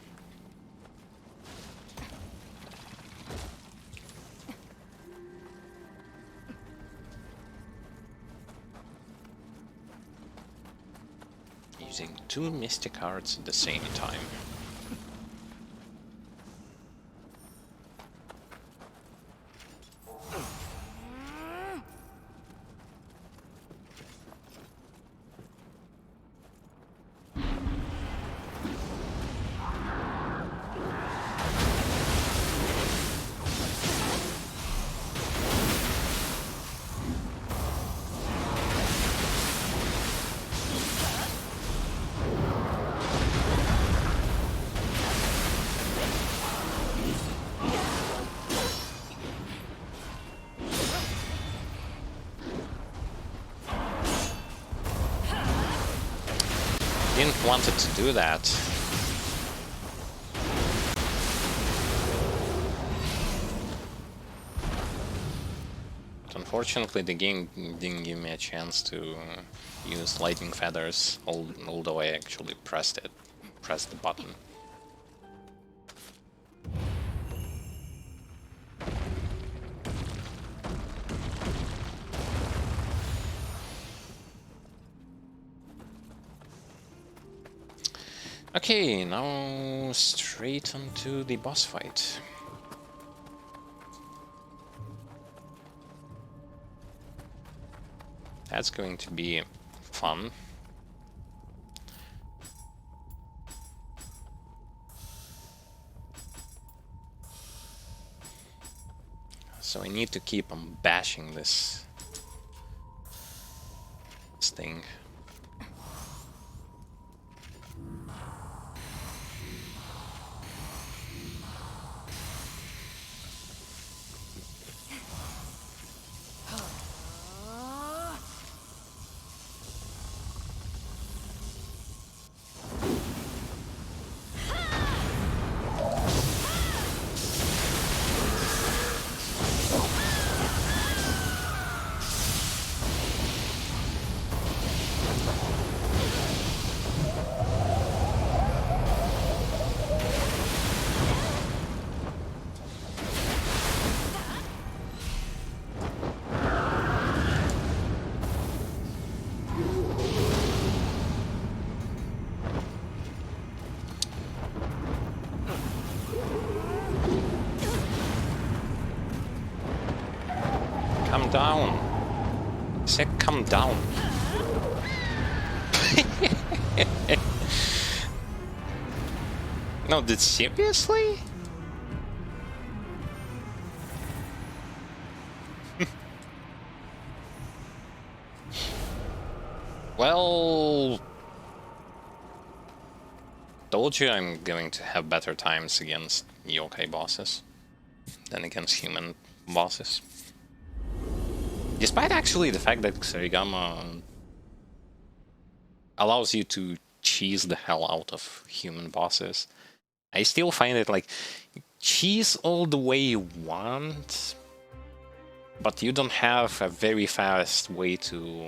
Using two Mystic Arts at the same time. Didn't want it to do that. But unfortunately the game didn't give me a chance to use lightning feathers, although I actually pressed the button. Okay, now straight onto the boss fight. That's going to be fun. So I need to keep on bashing this thing. Calm down. Say, come down. No, did seriously? Well, told you I'm going to have better times against yokai bosses than against human bosses. Despite actually the fact that Kusarigama allows you to cheese the hell out of human bosses, I still find it like, cheese all the way you want, but you don't have a very fast way to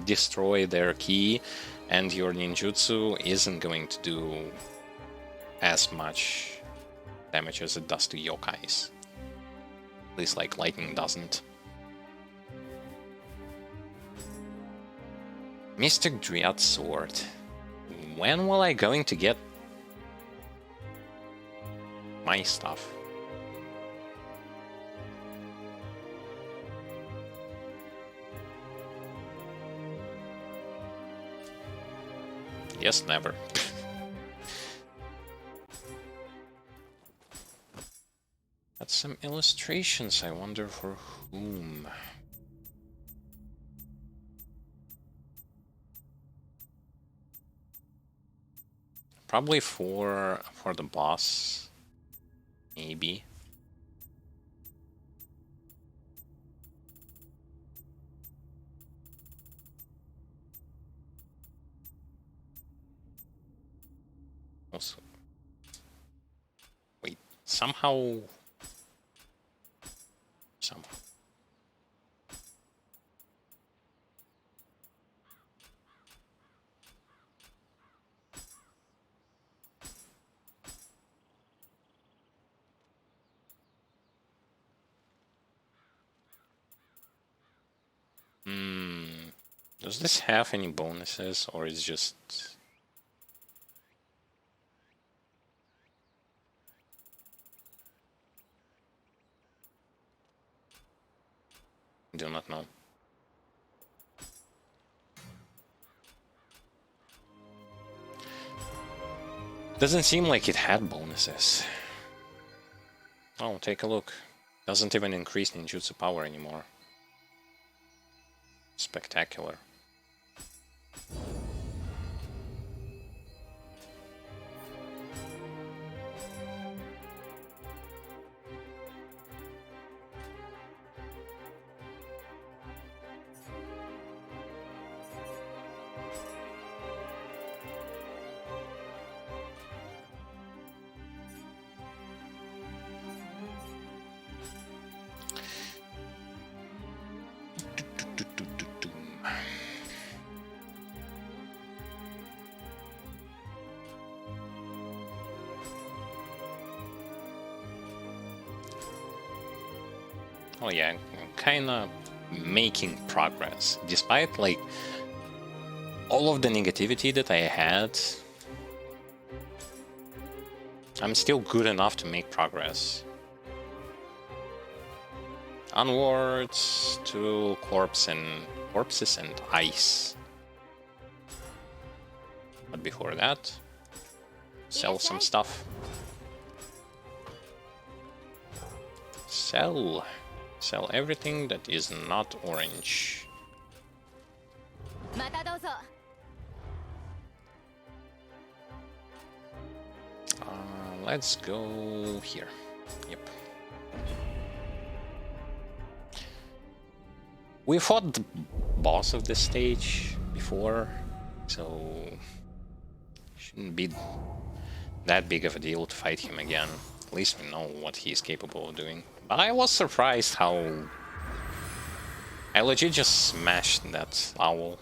destroy their ki, and your ninjutsu isn't going to do as much damage as it does to yokais. At least like lightning doesn't. Mystic Dryad Sword. When will I going to get my stuff? Yes, never. That's some illustrations, I wonder for whom. Probably for the boss, maybe. Also, wait, somehow. Does this have any bonuses, or is just... Do not know. Doesn't seem like it had bonuses. Oh, take a look. Doesn't even increase ninjutsu power anymore. Spectacular. Oh yeah, I'm kinda making progress. Despite like all of the negativity that I had, I'm still good enough to make progress. Onwards to corpses and ice. But before that, sell some stuff. Sell everything that is not orange. Let's go here. Yep. We fought the boss of this stage before, so shouldn't be that big of a deal to fight him again. At least we know what he's capable of doing. But I was surprised how I legit just smashed that owl.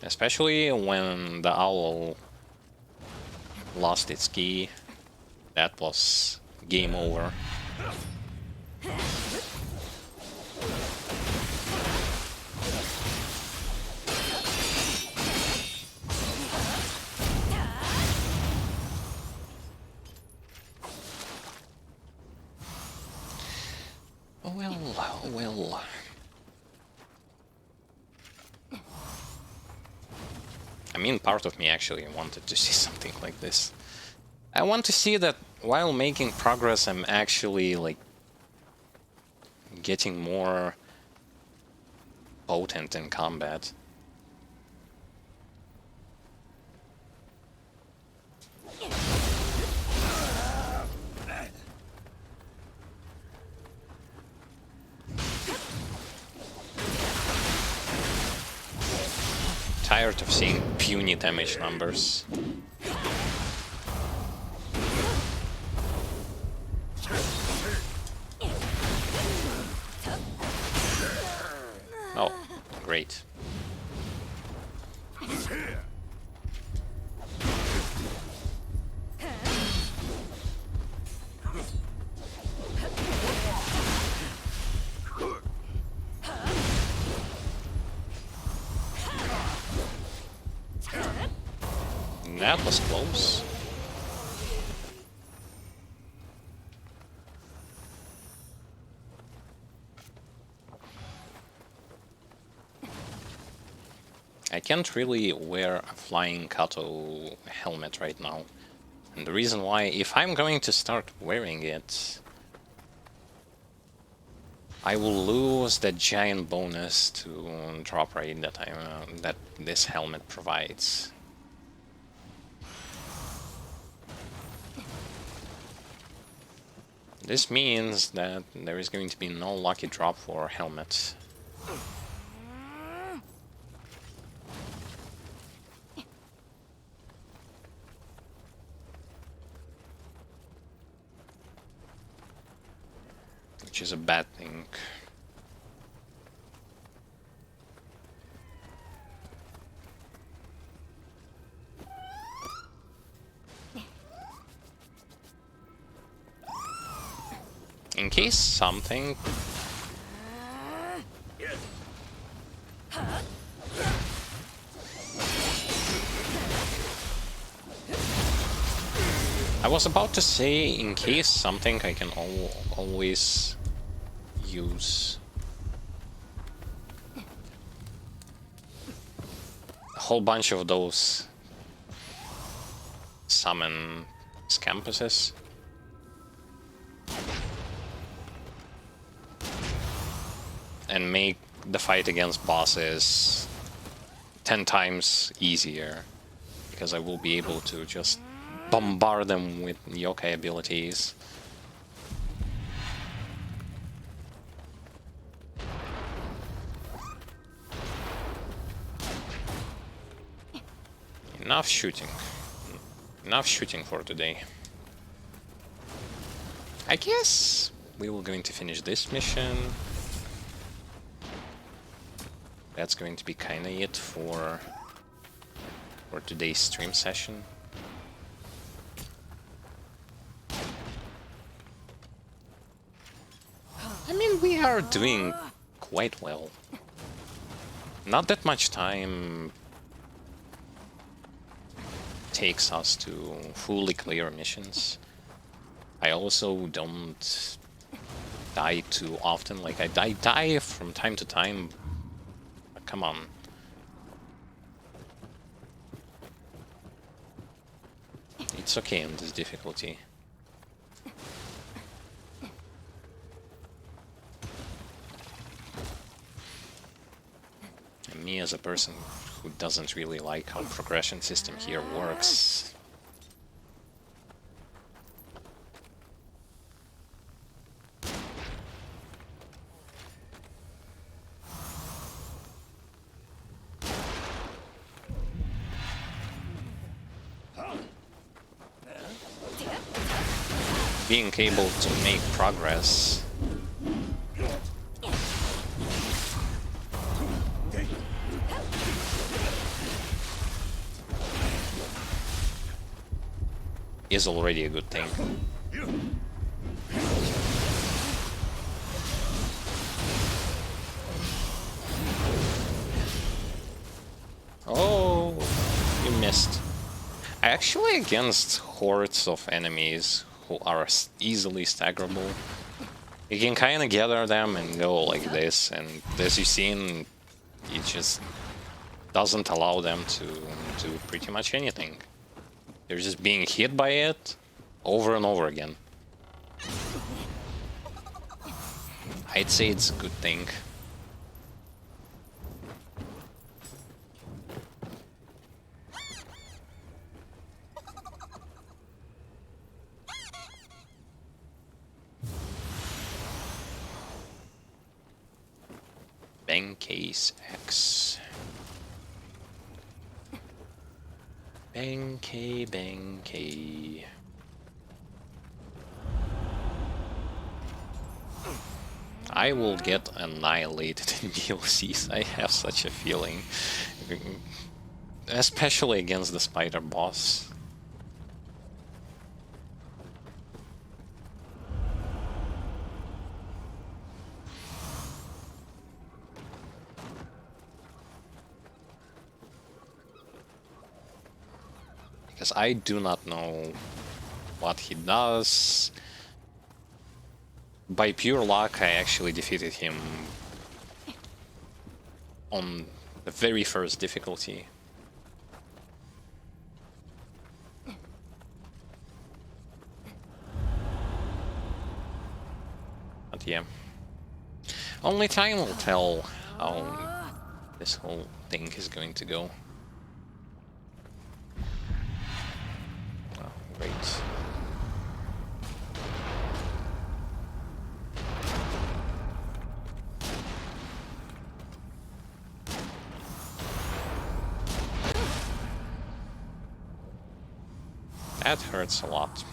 Especially when the owl lost its key. That was game over. I mean, part of me actually wanted to see something like this. I want to see that while making progress, I'm actually, like, getting more potent in combat. Tired of seeing puny damage numbers. Oh, great. That was close. I can't really wear a flying Kato helmet right now. And the reason why, if I'm going to start wearing it, I will lose that giant bonus to drop rate that that this helmet provides. This means that there is going to be no lucky drop for helmet. Which is a bad thing. In case something... I was about to say, in case something, I can always use a whole bunch of those summon scampuses. And make the fight against bosses 10 times easier, because I will be able to just bombard them with yokai abilities. Enough shooting. Enough shooting for today. I guess we will going to finish this mission. That's going to be kinda it for today's stream session. I mean, we are doing quite well. Not that much time takes us to fully clear missions. I also don't die too often. Like, I die from time to time. But come on. It's okay in this difficulty. And me as a person who doesn't really like how progression system here works. Being able to make progress is already a good thing. Oh, you missed. Actually, against hordes of enemies who are easily staggerable, you can kind of gather them and go like this, and as you've seen, you just doesn't allow them to do pretty much anything. They're just being hit by it over and over again. I'd say it's a good thing. Case X. Benkei. I will get annihilated in DLCs, I have such a feeling. Especially against the spider boss. Because I do not know what he does. By pure luck, I actually defeated him on the very first difficulty. But yeah. Only time will tell how this whole thing is going to go. Oh, great. That hurts a lot.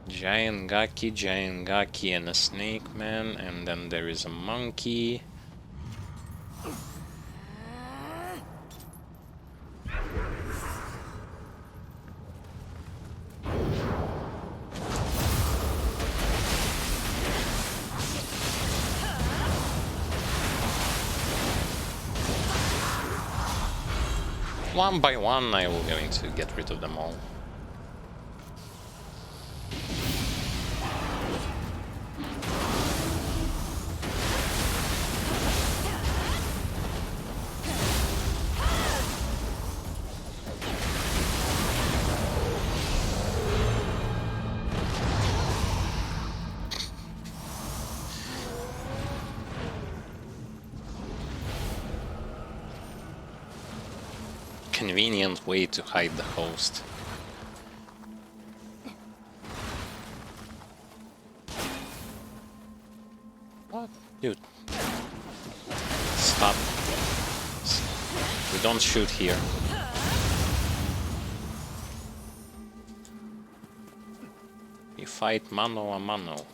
Giant Gaki, and a snake man, and then there is a monkey. One by one, I will going to get rid of them all. Convenient way to hide the host. What? Dude. Stop. We don't shoot here. We fight mano a mano.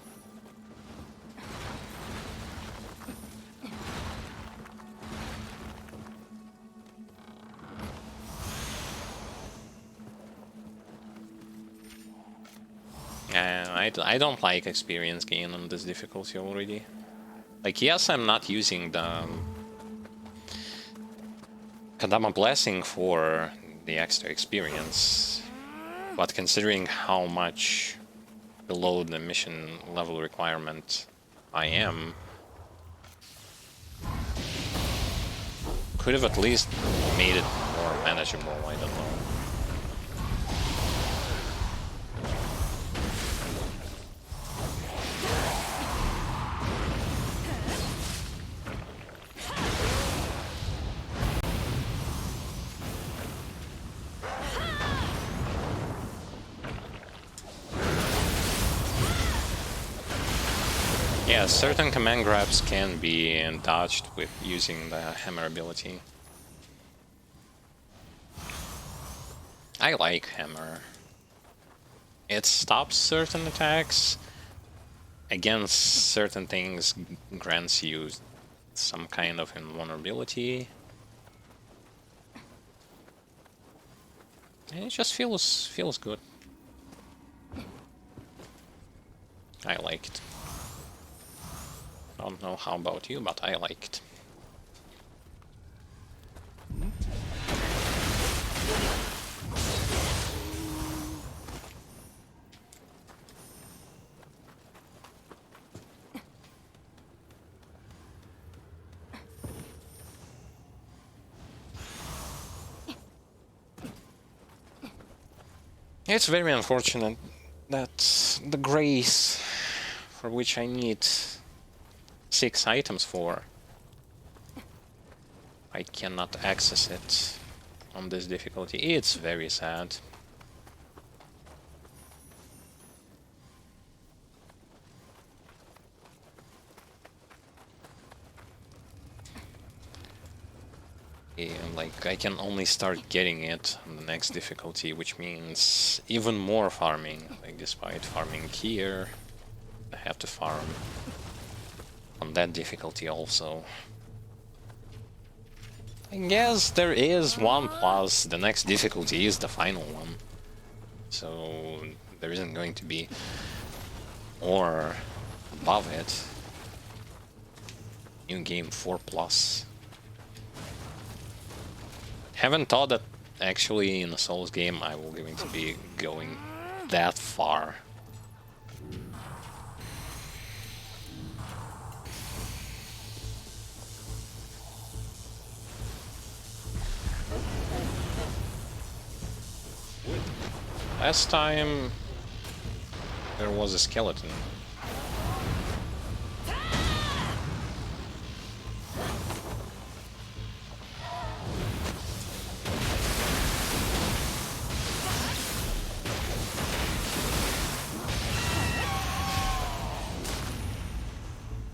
I don't like experience gain on this difficulty already. Like, yes, I'm not using the Kadama Blessing for the extra experience, but considering how much below the mission level requirement I am, could have at least made it more manageable, I don't know. Yeah, certain command grabs can be dodged with using the hammer ability. I like hammer. It stops certain attacks. Against certain things, grants you some kind of invulnerability. And it just feels good. I like it. Don't know how about you, but I liked. It's very unfortunate that the grace for which I need 6 items for, I cannot access it on this difficulty. It's very sad. And like, I can only start getting it on the next difficulty, which means even more farming. Like, despite farming here, I have to farm on that difficulty also. I guess there is one plus, the next difficulty is the final one. So there isn't going to be more above it. New game 4 plus. Haven't thought that actually in a Souls game I will going to be going that far. Last time there was a skeleton.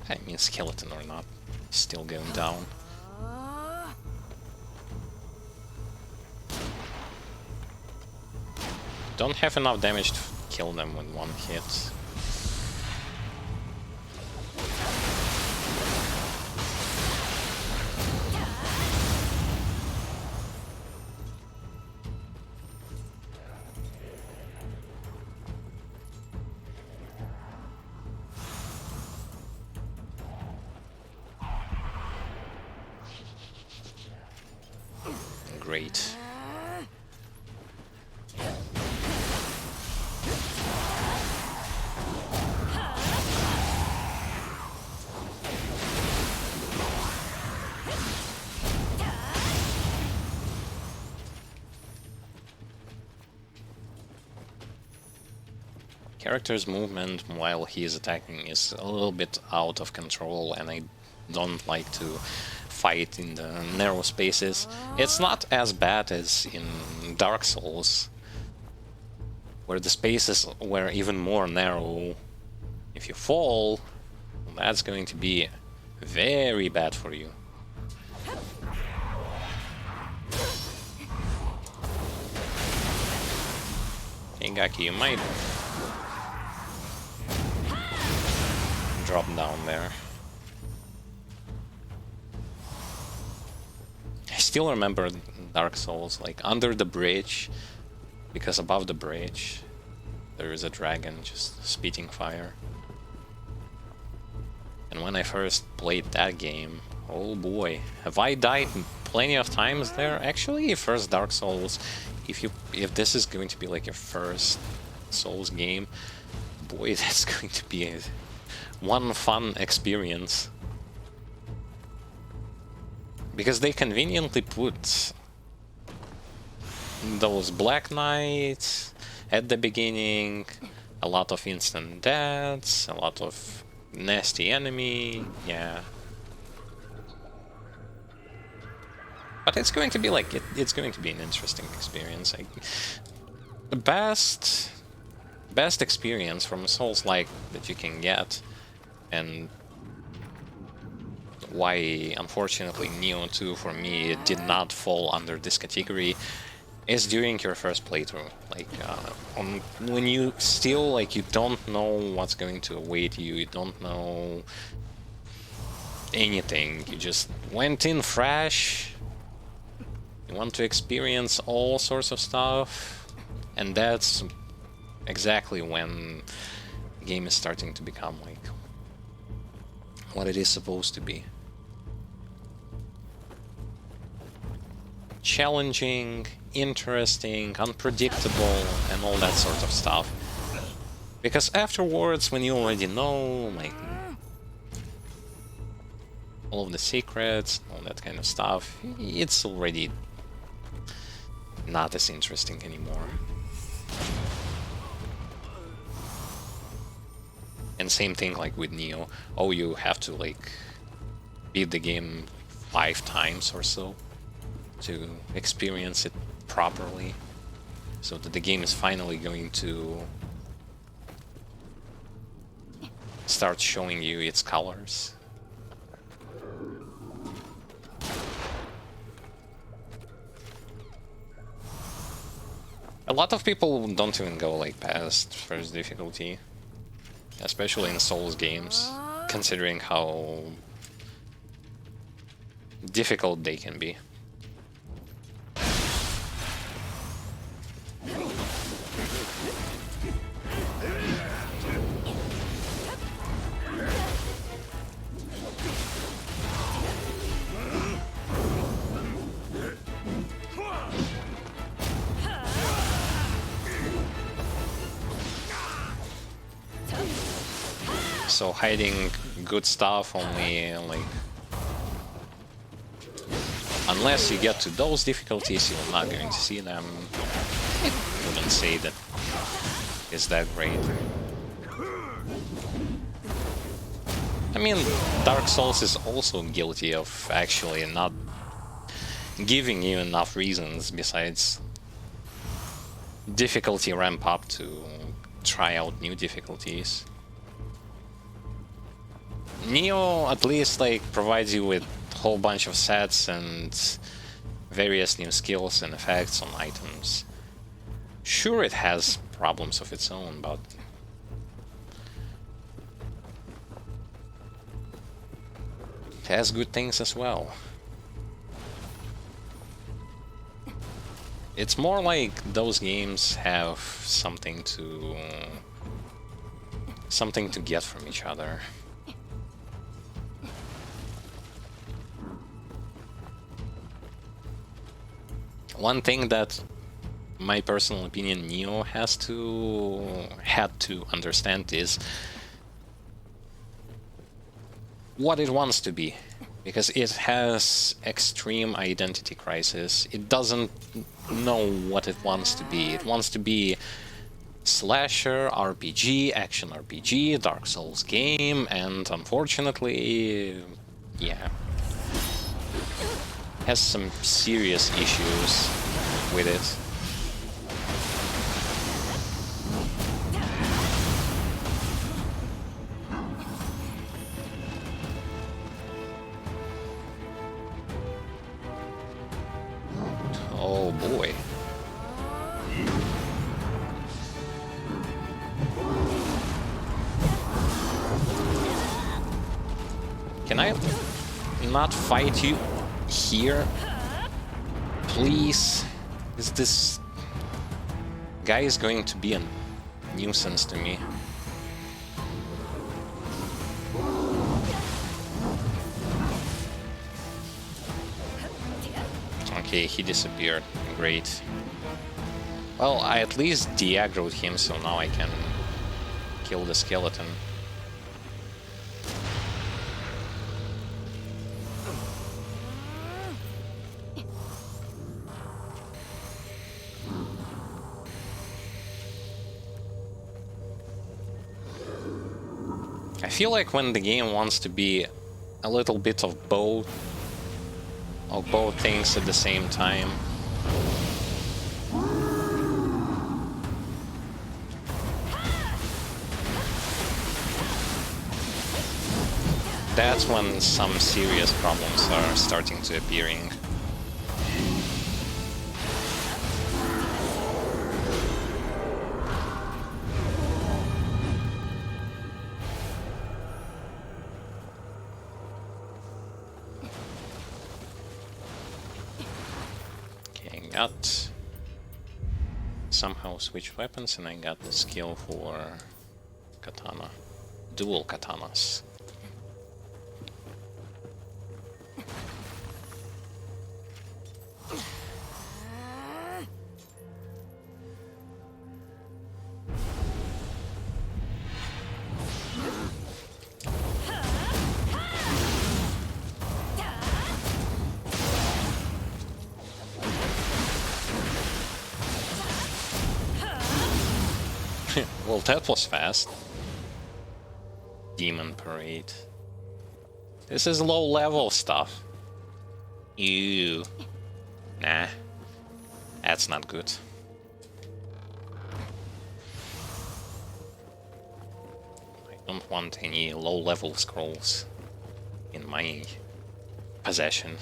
I mean, skeleton or not, still going down. Don't have enough damage to kill them with one hit. Great. Character's movement while he is attacking is a little bit out of control, and I don't like to fight in the narrow spaces. It's not as bad as in Dark Souls, where the spaces were even more narrow. If you fall, that's going to be very bad for you. Hey Gaki, you might drop down there. I still remember Dark Souls, like under the bridge, because above the bridge there is a dragon just spitting fire. And when I first played that game, oh boy, have I died plenty of times there. Actually, first Dark Souls, if this is going to be like your first Souls game, boy, that's going to be one fun experience. Because they conveniently put those Black Knights at the beginning, a lot of instant deaths, a lot of nasty enemy, yeah. But it's going to be like, it's going to be an interesting experience. Like, the best experience from a Souls-like that you can get, and why unfortunately Nioh 2 for me it did not fall under this category, is during your first playthrough. Like when you still, like, you don't know what's going to await you, you don't know anything, you just went in fresh, you want to experience all sorts of stuff, and that's exactly when the game is starting to become like what it is supposed to be. Challenging, interesting, unpredictable, and all that sort of stuff. Because afterwards, when you already know, like, all of the secrets, all that kind of stuff, it's already not as interesting anymore. And same thing like with Nioh. Oh, you have to like beat the game 5 times or so to experience it properly, so that the game is finally going to start showing you its colors. A lot of people don't even go like past first difficulty, especially in Souls games, considering how difficult they can be. So hiding good stuff only like unless you get to those difficulties, you're not going to see them. I wouldn't say that it's that great. I mean, Dark Souls is also guilty of actually not giving you enough reasons besides difficulty ramp up to try out new difficulties. Nioh at least like provides you with a whole bunch of sets and various new skills and effects on items. Sure, it has problems of its own, but it has good things as well. It's more like those games have something to get from each other. One thing that, my personal opinion, Nioh had to understand is what it wants to be, because it has extreme identity crisis. It doesn't know what it wants to be. It wants to be slasher, RPG, action RPG, Dark Souls game, and unfortunately, yeah, has some serious issues with it. Oh boy. Can I not fight you here? Please? Is this guy is going to be a nuisance to me. Okay, he disappeared. Great. Well, I at least de-aggroed him, so now I can kill the skeleton. I feel like when the game wants to be a little bit of both things at the same time, that's when some serious problems are starting to appearing. Got somehow switched weapons, and I got the skill for katana, dual katanas. Well, that was fast. Demon Parade. This is low level stuff. Ew. Nah. That's not good. I don't want any low level scrolls in my possession.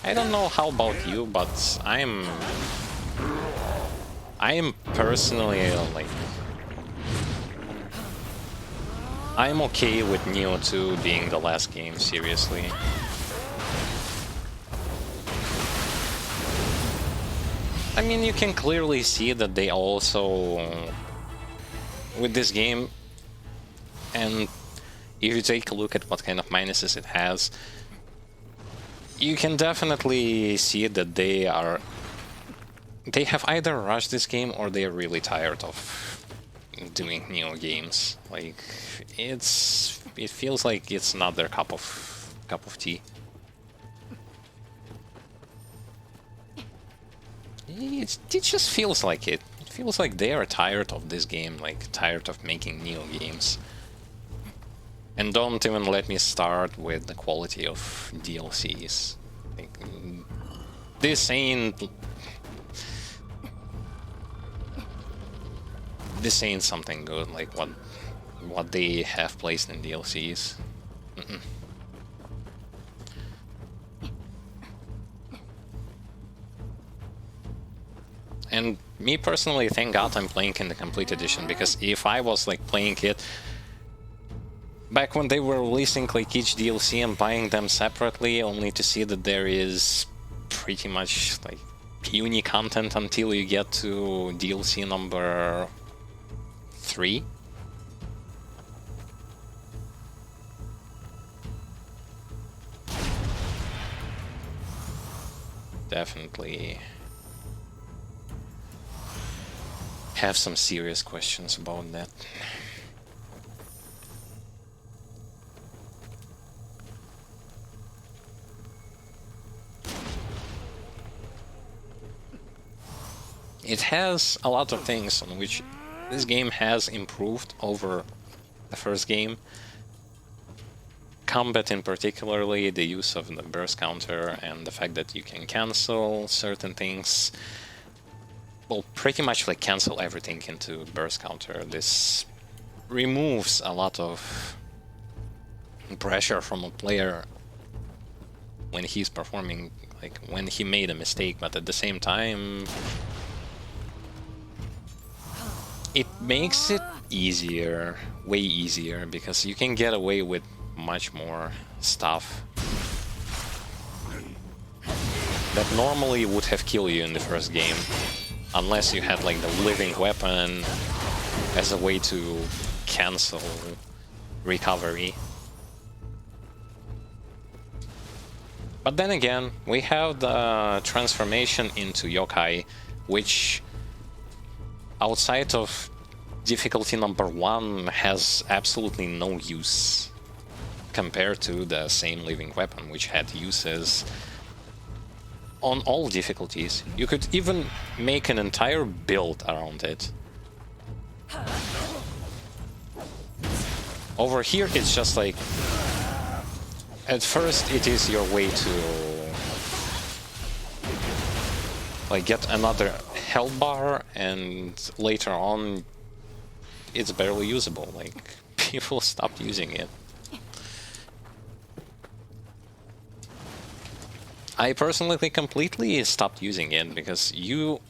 I don't know how about you, but I'm personally like I'm okay with Nioh 2 being the last game, seriously. I mean, you can clearly see that they also with this game, and if you take a look at what kind of minuses it has, you can definitely see that they have either rushed this game or they are really tired of doing Nioh games. Like it feels like it's not their cup of tea. It just feels like it. It feels like they are tired of this game, like tired of making Nioh games. And don't even let me start with the quality of DLCs. Like, this ain't something good like what they have placed in DLCs. And me personally, thank God I'm playing in the complete edition, because if I was like playing it back when they were releasing like each DLC and buying them separately, only to see that there is pretty much like puny content until you get to DLC number 3. Definitely have some serious questions about that. It has a lot of things on which this game has improved over the first game. Combat in particularly, the use of the burst counter and the fact that you can cancel certain things. Well, pretty much like cancel everything into burst counter. This removes a lot of pressure from a player when he's performing, like when he made a mistake, but at the same time it makes it easier, way easier, because you can get away with much more stuff that normally would have killed you in the first game, unless you had like the living weapon as a way to cancel recovery. But then again, we have the transformation into yokai, which outside of difficulty number 1 has absolutely no use compared to the same living weapon, which had uses on all difficulties. You could even make an entire build around it. Over here it's just like, at first it is your way to like get another health bar, and later on it's barely usable. Like, people stopped using it. I personally completely stopped using it because you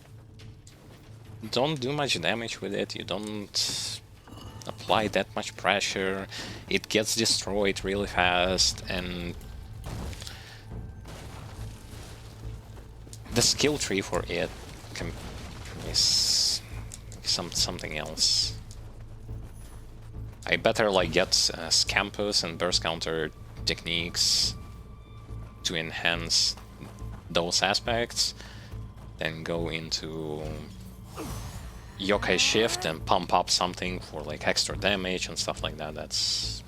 don't do much damage with it, you don't apply that much pressure, it gets destroyed really fast, and the skill tree for it is something else. I better like get Scampus and burst counter techniques to enhance those aspects, then go into Yokai Shift and pump up something for like extra damage and stuff like that. That's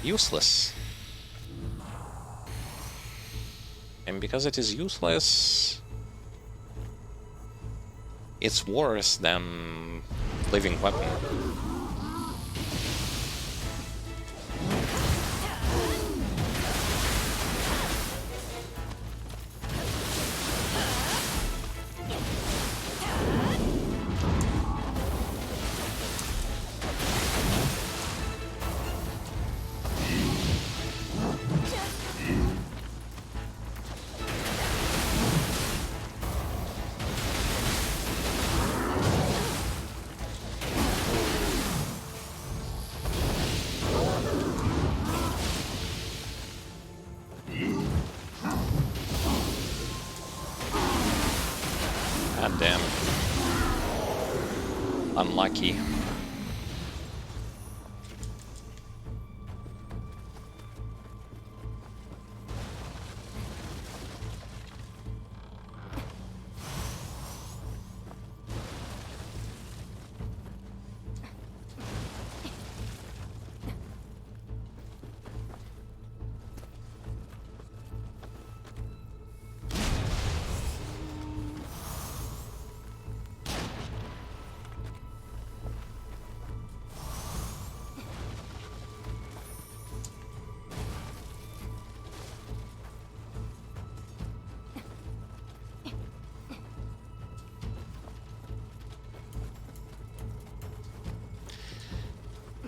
useless. And because it is useless, it's worse than living weapon. God damn. Unlucky.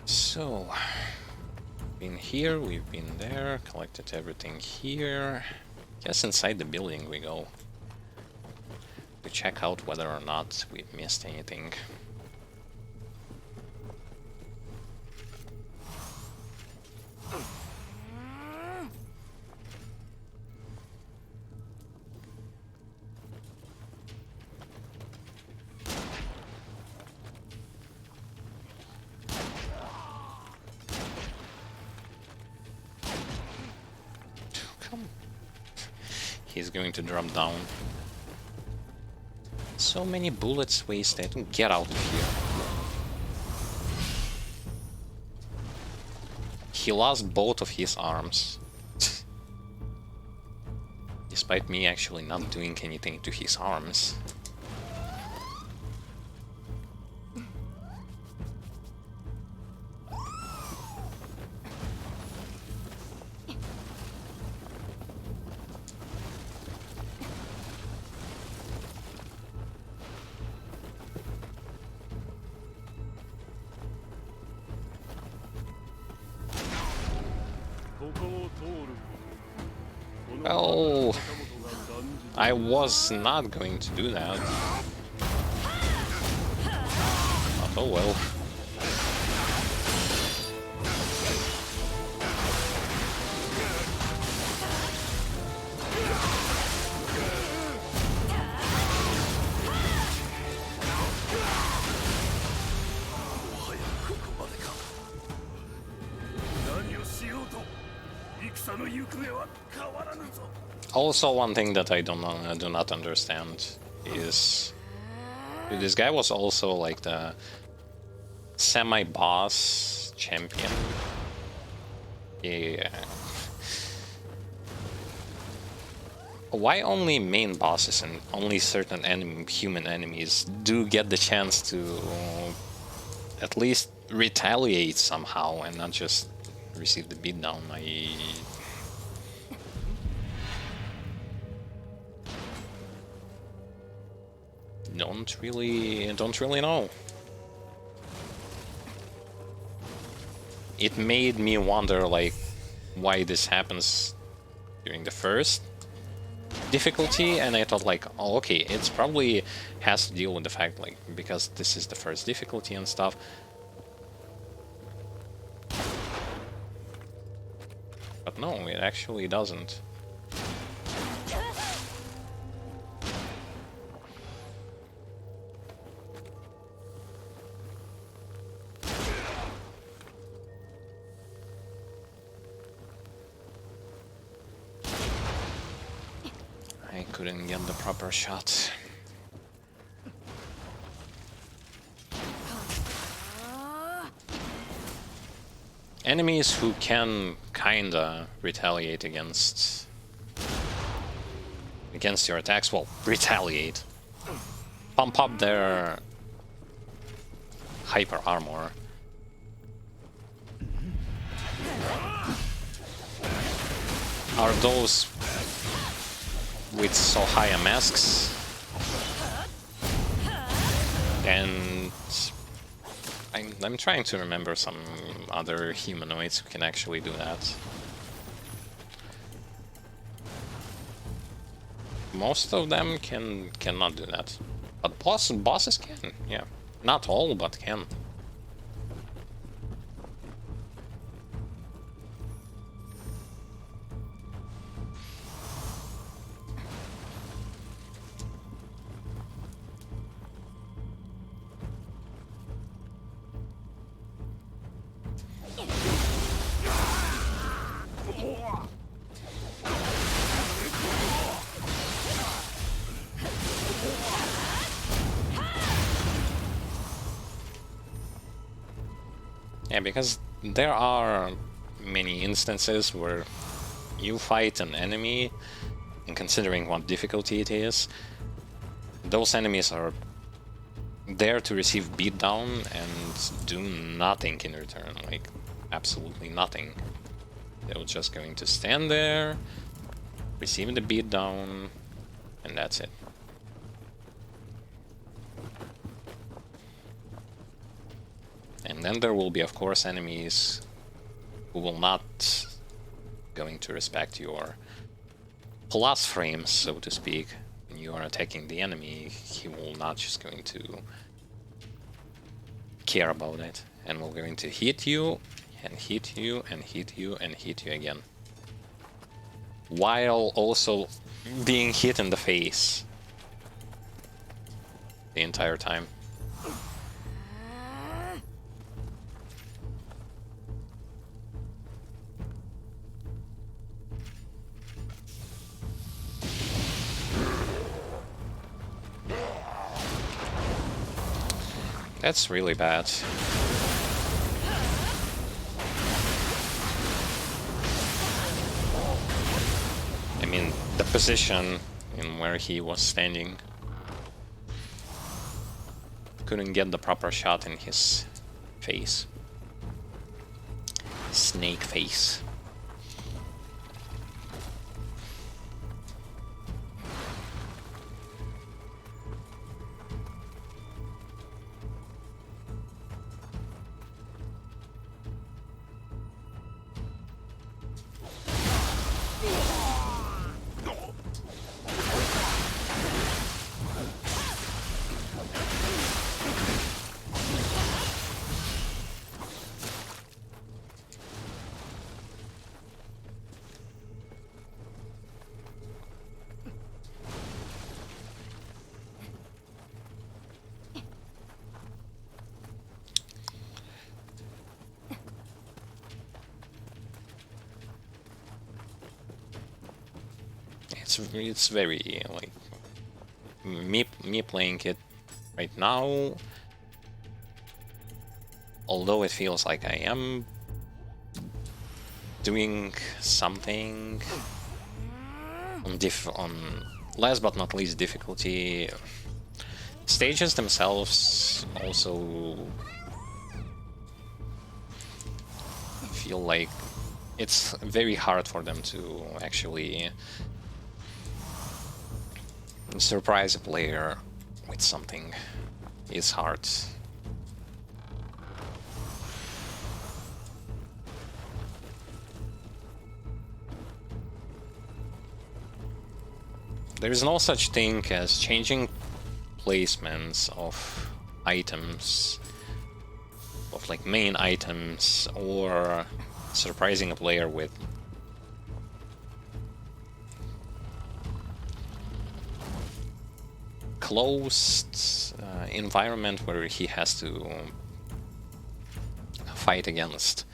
So, been here, we've been there, collected everything here. Guess inside the building we go to check out whether or not we've missed anything. He's going to drop down. So many bullets wasted. Get out of here. He lost both of his arms. Despite me actually not doing anything to his arms. Well, I was not going to do that. But oh well. Also, one thing that I do not understand is this guy was also like the semi-boss champion. Yeah. Why only main bosses and only certain human enemies do get the chance to at least retaliate somehow and not just receive the beatdown? I don't really know. It made me wonder like why this happens during the first difficulty, and I thought like, oh okay, it's probably has to deal with the fact like because this is the first difficulty and stuff. But no, it actually doesn't. couldn't get the proper shot. Enemies who can kinda retaliate against your attacks, well, retaliate. Pump up their hyper armor. Are those with so high masks? And I'm trying to remember some other humanoids who can actually do that. Most of them cannot do that, but bosses can. Yeah, not all, but can. Yeah, because there are many instances where you fight an enemy, and considering what difficulty it is, those enemies are there to receive beatdown and do nothing in return, like absolutely nothing. They're just going to stand there, receive the beatdown, and that's it. And then there will be, of course, enemies who will not going to respect your plus frames, so to speak. When you are attacking the enemy, he will not just going to care about it, and will going to hit you, and hit you, and hit you, and hit you again. While also being hit in the face the entire time. That's really bad. I mean, the position in where he was standing. Couldn't get the proper shot in his face. Snake face. It's very like me playing it right now, although it feels like I am doing something on last but not least difficulty. Stages themselves also feel like it's very hard for them to actually surprise a player with something. It's hard. There is no such thing as changing placements of items, of like main items, or surprising a player with closed environment where he has to fight against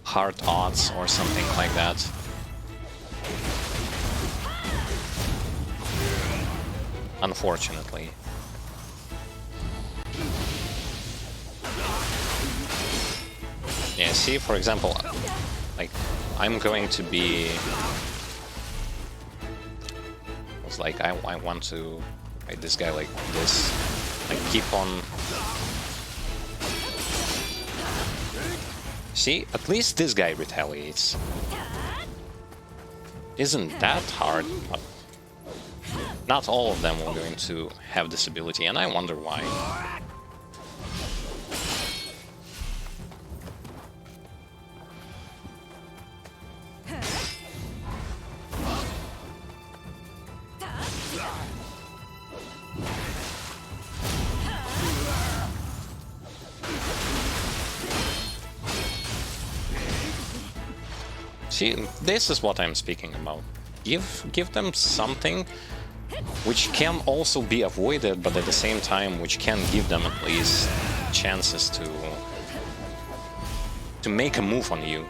hard odds or something like that. unfortunately. Yeah, see, for example, like, I'm going to be... It's like, I want to fight this guy like this. Like, keep on... See, at least this guy retaliates. Isn't that hard, but not all of them are going to have this ability, and I wonder why. See, this is what I'm speaking about. Give them something which can also be avoided, but at the same time which can give them at least chances to make a move on you.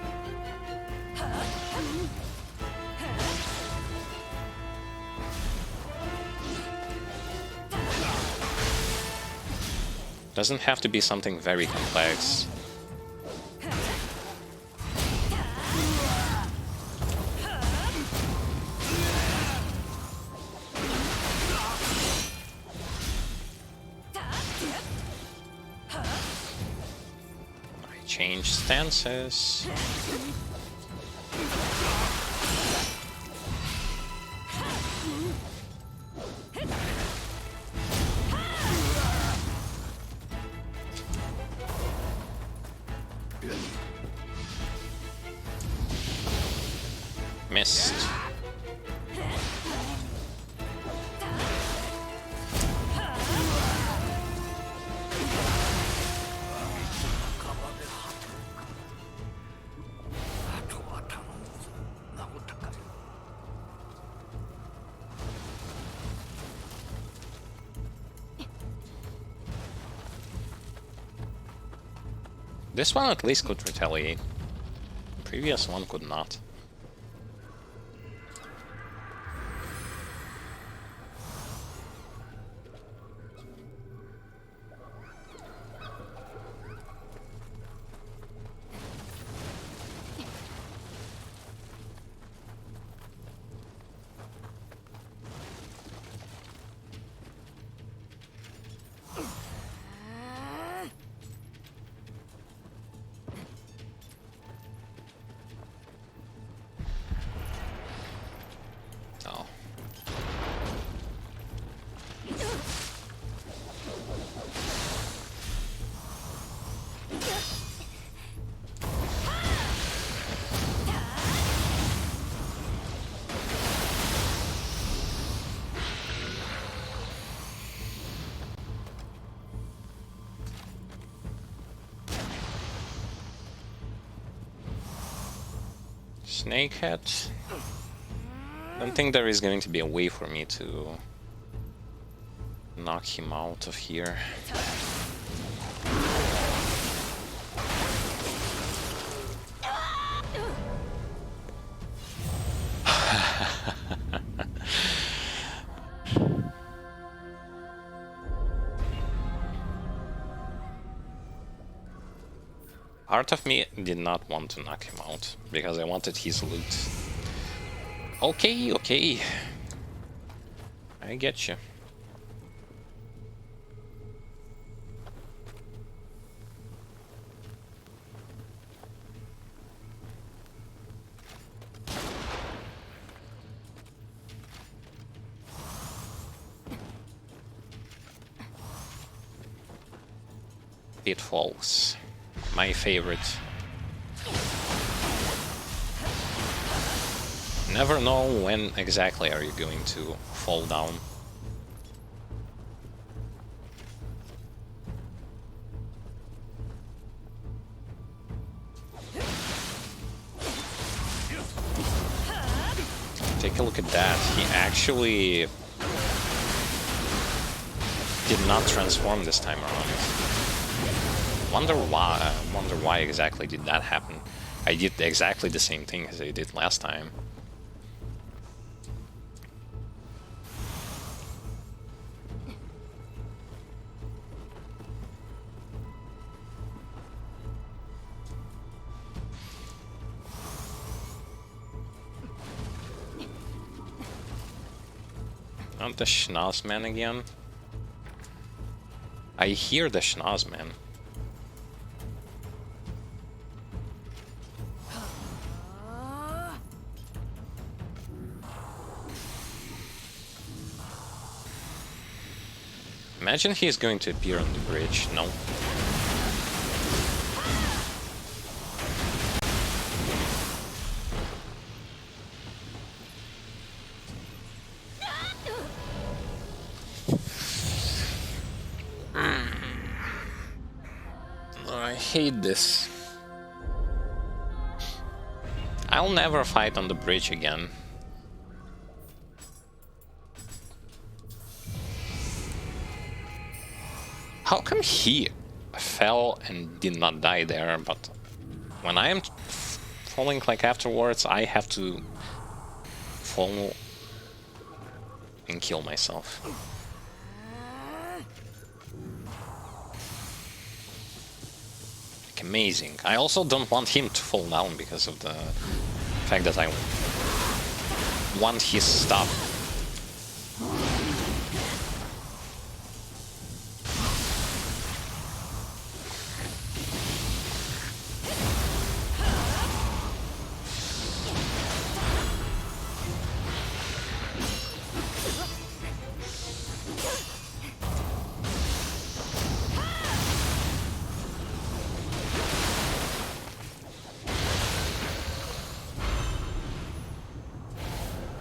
Doesn't have to be something very complex. Change stances. Missed. This one at least could retaliate. The previous one could not. Snakehead. I don't think there is going to be a way for me to knock him out of here. Part of me did not want to knock him out, because I wanted his loot. Okay, okay. I get you. Pitfalls. My favorite. Never know when exactly are you going to fall down. Take a look at that. He actually did not transform this time around. Wonder why exactly did that happen. I did exactly the same thing as I did last time. Not the Schnozman again. I hear the Schnozman. Imagine he's going to appear on the bridge. No. I hate this. I'll never fight on the bridge again. How come he fell and did not die there, but when I am falling like afterwards, I have to fall and kill myself. Like, amazing. I also don't want him to fall down because of the fact that I want his stuff.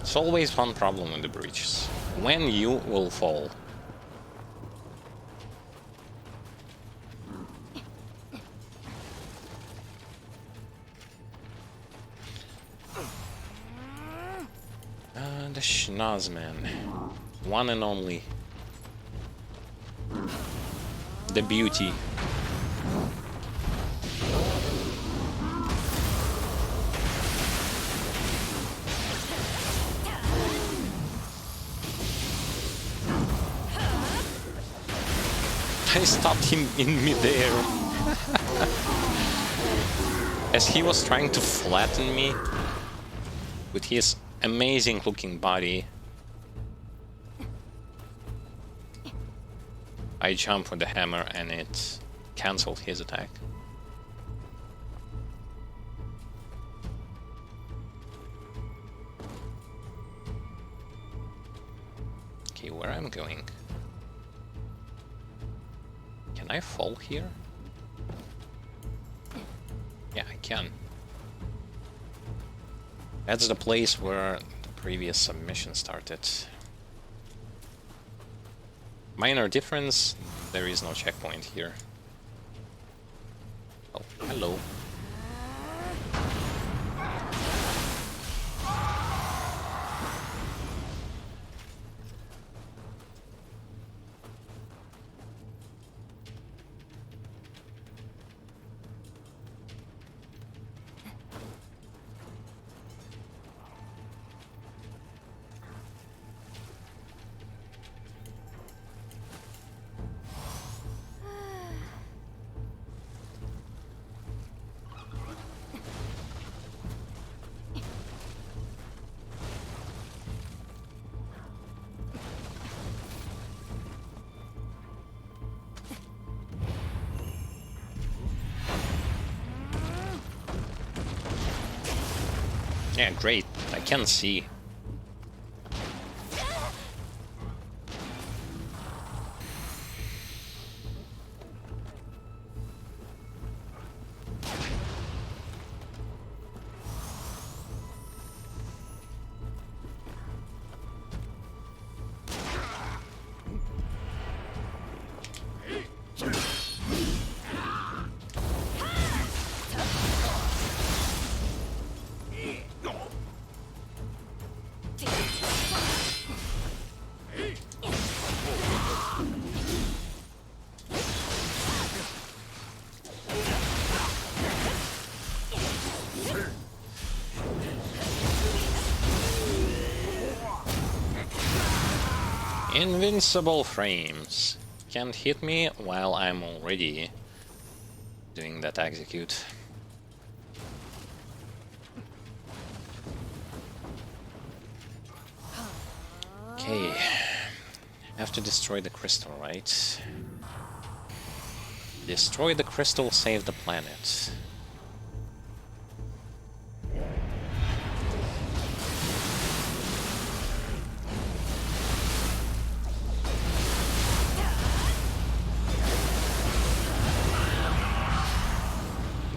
There's always one problem with the breaches. When you will fall. The Schnozman. One and only. The beauty. I stopped him in midair. As he was trying to flatten me with his amazing looking body, I jumped with the hammer and it cancelled his attack. Okay, where I'm going? Can I fall here? Yeah, I can. That's the place where the previous submission started. Minor difference, there is no checkpoint here. Oh, hello. Yeah, great. I can see. Invincible frames. Can't hit me while I'm already doing that execute. Okay. Have to destroy the crystal, right? Destroy the crystal, save the planet.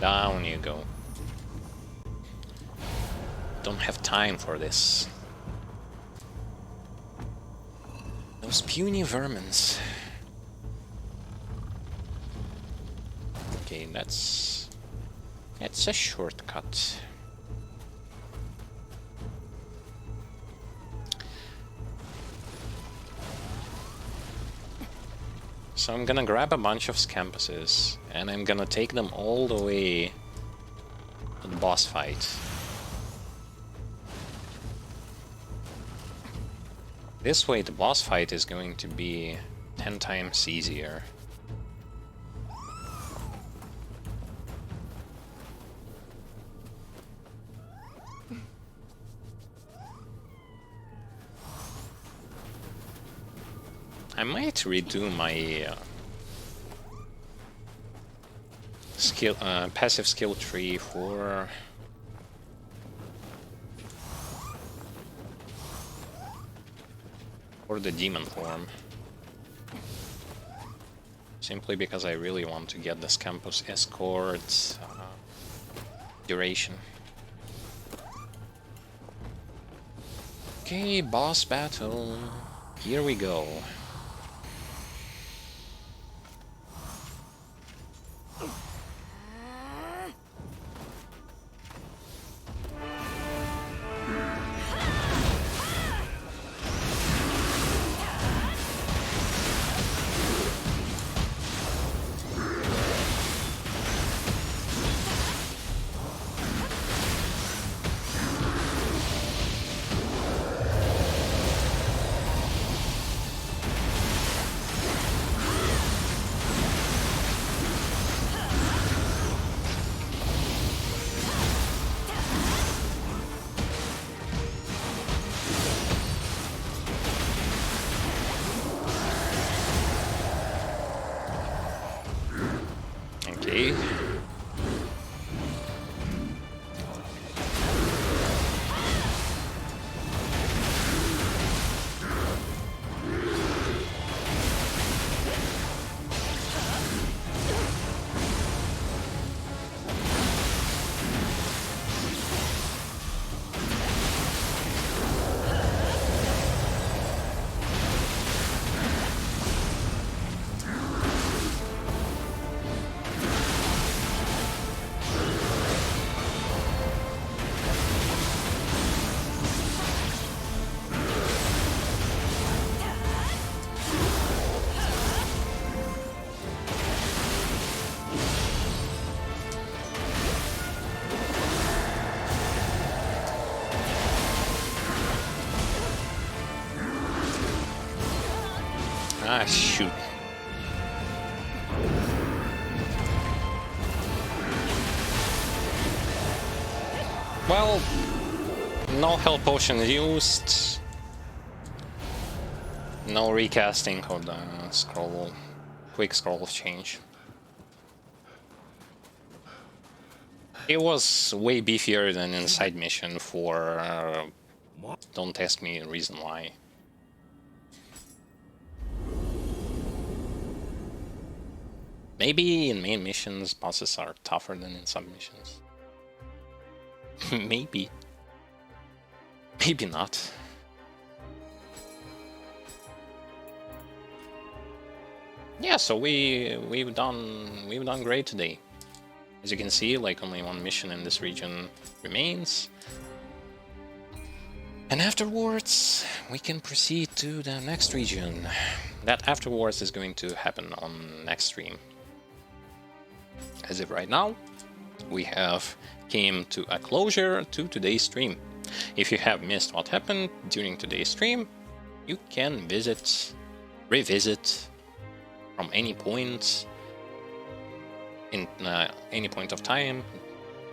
Down you go. Don't have time for this. Those puny vermins. Okay, that's a shortcut. So I'm gonna grab a bunch of scampuses and I'm gonna take them all the way to the boss fight. This way the boss fight is going to be 10 times easier. I might redo my passive skill tree for the demon form, simply because I really want to get this campus escort duration. Okay, boss battle. Here we go. Okay. Ah, shoot. Well, no health potion used. No recasting of the scroll, quick scroll change. It was way beefier than in side mission for don't ask me the reason why. Maybe in main missions bosses are tougher than in sub missions. Maybe. Maybe not. Yeah, so we've done great today. As you can see, like only one mission in this region remains. And afterwards, we can proceed to the next region. That afterwards is going to happen on next stream. As of right now, we have came to a closure to today's stream. If you have missed what happened during today's stream, you can revisit from any point in any point of time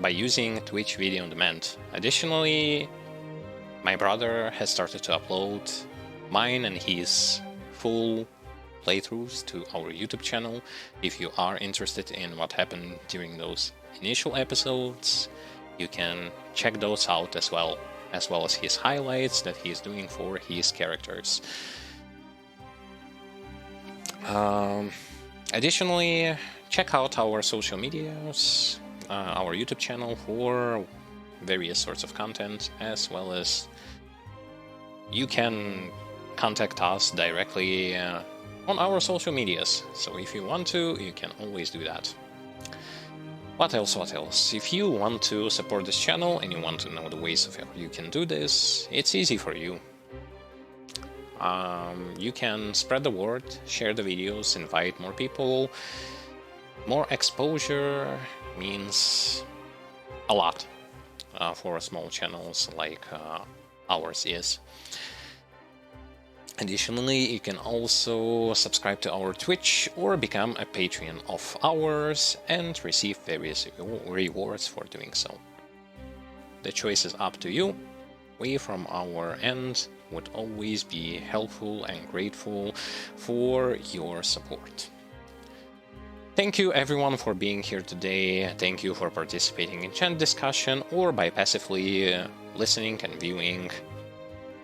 by using Twitch Video on Demand. Additionally, my brother has started to upload mine and his full playthroughs to our YouTube channel. If you are interested in what happened during those initial episodes, you can check those out as well as his highlights that he is doing for his characters. Additionally, check out our social medias, our YouTube channel for various sorts of content, as well as you can contact us directly on our social medias. So if you want to, you can always do that. What else? If you want to support this channel and you want to know the ways of how you can do this, it's easy for you. You can spread the word, share the videos, invite more people. More exposure means a lot for small channels like ours is. Additionally, you can also subscribe to our Twitch or become a Patreon of ours and receive various rewards for doing so. The choice is up to you. We from our end would always be helpful and grateful for your support. Thank you everyone for being here today. Thank you for participating in chat discussion or by passively listening and viewing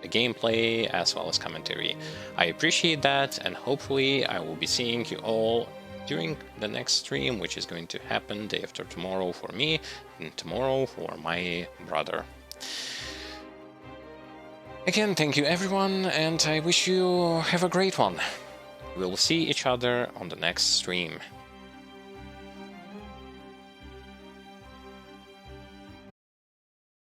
the gameplay as well as commentary. I appreciate that, and hopefully I will be seeing you all during the next stream, which is going to happen day after tomorrow for me and tomorrow for my brother. Again, thank you everyone, and I wish you have a great one. We'll see each other on the next stream.